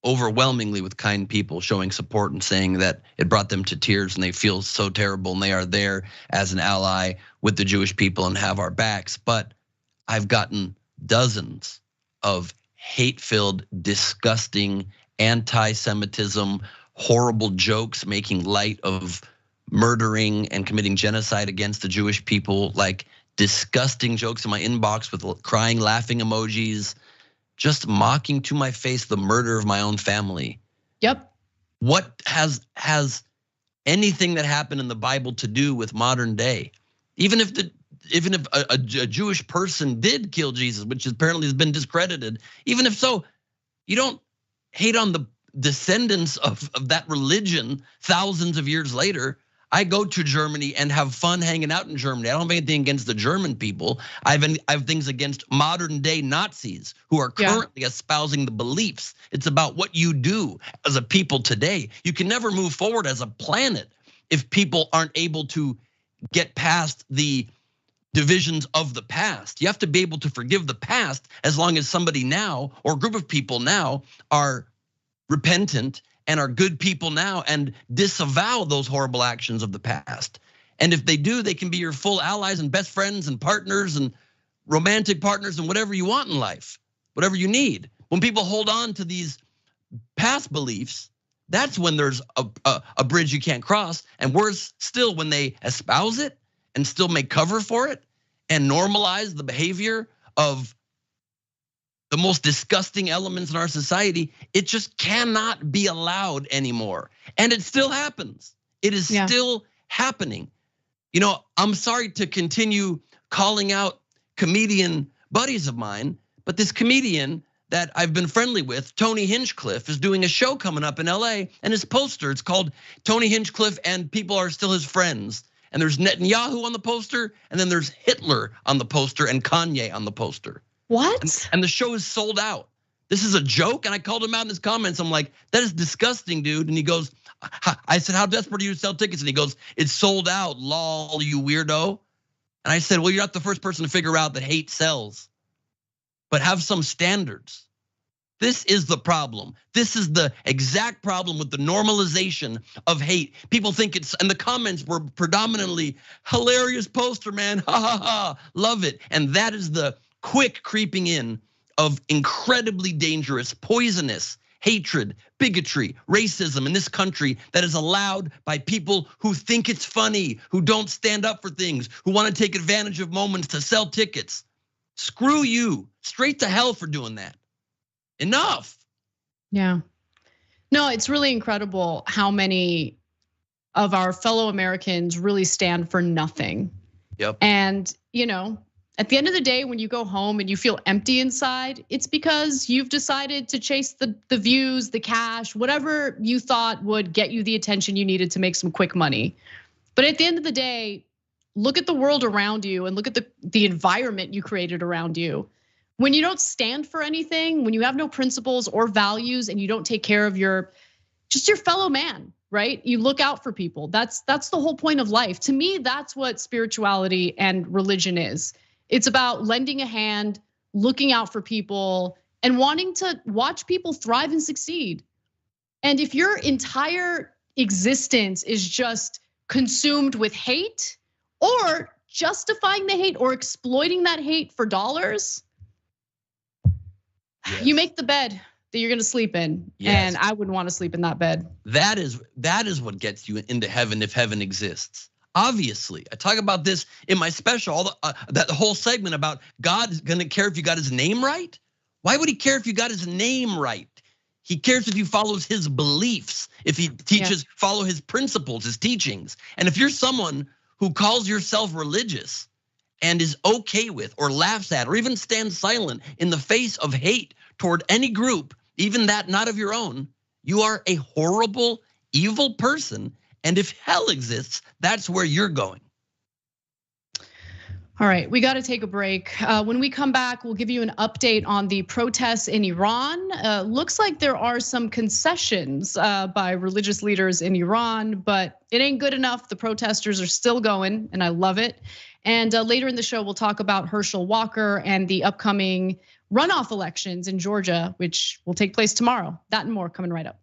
overwhelmingly with kind people showing support and saying that it brought them to tears and they feel so terrible and they are there as an ally with the Jewish people and have our backs. But I've gotten dozens of hate-filled, disgusting, anti-Semitism, horrible jokes making light of murdering and committing genocide against the Jewish people, like disgusting jokes in my inbox with crying, laughing emojis, just mocking to my face the murder of my own family.
Yep.
What has anything that happened in the Bible to do with modern day? Even if a Jewish person did kill Jesus, which apparently has been discredited, even if so, you don't hate on the descendants of that religion thousands of years later. I go to Germany and have fun hanging out in Germany. I don't have anything against the German people. I have things against modern day Nazis who are currently espousing the beliefs. It's about what you do as a people today. You can never move forward as a planet if people aren't able to get past the divisions of the past. You have to be able to forgive the past as long as somebody now or a group of people now are repentant and are good people now and disavow those horrible actions of the past. And if they do, they can be your full allies and best friends and partners and romantic partners and whatever you want in life, whatever you need. When people hold on to these past beliefs, that's when there's a bridge you can't cross. And worse still, when they espouse it and still make cover for it and normalize the behavior of the most disgusting elements in our society, it just cannot be allowed anymore. And it still happens. It is still happening. You know, I'm sorry to continue calling out comedian buddies of mine, but this comedian that I've been friendly with, Tony Hinchcliffe, is doing a show coming up in LA, and his poster, it's called Tony Hinchcliffe and People Are Still His Friends. And there's Netanyahu on the poster, and then there's Hitler on the poster and Kanye on the poster.
What?
And the show is sold out. This is a joke, and I called him out in his comments. I'm like, that is disgusting, dude. And he goes, I said, how desperate are you to sell tickets? And he goes, it's sold out, lol, you weirdo. And I said, well, you're not the first person to figure out that hate sells, but have some standards. This is the problem. This is the exact problem with the normalization of hate. People think it's, and the comments were predominantly hilarious poster, man, ha ha ha, love it. And that is the quick creeping in of incredibly dangerous, poisonous hatred, bigotry, racism in this country that is allowed by people who think it's funny, who don't stand up for things, who want to take advantage of moments to sell tickets. Screw you, straight to hell for doing that. Enough.
Yeah. No, it's really incredible how many of our fellow Americans really stand for nothing.
Yep.
And, you know, at the end of the day, when you go home and you feel empty inside, it's because you've decided to chase the views, the cash, whatever you thought would get you the attention you needed to make some quick money. But at the end of the day, look at the world around you and look at the environment you created around you. When you don't stand for anything, when you have no principles or values and you don't take care of your fellow man, right? You look out for people. That's the whole point of life. To me, that's what spirituality and religion is. It's about lending a hand, looking out for people, and wanting to watch people thrive and succeed. And if your entire existence is just consumed with hate or justifying the hate or exploiting that hate for dollars, you make the bed that you're gonna sleep in. Yes. And I wouldn't wanna sleep in that bed.
That is what gets you into heaven if heaven exists. Obviously, I talk about this in my special, that whole segment about God's gonna care if you got his name right. Why would he care if you got his name right? He cares if you follows his beliefs, if he teaches, follow his principles, his teachings. And if you're someone who calls yourself religious and is okay with or laughs at or even stands silent in the face of hate toward any group, even that not of your own, you are a horrible, evil person. And if hell exists, that's where you're going.
All right, we got to take a break. When we come back, we'll give you an update on the protests in Iran. Looks like there are some concessions by religious leaders in Iran, but it ain't good enough. The protesters are still going, and I love it. And later in the show, we'll talk about Herschel Walker and the upcoming runoff elections in Georgia, which will take place tomorrow. That and more coming right up.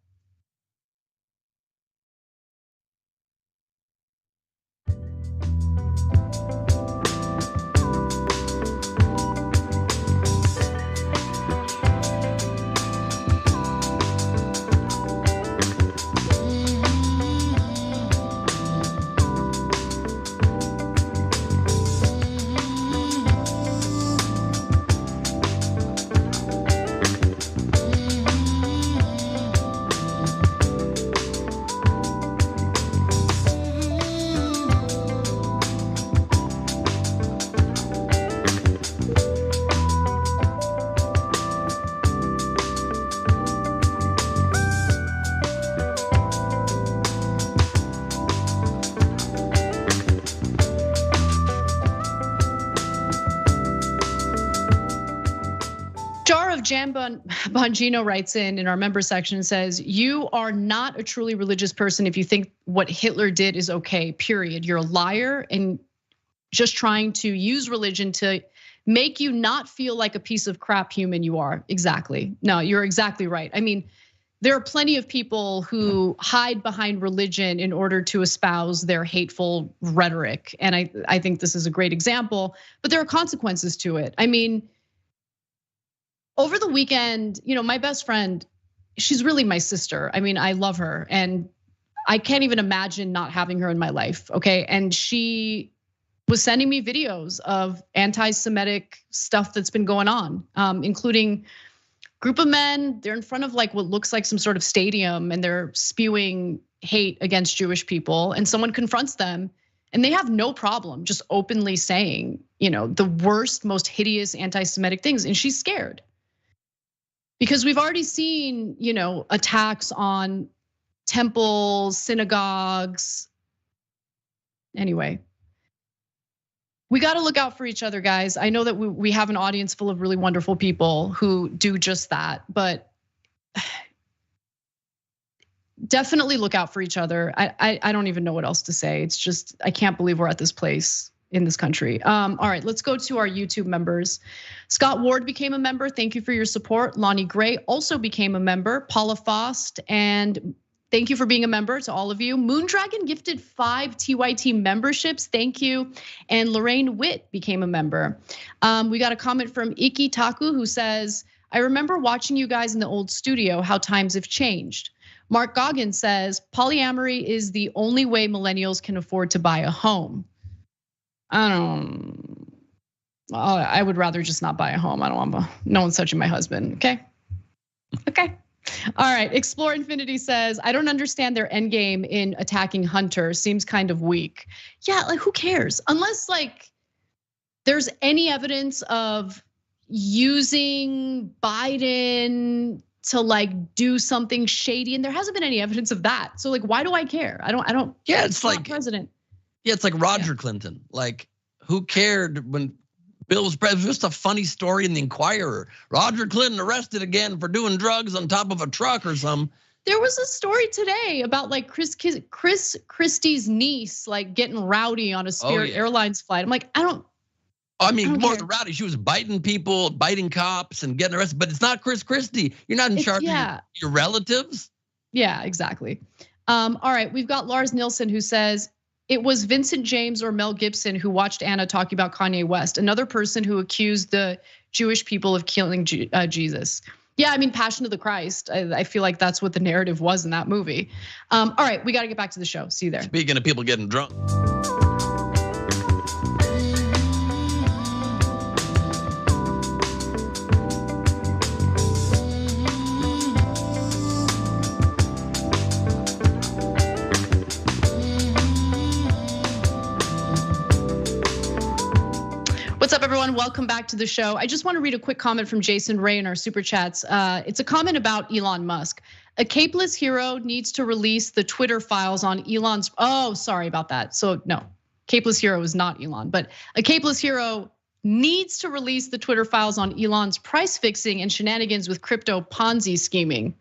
Jan Bongino writes in our member section and says, you are not a truly religious person if you think what Hitler did is okay, period. You're a liar and just trying to use religion to make you not feel like a piece of crap human you are. Exactly. No, you're exactly right. I mean, there are plenty of people who hide behind religion in order to espouse their hateful rhetoric. And I think this is a great example, but there are consequences to it. I mean, over the weekend, my best friend, she's really my sister. I mean, I love her and I can't even imagine not having her in my life, okay? And she was sending me videos of anti-Semitic stuff that's been going on, including group of men, they're in front of like what looks like some sort of stadium and they're spewing hate against Jewish people, and someone confronts them and they have no problem just openly saying, the worst, most hideous anti-Semitic things, and she's scared. Because we've already seen, attacks on temples, synagogues. Anyway, we got to look out for each other, guys. I know that we have an audience full of really wonderful people who do just that, but definitely look out for each other. I don't even know what else to say. It's just, I can't believe we're at this place in this country. All right, let's go to our YouTube members. Scott Ward became a member. Thank you for your support. Lonnie Gray also became a member. Paula Faust, and thank you for being a member to all of you. Moondragon gifted 5 TYT memberships. Thank you. And Lorraine Witt became a member. We got a comment from Iki Taku who says, I remember watching you guys in the old studio, how times have changed. Mark Goggins says, polyamory is the only way millennials can afford to buy a home. I would rather just not buy a home. I don't want no one's touching my husband, okay? Okay. All right, Explore Infinity says, I don't understand their end game in attacking Hunter, seems kind of weak. Yeah, like who cares? Unless like there's any evidence of using Biden to like do something shady, and there hasn't been any evidence of that. So like, why do I care? I don't.
Yeah, it's like
president.
Yeah, it's like Roger Clinton. Like, who cared when Bill was president? It was just a funny story in the Inquirer. Roger Clinton arrested again for doing drugs on top of a truck or something.
There was a story today about like Chris Christie's niece like getting rowdy on a Spirit Airlines flight. I'm like,
I mean, more than rowdy. She was biting people, biting cops, and getting arrested. But it's not Chris Christie. You're not in charge of your relatives.
Yeah, exactly. All right, we've got Lars Nilsson who says, it was Vincent James or Mel Gibson who watched Anna talking about Kanye West, another person who accused the Jewish people of killing Jesus. Yeah, I mean, Passion of the Christ. I feel like that's what the narrative was in that movie. All right, we got to get back to the show. See you there.
Speaking of people getting drunk.
What's up, everyone? Welcome back to the show. I just want to read a quick comment from Jason Ray in our super chats. It's a comment about Elon Musk. A capeless hero needs to release the Twitter files on Elon's. Oh, sorry about that. So no, Capeless Hero is not Elon, but a Capeless Hero needs to release the Twitter files on Elon's price fixing and shenanigans with crypto Ponzi scheming.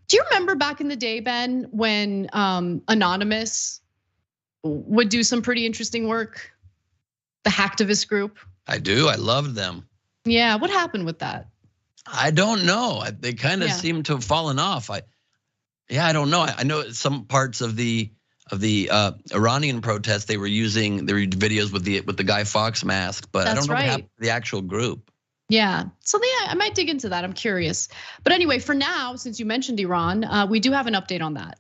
Do you remember back in the day, Ben, when Anonymous would do some pretty interesting work? The hacktivist group.
I do. I loved them.
Yeah, what happened with that?
I don't know. They kind of seem to have fallen off. I don't know. I know some parts of the Iranian protests they were using videos with the Guy Fawkes mask, but I don't know what happened to the actual group.
Yeah, so I might dig into that. I'm curious. But anyway, for now, since you mentioned Iran, we do have an update on that.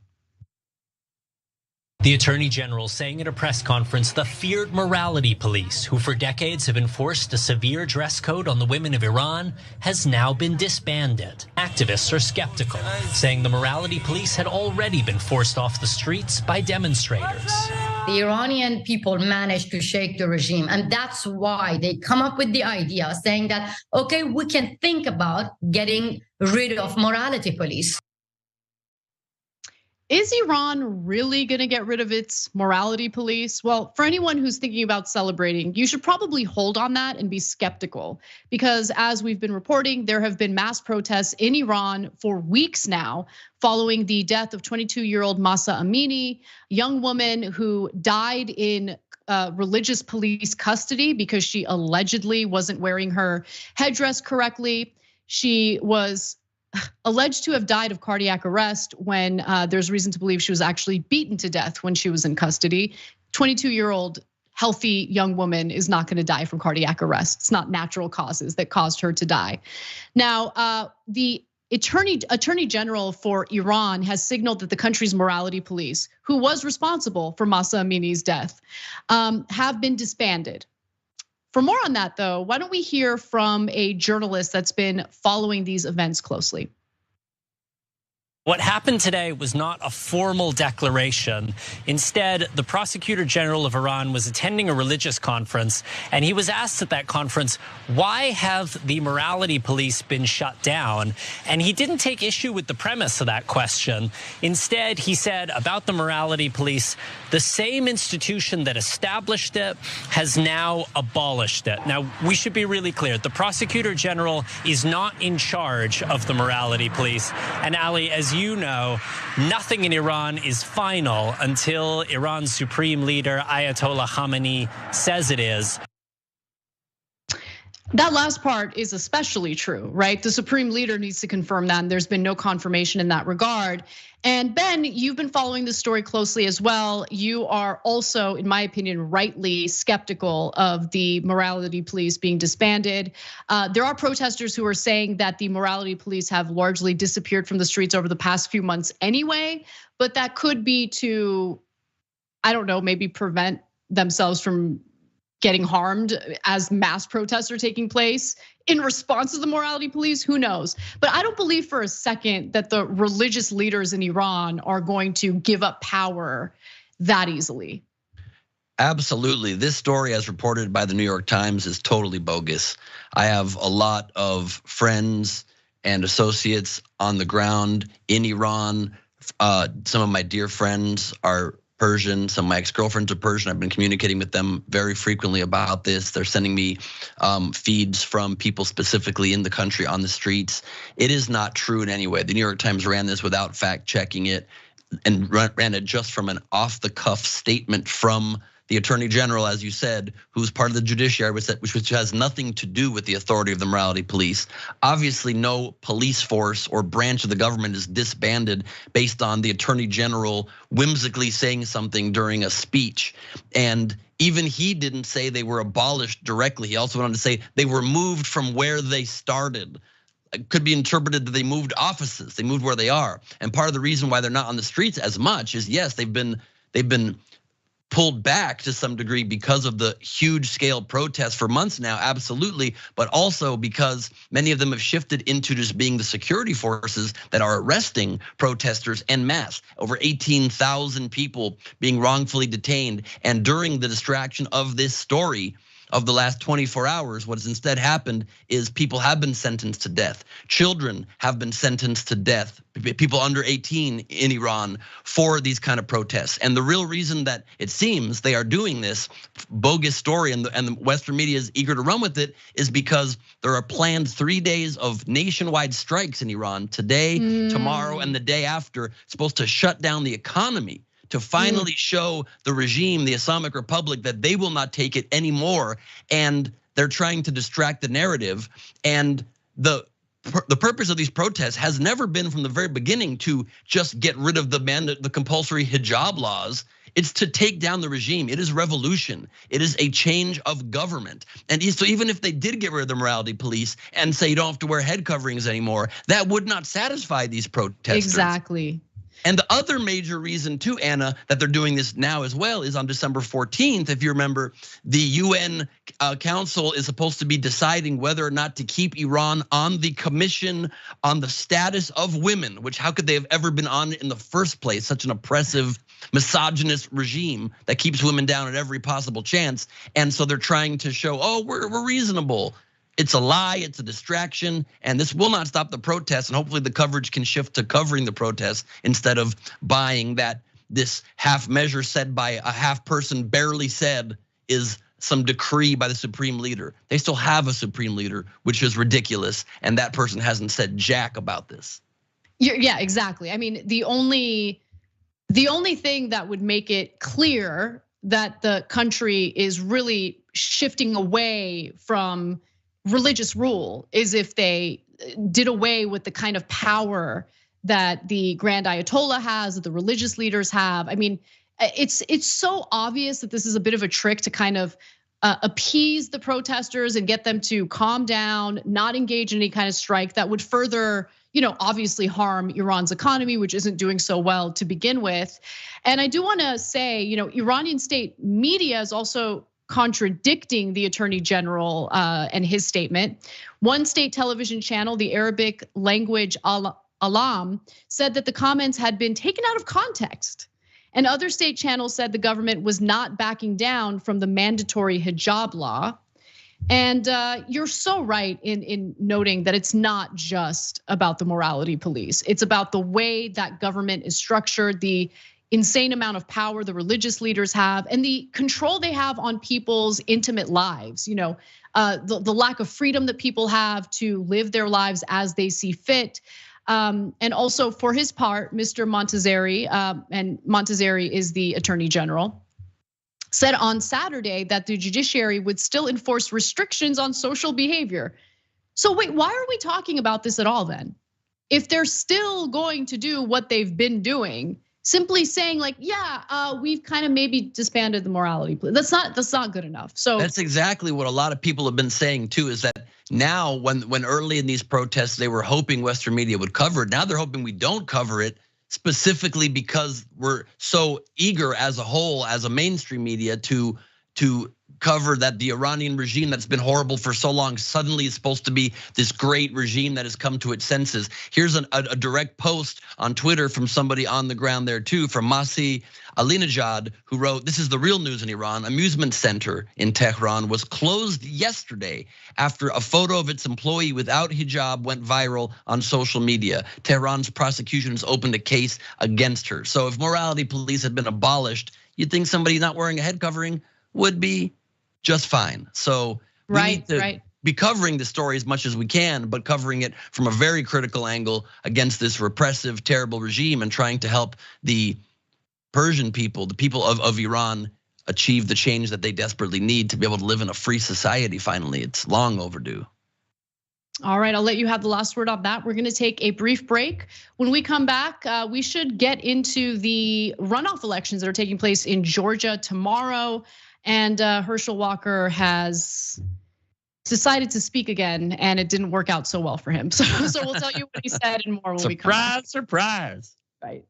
The Attorney General saying at a press conference the feared morality police, who for decades have enforced a severe dress code on the women of Iran, has now been disbanded. Activists are skeptical, saying the morality police had already been forced off the streets by demonstrators.
The Iranian people managed to shake the regime, and that's why they come up with the idea saying that, okay, we can think about getting rid of morality police.
Is Iran really going to get rid of its morality police? Well, for anyone who's thinking about celebrating, you should probably hold on that and be skeptical, because as we've been reporting, there have been mass protests in Iran for weeks now following the death of 22-year-old Mahsa Amini, young woman who died in religious police custody because she allegedly wasn't wearing her headdress correctly. She was alleged to have died of cardiac arrest when there's reason to believe she was actually beaten to death when she was in custody. 22-year-old healthy young woman is not going to die from cardiac arrest. It's not natural causes that caused her to die. Now, the Attorney General for Iran has signaled that the country's morality police, who was responsible for Mahsa Amini's death, have been disbanded. For more on that, though, why don't we hear from a journalist that's been following these events closely?
What happened today was not a formal declaration. Instead, the Prosecutor General of Iran was attending a religious conference, and he was asked at that conference, why have the morality police been shut down? And he didn't take issue with the premise of that question. Instead, he said about the morality police, the same institution that established it has now abolished it. Now, we should be really clear. The Prosecutor General is not in charge of the morality police. And Ali, as you know, nothing in Iran is final until Iran's supreme leader, Ayatollah Khamenei, says it is.
That last part is especially true, right? The supreme leader needs to confirm that, and there's been no confirmation in that regard. And Ben, you've been following this story closely as well. You are also, in my opinion, rightly skeptical of the morality police being disbanded. There are protesters who are saying that the morality police have largely disappeared from the streets over the past few months anyway, but that could be to, I don't know, maybe prevent themselves from getting harmed as mass protests are taking place in response to the morality police, who knows? But I don't believe for a second that the religious leaders in Iran are going to give up power that easily.
Absolutely. This story, as reported by the New York Times, is totally bogus. I have a lot of friends and associates on the ground in Iran. Some of my dear friends are Persian. Some of my ex-girlfriends are Persian. I've been communicating with them very frequently about this. They're sending me feeds from people specifically in the country on the streets. It is not true in any way. The New York Times ran this without fact checking it and ran it just from an off-the-cuff statement from the Attorney General, as you said, who's part of the judiciary, which has nothing to do with the authority of the morality police. Obviously, no police force or branch of the government is disbanded based on the Attorney General whimsically saying something during a speech. And even he didn't say they were abolished directly. He also went on to say they were moved from where they started. It could be interpreted that they moved offices, they moved where they are. And part of the reason why they're not on the streets as much is, yes, they've been pulled back to some degree because of the huge scale protests for months now, absolutely, but also because many of them have shifted into just being the security forces that are arresting protesters en masse. Over 18,000 people being wrongfully detained. And during the distraction of this story, of the last 24 hours, what has instead happened is people have been sentenced to death. Children have been sentenced to death, people under 18 in Iran for these kind of protests. And the real reason that it seems they are doing this bogus story and the Western media is eager to run with it is because there are planned 3 days of nationwide strikes in Iran today, tomorrow, and the day after, supposed to shut down the economy, to finally show the regime, the Islamic Republic, that they will not take it anymore. And they're trying to distract the narrative. And the purpose of these protests has never been from the very beginning to just get rid of the compulsory hijab laws. It's to take down the regime. It is revolution. It is a change of government. And so even if they did get rid of the morality police and say you don't have to wear head coverings anymore, that would not satisfy these protesters.
Exactly.
And the other major reason too, Anna, that they're doing this now as well is on December 14th, if you remember, the UN Council is supposed to be deciding whether or not to keep Iran on the Commission on the Status of Women, which how could they have ever been on in the first place? Such an oppressive, misogynist regime that keeps women down at every possible chance. And so they're trying to show, oh, we're reasonable. It's a lie, it's a distraction, and this will not stop the protests. And hopefully the coverage can shift to covering the protests instead of buying that this half measure said by a half person barely said is some decree by the supreme leader. They still have a supreme leader, which is ridiculous. And that person hasn't said jack about this.
Yeah, exactly. I mean, the only thing that would make it clear that the country is really shifting away from religious rule is if they did away with the kind of power that the Grand Ayatollah has, that the religious leaders have. I mean, it's so obvious that this is a bit of a trick to kind of appease the protesters and get them to calm down, not engage in any kind of strike that would further, obviously harm Iran's economy, which isn't doing so well to begin with. And I do want to say, Iranian state media is also contradicting the attorney general and his statement. One state television channel, the Arabic language Alam, said that the comments had been taken out of context. And other state channels said the government was not backing down from the mandatory hijab law. And you're so right in noting that it's not just about the morality police. It's about the way that government is structured, the insane amount of power the religious leaders have, and the control they have on people's intimate lives. The lack of freedom that people have to live their lives as they see fit. And also for his part, Mr. Montazeri, and Montazeri is the attorney general, said on Saturday that the judiciary would still enforce restrictions on social behavior. So wait, why are we talking about this at all then? If they're still going to do what they've been doing, simply saying like, yeah, we've kind of maybe disbanded the morality. That's not good enough. So
that's exactly what a lot of people have been saying too, is that now when early in these protests, they were hoping Western media would cover it. Now they're hoping we don't cover it, specifically because we're so eager as a whole, as a mainstream media to cover that the Iranian regime that's been horrible for so long suddenly is supposed to be this great regime that has come to its senses. Here's a direct post on Twitter from somebody on the ground there too, from Masih Alinejad, who wrote, "This is the real news in Iran. Amusement center in Tehran was closed yesterday after a photo of its employee without hijab went viral on social media. Tehran's prosecution has opened a case against her." So if morality police had been abolished, you'd think somebody not wearing a head covering would be just fine. So we need to be covering the story as much as we can, but covering it from a very critical angle against this repressive, terrible regime, and trying to help the Persian people, the people of Iran, achieve the change that they desperately need to be able to live in a free society finally. It's long overdue.
All right, I'll let you have the last word on that. We're gonna take a brief break. When we come back, we should get into the runoff elections that are taking place in Georgia tomorrow. And Herschel Walker has decided to speak again, and it didn't work out so well for him. So we'll tell you what he said and more when we come back.
Surprise.
Right.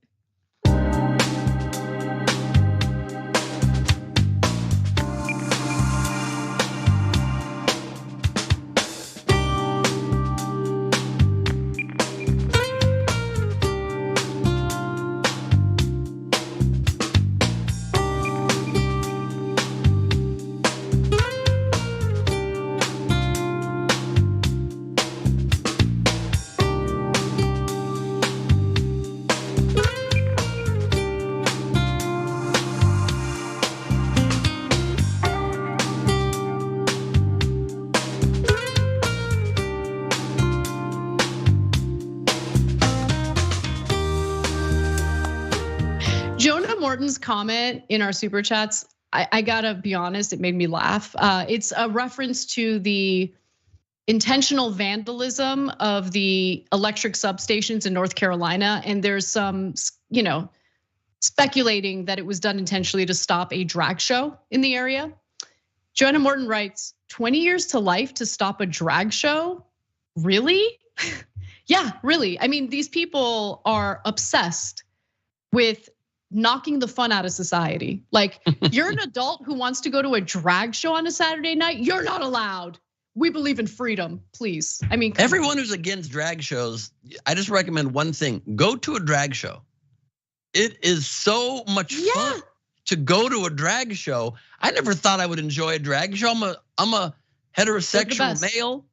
Morton's comment in our super chats, I gotta be honest, it made me laugh. It's a reference to the intentional vandalism of the electric substations in North Carolina. And there's some, speculating that it was done intentionally to stop a drag show in the area. Joanna Morton writes, 20 years to life to stop a drag show? Really? Yeah, really. I mean, these people are obsessed with knocking the fun out of society. Like, you're an adult who wants to go to a drag show on a Saturday night, you're not allowed. We believe in freedom, please. I mean,
everyone who's against drag shows, I just recommend one thing: go to a drag show. It is so much fun to go to a drag show. I never thought I would enjoy a drag show. I'm a heterosexual male,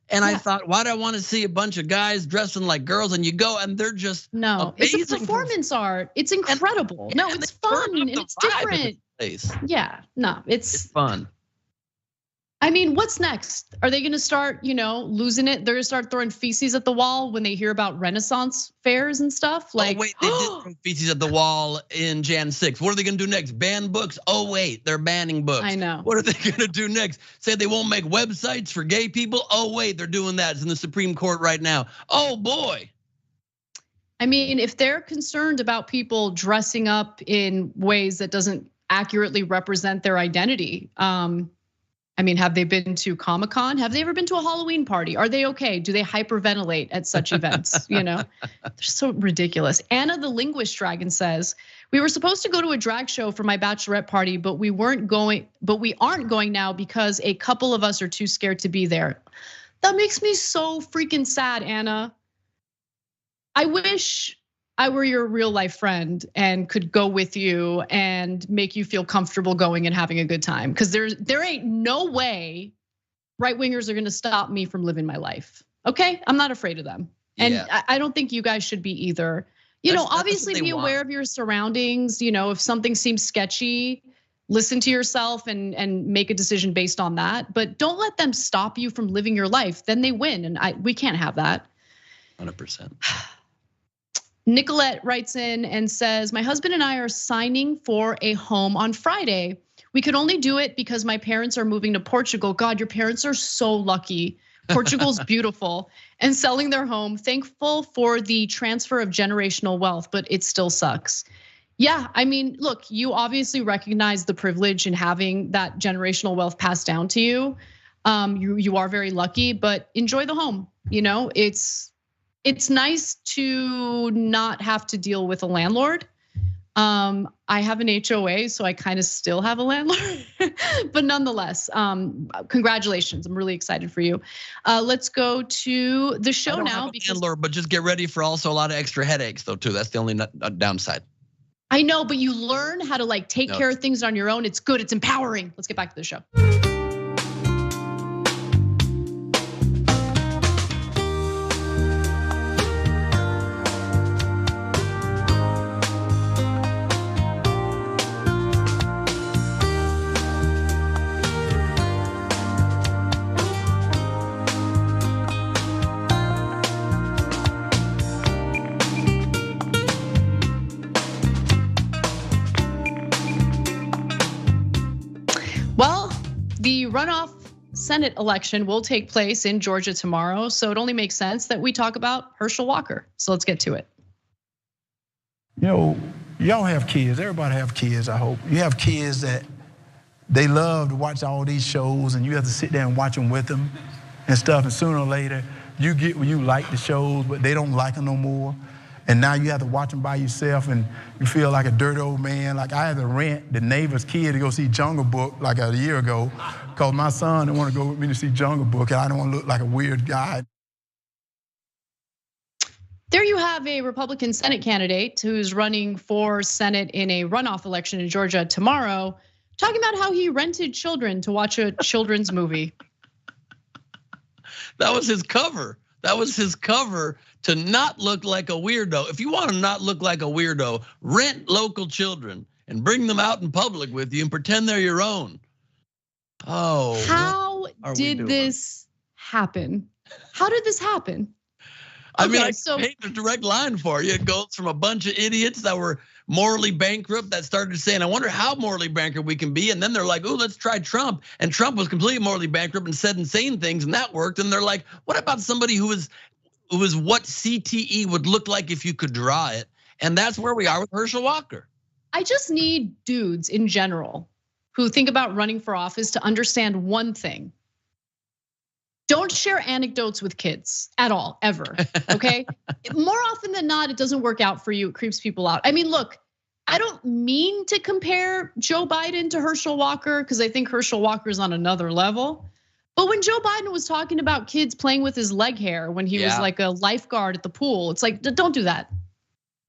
and I thought, why do I want to see a bunch of guys dressing like girls? And you go, and they're just amazing.
It's a performance art. It's incredible. No, it's fun and it's different. Yeah, no, it's
fun.
I mean, what's next? Are they gonna start, losing it? They're gonna start throwing feces at the wall when they hear about Renaissance fairs and stuff? Like,
oh wait, they did throw feces at the wall in Jan 6. What are they gonna do next? Ban books? Oh wait, they're banning books.
I know.
What are they gonna do next? Say they won't make websites for gay people? Oh wait, they're doing that. It's in the Supreme Court right now. Oh boy.
I mean, if they're concerned about people dressing up in ways that doesn't accurately represent their identity, I mean, have they been to Comic-Con? Have they ever been to a Halloween party? Are they okay? Do they hyperventilate at such events? They're so ridiculous. Anna the Linguist Dragon says, we were supposed to go to a drag show for my bachelorette party, but we aren't going now because a couple of us are too scared to be there. That makes me so freaking sad, Anna. I wish I were your real life friend and could go with you and make you feel comfortable going and having a good time. Because there ain't no way right wingers are gonna stop me from living my life. Okay, I'm not afraid of them. And I don't think you guys should be either. Obviously be aware of your surroundings. If something seems sketchy, listen to yourself and make a decision based on that. But don't let them stop you from living your life. Then they win, and we can't have that.
100%.
Nicolette writes in and says, my husband and I are signing for a home on Friday. We could only do it because my parents are moving to Portugal. God, your parents are so lucky. Portugal's beautiful. And selling their home, thankful for the transfer of generational wealth, but it still sucks. Yeah, I mean, look, you obviously recognize the privilege in having that generational wealth passed down to you. You are very lucky, but enjoy the home. It's nice to not have to deal with a landlord. I have an HOA, so I kind of still have a landlord, but nonetheless, congratulations. I'm really excited for you. Let's go to the show now.
Landlord, but just get ready for also a lot of extra headaches though too. That's the only downside.
I know, but you learn how to take care of things on your own. It's good, it's empowering. Let's get back to the show. The runoff Senate election will take place in Georgia tomorrow, so it only makes sense that we talk about Herschel Walker. So let's get to it.
Y'all have kids. Everybody have kids, I hope. You have kids that they love to watch all these shows, and you have to sit there and watch them with them and stuff. And sooner or later, you get when you like the shows, but they don't like them no more. And now you have to watch them by yourself, and you feel like a dirty old man. Like I had to rent the neighbor's kid to go see Jungle Book like a year ago, because my son didn't want to go with me to see Jungle Book, and I don't want to look like a weird guy.
There you have a Republican Senate candidate who's running for Senate in a runoff election in Georgia tomorrow, talking about how he rented children to watch a children's movie.
That was his cover. That was his cover to not look like a weirdo. If you want to not look like a weirdo, rent local children and bring them out in public with you and pretend they're your own. Oh,
how did this happen? How did this happen?
I mean,
Okay,
I
so-
can paint a direct line for you. It goes from a bunch of idiots that were morally bankrupt that started saying, I wonder how morally bankrupt we can be. And then they're like, oh, let's try Trump. And Trump was completely morally bankrupt and said insane things, and that worked. And they're like, what about somebody who was what CTE would look like if you could draw it? And that's where we are with Herschel Walker.
I just need dudes in general who think about running for office to understand one thing. Don't share anecdotes with kids at all, ever, okay? More often than not, it doesn't work out for you, it creeps people out. I mean, look, I don't mean to compare Joe Biden to Herschel Walker because I think Herschel Walker is on another level. But when Joe Biden was talking about kids playing with his leg hair when he was like a lifeguard at the pool, it's like, don't do that.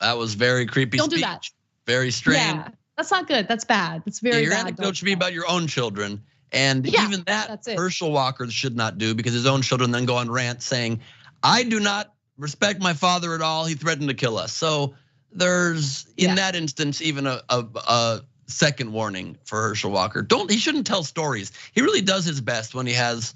That was very creepy
Don't
speech.
do that.
Very strange.
Yeah, that's not good, that's bad, that's very
Your
bad.
anecdote should be about your own children. And
Yeah,
even that
that's it.
Herschel Walker should not do, because his own children then go on rants saying, I do not respect my father at all. He threatened to kill us. So there's in that instance even a second warning for Herschel Walker. He shouldn't tell stories. He really does his best when he has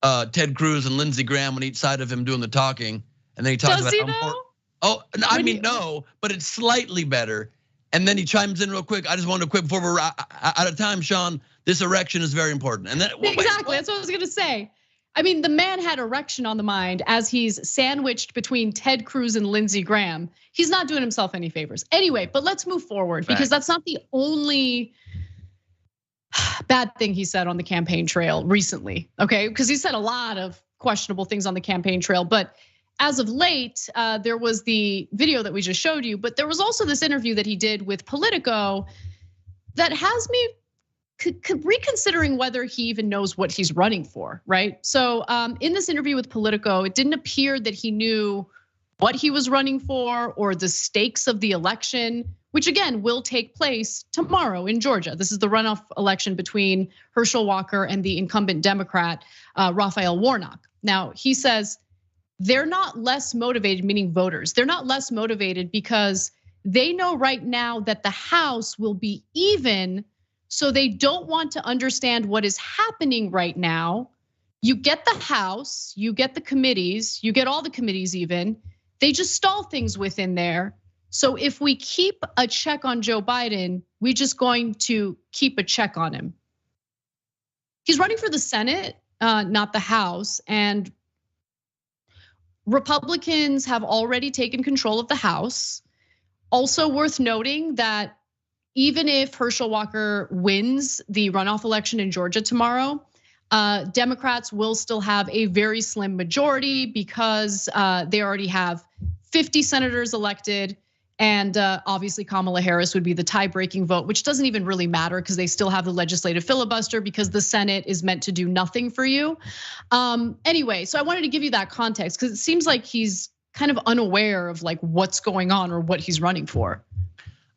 Ted Cruz and Lindsey Graham on each side of him doing the talking, and then he talks about how important. Oh, I mean, no, but it's slightly better. And then he chimes in real quick. I just wanted to quick before we're out of time, Sean. This erection is very important. And then
Exactly, that's what I was gonna say. I mean, the man had erection on the mind as he's sandwiched between Ted Cruz and Lindsey Graham. He's not doing himself any favors. Anyway, but let's move forward because that's not the only bad thing he said on the campaign trail recently, okay? Because he said a lot of questionable things on the campaign trail, but as of late, there was the video that we just showed you, but there was also this interview that he did with Politico that has me reconsidering whether he even knows what he's running for, right? So in this interview with Politico, it didn't appear that he knew what he was running for or the stakes of the election, which again will take place tomorrow in Georgia. This is the runoff election between Herschel Walker and the incumbent Democrat, Raphael Warnock. Now, he says they're not less motivated, meaning voters. They're not less motivated because they know right now that the House will be even. So they don't want to understand what is happening right now. You get the House, you get the committees, you get all the committees even. They just stall things within there. So if we keep a check on Joe Biden, we're just going to keep a check on him. He's running for the Senate, not the House. And Republicans have already taken control of the House. Also worth noting that even if Herschel Walker wins the runoff election in Georgia tomorrow, Democrats will still have a very slim majority because they already have 50 senators elected. And obviously Kamala Harris would be the tie-breaking vote, which doesn't even really matter because they still have the legislative filibuster because the Senate is meant to do nothing for you. Anyway, so I wanted to give you that context because it seems like he's kind of unaware of like what's going on or what he's running for.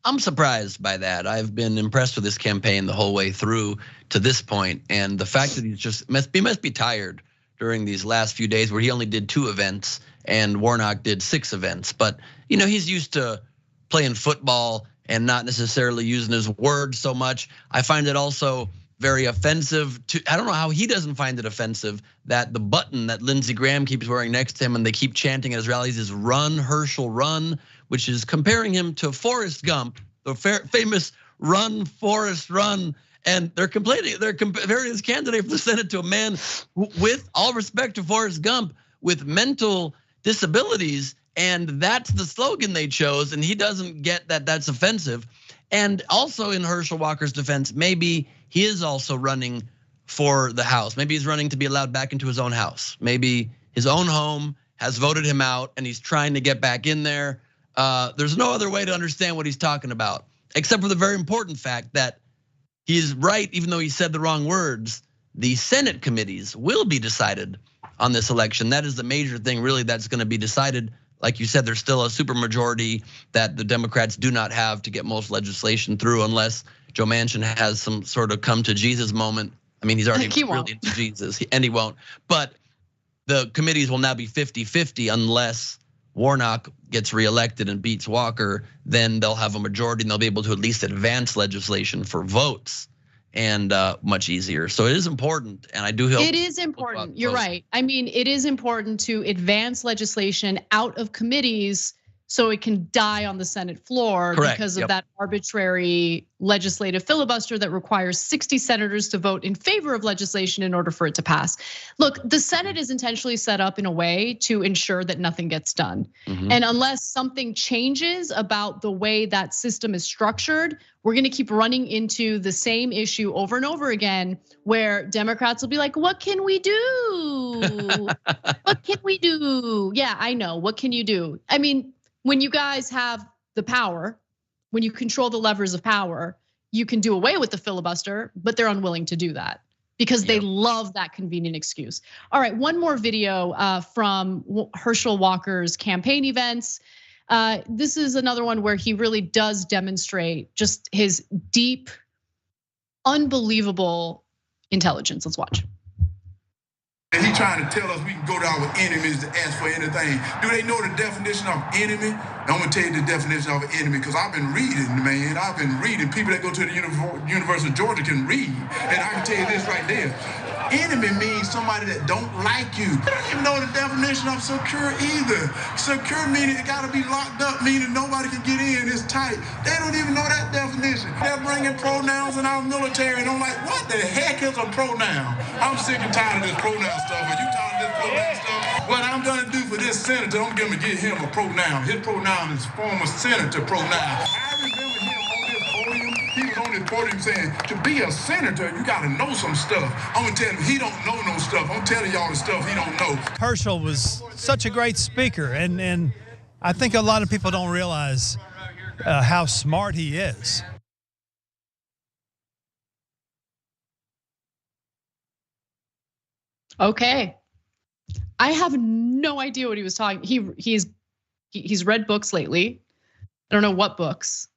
I'm surprised by that. I've been impressed with this campaign the whole way through to this point, and the fact that he's just must be tired during these last few days where he only did 2 events and Warnock did 6 events. But he's used to playing football and not necessarily using his words so much. I find it also very offensive I don't know how he doesn't find it offensive that the button that Lindsey Graham keeps wearing next to him and they keep chanting at his rallies is "Run, Herschel, run," which is comparing him to Forrest Gump, the famous "Run, Forrest, run." And they're comparing his candidate for the Senate to a man with all respect to Forrest Gump with mental disabilities. And that's the slogan they chose. And he doesn't get that that's offensive. And also in Herschel Walker's defense, maybe he is also running for the House. Maybe he's running to be allowed back into his own house. Maybe his own home has voted him out and he's trying to get back in there. There's no other way to understand what he's talking about, except for the very important fact that he's right, even though he said the wrong words. The Senate committees will be decided on this election. That is the major thing really that's gonna be decided. Like you said, there's still a supermajority that the Democrats do not have to get most legislation through unless Joe Manchin has some sort of come to Jesus moment. I mean, he's already really into Jesus, and he won't. But the committees will now be 50-50 unless Warnock gets reelected and beats Walker. Then they'll have a majority and they'll be able to at least advance legislation for votes. and much easier. So it is important, and I do hope
it is important. You're right. I mean, it is important to advance legislation out of committees so it can die on the Senate floor.
Correct.
Because of that arbitrary legislative filibuster that requires 60 senators to vote in favor of legislation in order for it to pass. Look, the Senate is intentionally set up in a way to ensure that nothing gets done. And unless something changes about the way that system is structured, we're gonna keep running into the same issue over and over again, where Democrats will be like, what can we do? What can we do? Yeah, I know, what can you do? I mean, when you guys have the power, when you control the levers of power, you can do away with the filibuster, but they're unwilling to do that because they love that convenient excuse. All right, one more video from Herschel Walker's campaign events. This is another one where he really does demonstrate just his deep, unbelievable intelligence. Let's watch.
He trying to tell us we can go to our enemies to ask for anything. Do they know the definition of enemy? I'm gonna tell you the definition of an enemy because I've been reading, man. I've been reading. People that go to the University of Georgia can read, and I can tell you this right there. Enemy means somebody that don't like you. They don't even know the definition of secure either. Secure meaning it gotta be locked up, meaning nobody can get in, it's tight. They don't even know that definition. They're bringing pronouns in our military, and I'm like, what the heck is a pronoun? I'm sick and tired of this pronoun stuff. Are you tired of this pronoun stuff? What I'm gonna do for this senator, I'm gonna get him a pronoun. His pronoun is former senator pronoun. I remember him on this podium. He was on this podium saying, to be a senator, you gotta know some stuff. I'm gonna tell him he don't know no stuff. I'm telling y'all the stuff he don't know.
Herschel was such a great speaker, and I think a lot of people don't realize how smart he is.
Okay, I have no idea what he was talking. He's read books lately. I don't know what books,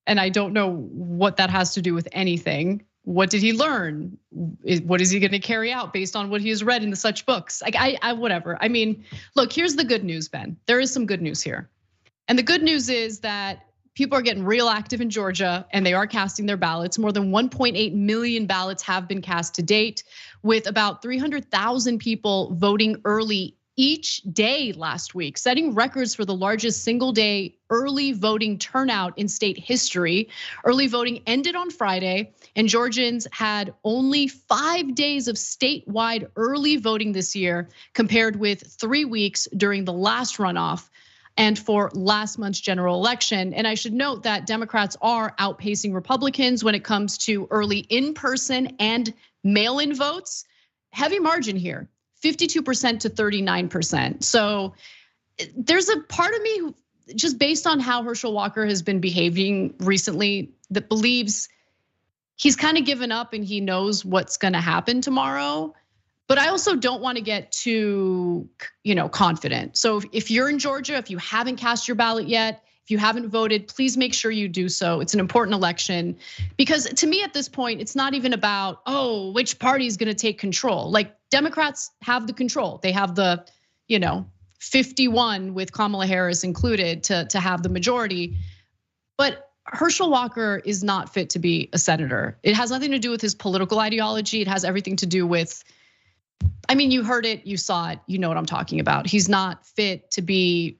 and I don't know what that has to do with anything. What did he learn? What is he going to carry out based on what he has read in such books? Like I whatever. I mean, look, here's the good news, Ben. There is some good news here, and the good news is that people are getting real active in Georgia and they are casting their ballots. More than 1.8 million ballots have been cast to date, with about 300,000 people voting early each day last week, setting records for the largest single day early voting turnout in state history. Early voting ended on Friday, and Georgians had only 5 days of statewide early voting this year, compared with 3 weeks during the last runoff and for last month's general election. And I should note that Democrats are outpacing Republicans when it comes to early in-person and mail-in votes. Heavy margin here, 52% to 39%. So there's a part of me who, just based on how Herschel Walker has been behaving recently, that believes he's kind of given up and he knows what's gonna happen tomorrow. But I also don't want to get too, confident. So if you're in Georgia, if you haven't cast your ballot yet, if you haven't voted, please make sure you do so. It's an important election, because to me at this point, it's not even about, which party is going to take control. Like, Democrats have the control. They have the, 51 with Kamala Harris included to have the majority. But Herschel Walker is not fit to be a senator. It has nothing to do with his political ideology. It has everything to do with, you heard it, you saw it, you know what I'm talking about. He's not fit to be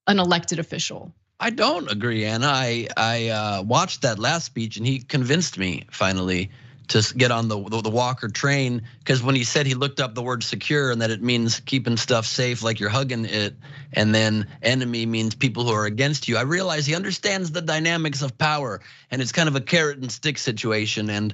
an elected official.
I don't agree, Anna. I watched that last speech and he convinced me finally to get on the Walker train, because when he said he looked up the word secure and that it means keeping stuff safe like you're hugging it, and then enemy means people who are against you, I realized he understands the dynamics of power, and it's kind of a carrot and stick situation, and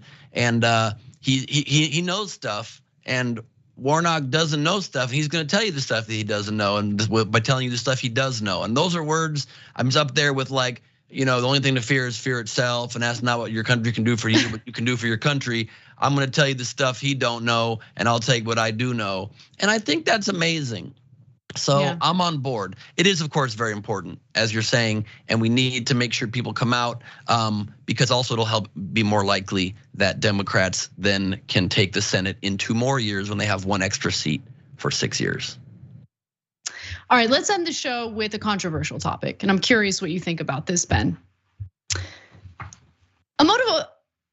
he knows stuff, and Warnock doesn't know stuff. He's going to tell you the stuff that he doesn't know, and by telling you the stuff he does know. And those are words I'm up there with, like, the only thing to fear is fear itself, and that's not what your country can do for you, but you can do for your country. I'm going to tell you the stuff he don't know, and I'll take what I do know. And I think that's amazing. So yeah. I'm on board. It is, of course, very important, as you're saying, and we need to make sure people come out, because also it'll help be more likely that Democrats then can take the Senate in 2 more years when they have 1 extra seat for 6 years.
All right, let's end the show with a controversial topic, and I'm curious what you think about this, Ben.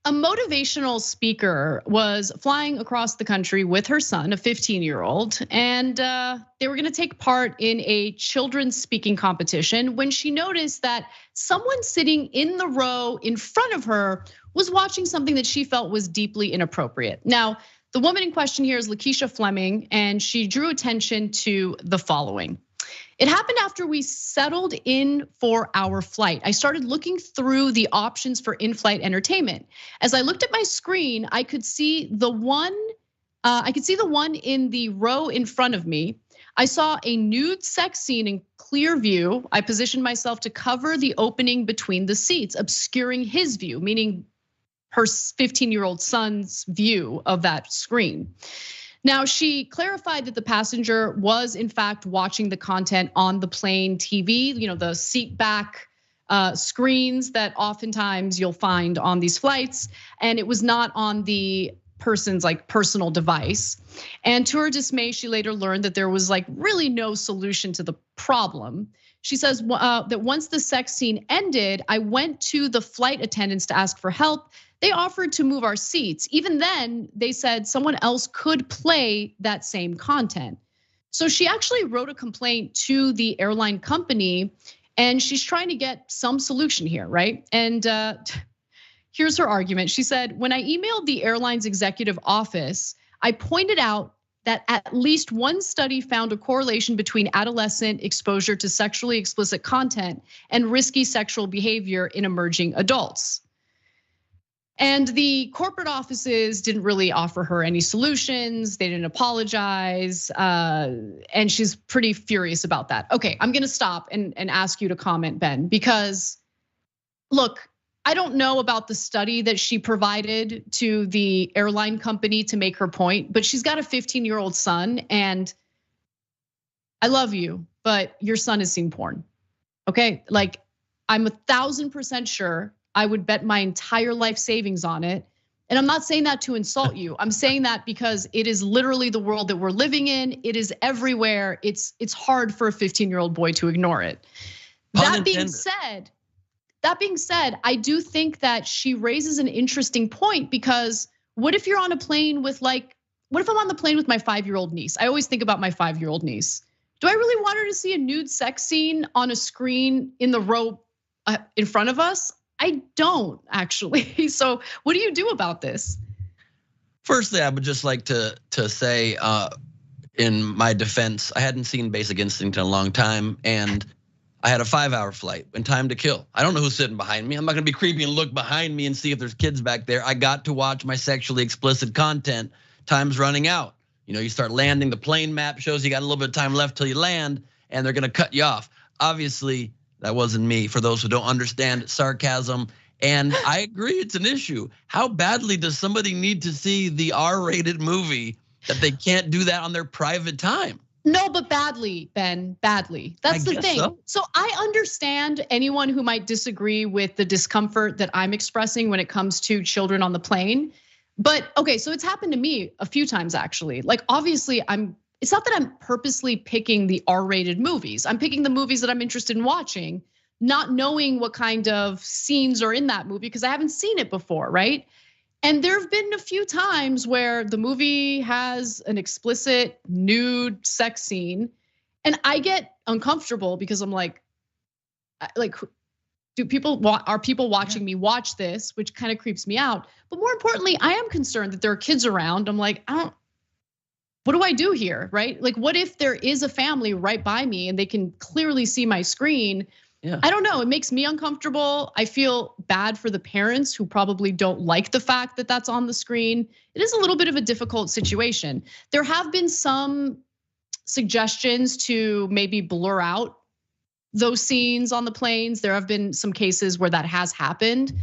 a motivational speaker was flying across the country with her son, a 15-year-old, and they were going to take part in a children's speaking competition when she noticed that someone sitting in the row in front of her was watching something that she felt was deeply inappropriate. Now, the woman in question here is Lakeisha Fleming, and she drew attention to the following. It happened after we settled in for our flight. I started looking through the options for in-flight entertainment. As I looked at my screen, I could see the one in the row in front of me. I saw a nude sex scene in clear view. I positioned myself to cover the opening between the seats, obscuring his view, meaning her 15-year-old son's view of that screen. Now, she clarified that the passenger was in fact watching the content on the plane TV, the seat back screens that oftentimes you'll find on these flights, and it was not on the person's personal device. And to her dismay, she later learned that there was really no solution to the problem. She says that once the sex scene ended, I went to the flight attendants to ask for help. They offered to move our seats. Even then, they said someone else could play that same content. So she actually wrote a complaint to the airline company, and she's trying to get some solution here, right? And here's her argument. She said, when I emailed the airline's executive office, I pointed out that at least one study found a correlation between adolescent exposure to sexually explicit content and risky sexual behavior in emerging adults. And the corporate offices didn't really offer her any solutions. They didn't apologize. And she's pretty furious about that. Okay, I'm gonna stop and ask you to comment, Ben, because look, I don't know about the study that she provided to the airline company to make her point, but she's got a 15-year-old son, and I love you, but your son has seen porn, okay? I'm 1,000% sure I would bet my entire life savings on it. And I'm not saying that to insult you. I'm saying that because it is literally the world that we're living in. It is everywhere. It's hard for a 15-year-old boy to ignore it. That being said, I do think that she raises an interesting point, because what if you're on a plane with what if I'm on the plane with my 5-year-old niece? I always think about my 5-year-old niece. Do I really want her to see a nude sex scene on a screen in the row in front of us? I don't actually. So what do you do about this?
Firstly, I would just like to say in my defense, I hadn't seen Basic Instinct in a long time, and I had a 5-hour flight and time to kill. I don't know who's sitting behind me. I'm not gonna be creepy and look behind me and see if there's kids back there. I got to watch my sexually explicit content. Time's running out. You start landing, the plane map shows you got a little bit of time left till you land, and they're gonna cut you off. Obviously, that wasn't me, for those who don't understand sarcasm. And I agree, it's an issue. How badly does somebody need to see the R-rated movie that they can't do that on their private time?
No, but badly, Ben, badly. That's the thing. So I understand anyone who might disagree with the discomfort that I'm expressing when it comes to children on the plane. But okay, so it's happened to me a few times actually. Obviously it's not that I'm purposely picking the R-rated movies. I'm picking the movies that I'm interested in watching, not knowing what kind of scenes are in that movie because I haven't seen it before, right? And there have been a few times where the movie has an explicit nude sex scene, and I get uncomfortable because I'm like, are people watching me watch this, which kind of creeps me out. But more importantly, I am concerned that there are kids around. I'm like, what do I do here, right? What if there is a family right by me and they can clearly see my screen?
Yeah.
I don't know, it makes me uncomfortable. I feel bad for the parents who probably don't like the fact that that's on the screen. It is a little bit of a difficult situation. There have been some suggestions to maybe blur out those scenes on the planes. There have been some cases where that has happened.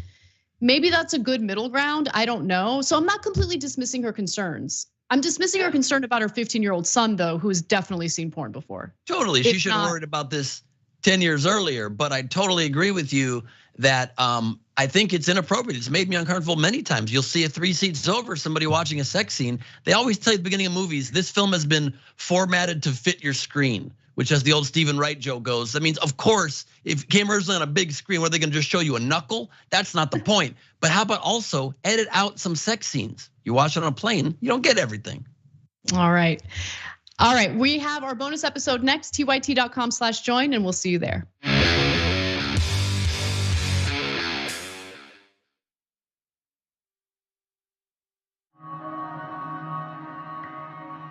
Maybe that's a good middle ground, I don't know. So I'm not completely dismissing her concerns. I'm dismissing her concern about her 15-year-old son, though, who has definitely seen porn before.
Totally, she should have worried about this 10 years earlier, but I totally agree with you that I think it's inappropriate. It's made me uncomfortable many times. You'll see a 3 seats over, somebody watching a sex scene. They always tell you at the beginning of movies, this film has been formatted to fit your screen, which as the old Stephen Wright joke goes, that means, of course, if cameras on a big screen, what are they gonna just show you a knuckle? That's not the point. But how about also edit out some sex scenes? You watch it on a plane, you don't get everything.
All right. All right, we have our bonus episode next, tyt.com/join, and we'll see you there.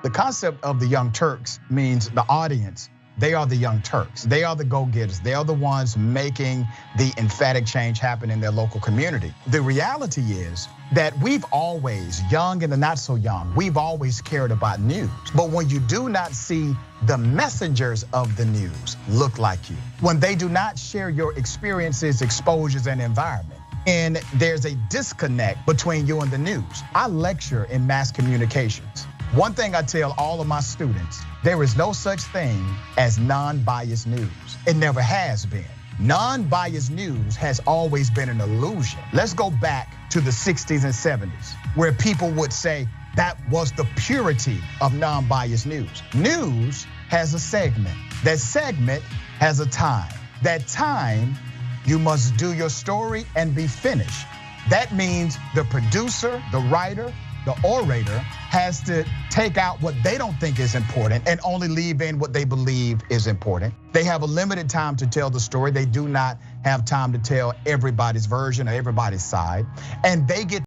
The concept of the Young Turks means the audience, they are the Young Turks. They are the go-getters. They are the ones making the emphatic change happen in their local community. The reality is that we've always, young and the not so young, we've always cared about news. But when you do not see the messengers of the news look like you, when they do not share your experiences, exposures, and environment, and there's a disconnect between you and the news. I lecture in mass communications. One thing I tell all of my students, there is no such thing as non-biased news. It never has been. Non-biased news has always been an illusion. Let's go back to the 60s and 70s, where people would say that was the purity of non-biased news. News has a segment. That segment has a time. That time, you must do your story and be finished. That means the producer, the writer, the orator has to take out what they don't think is important and only leave in what they believe is important. They have a limited time to tell the story. They do not have time to tell everybody's version or everybody's side. And they get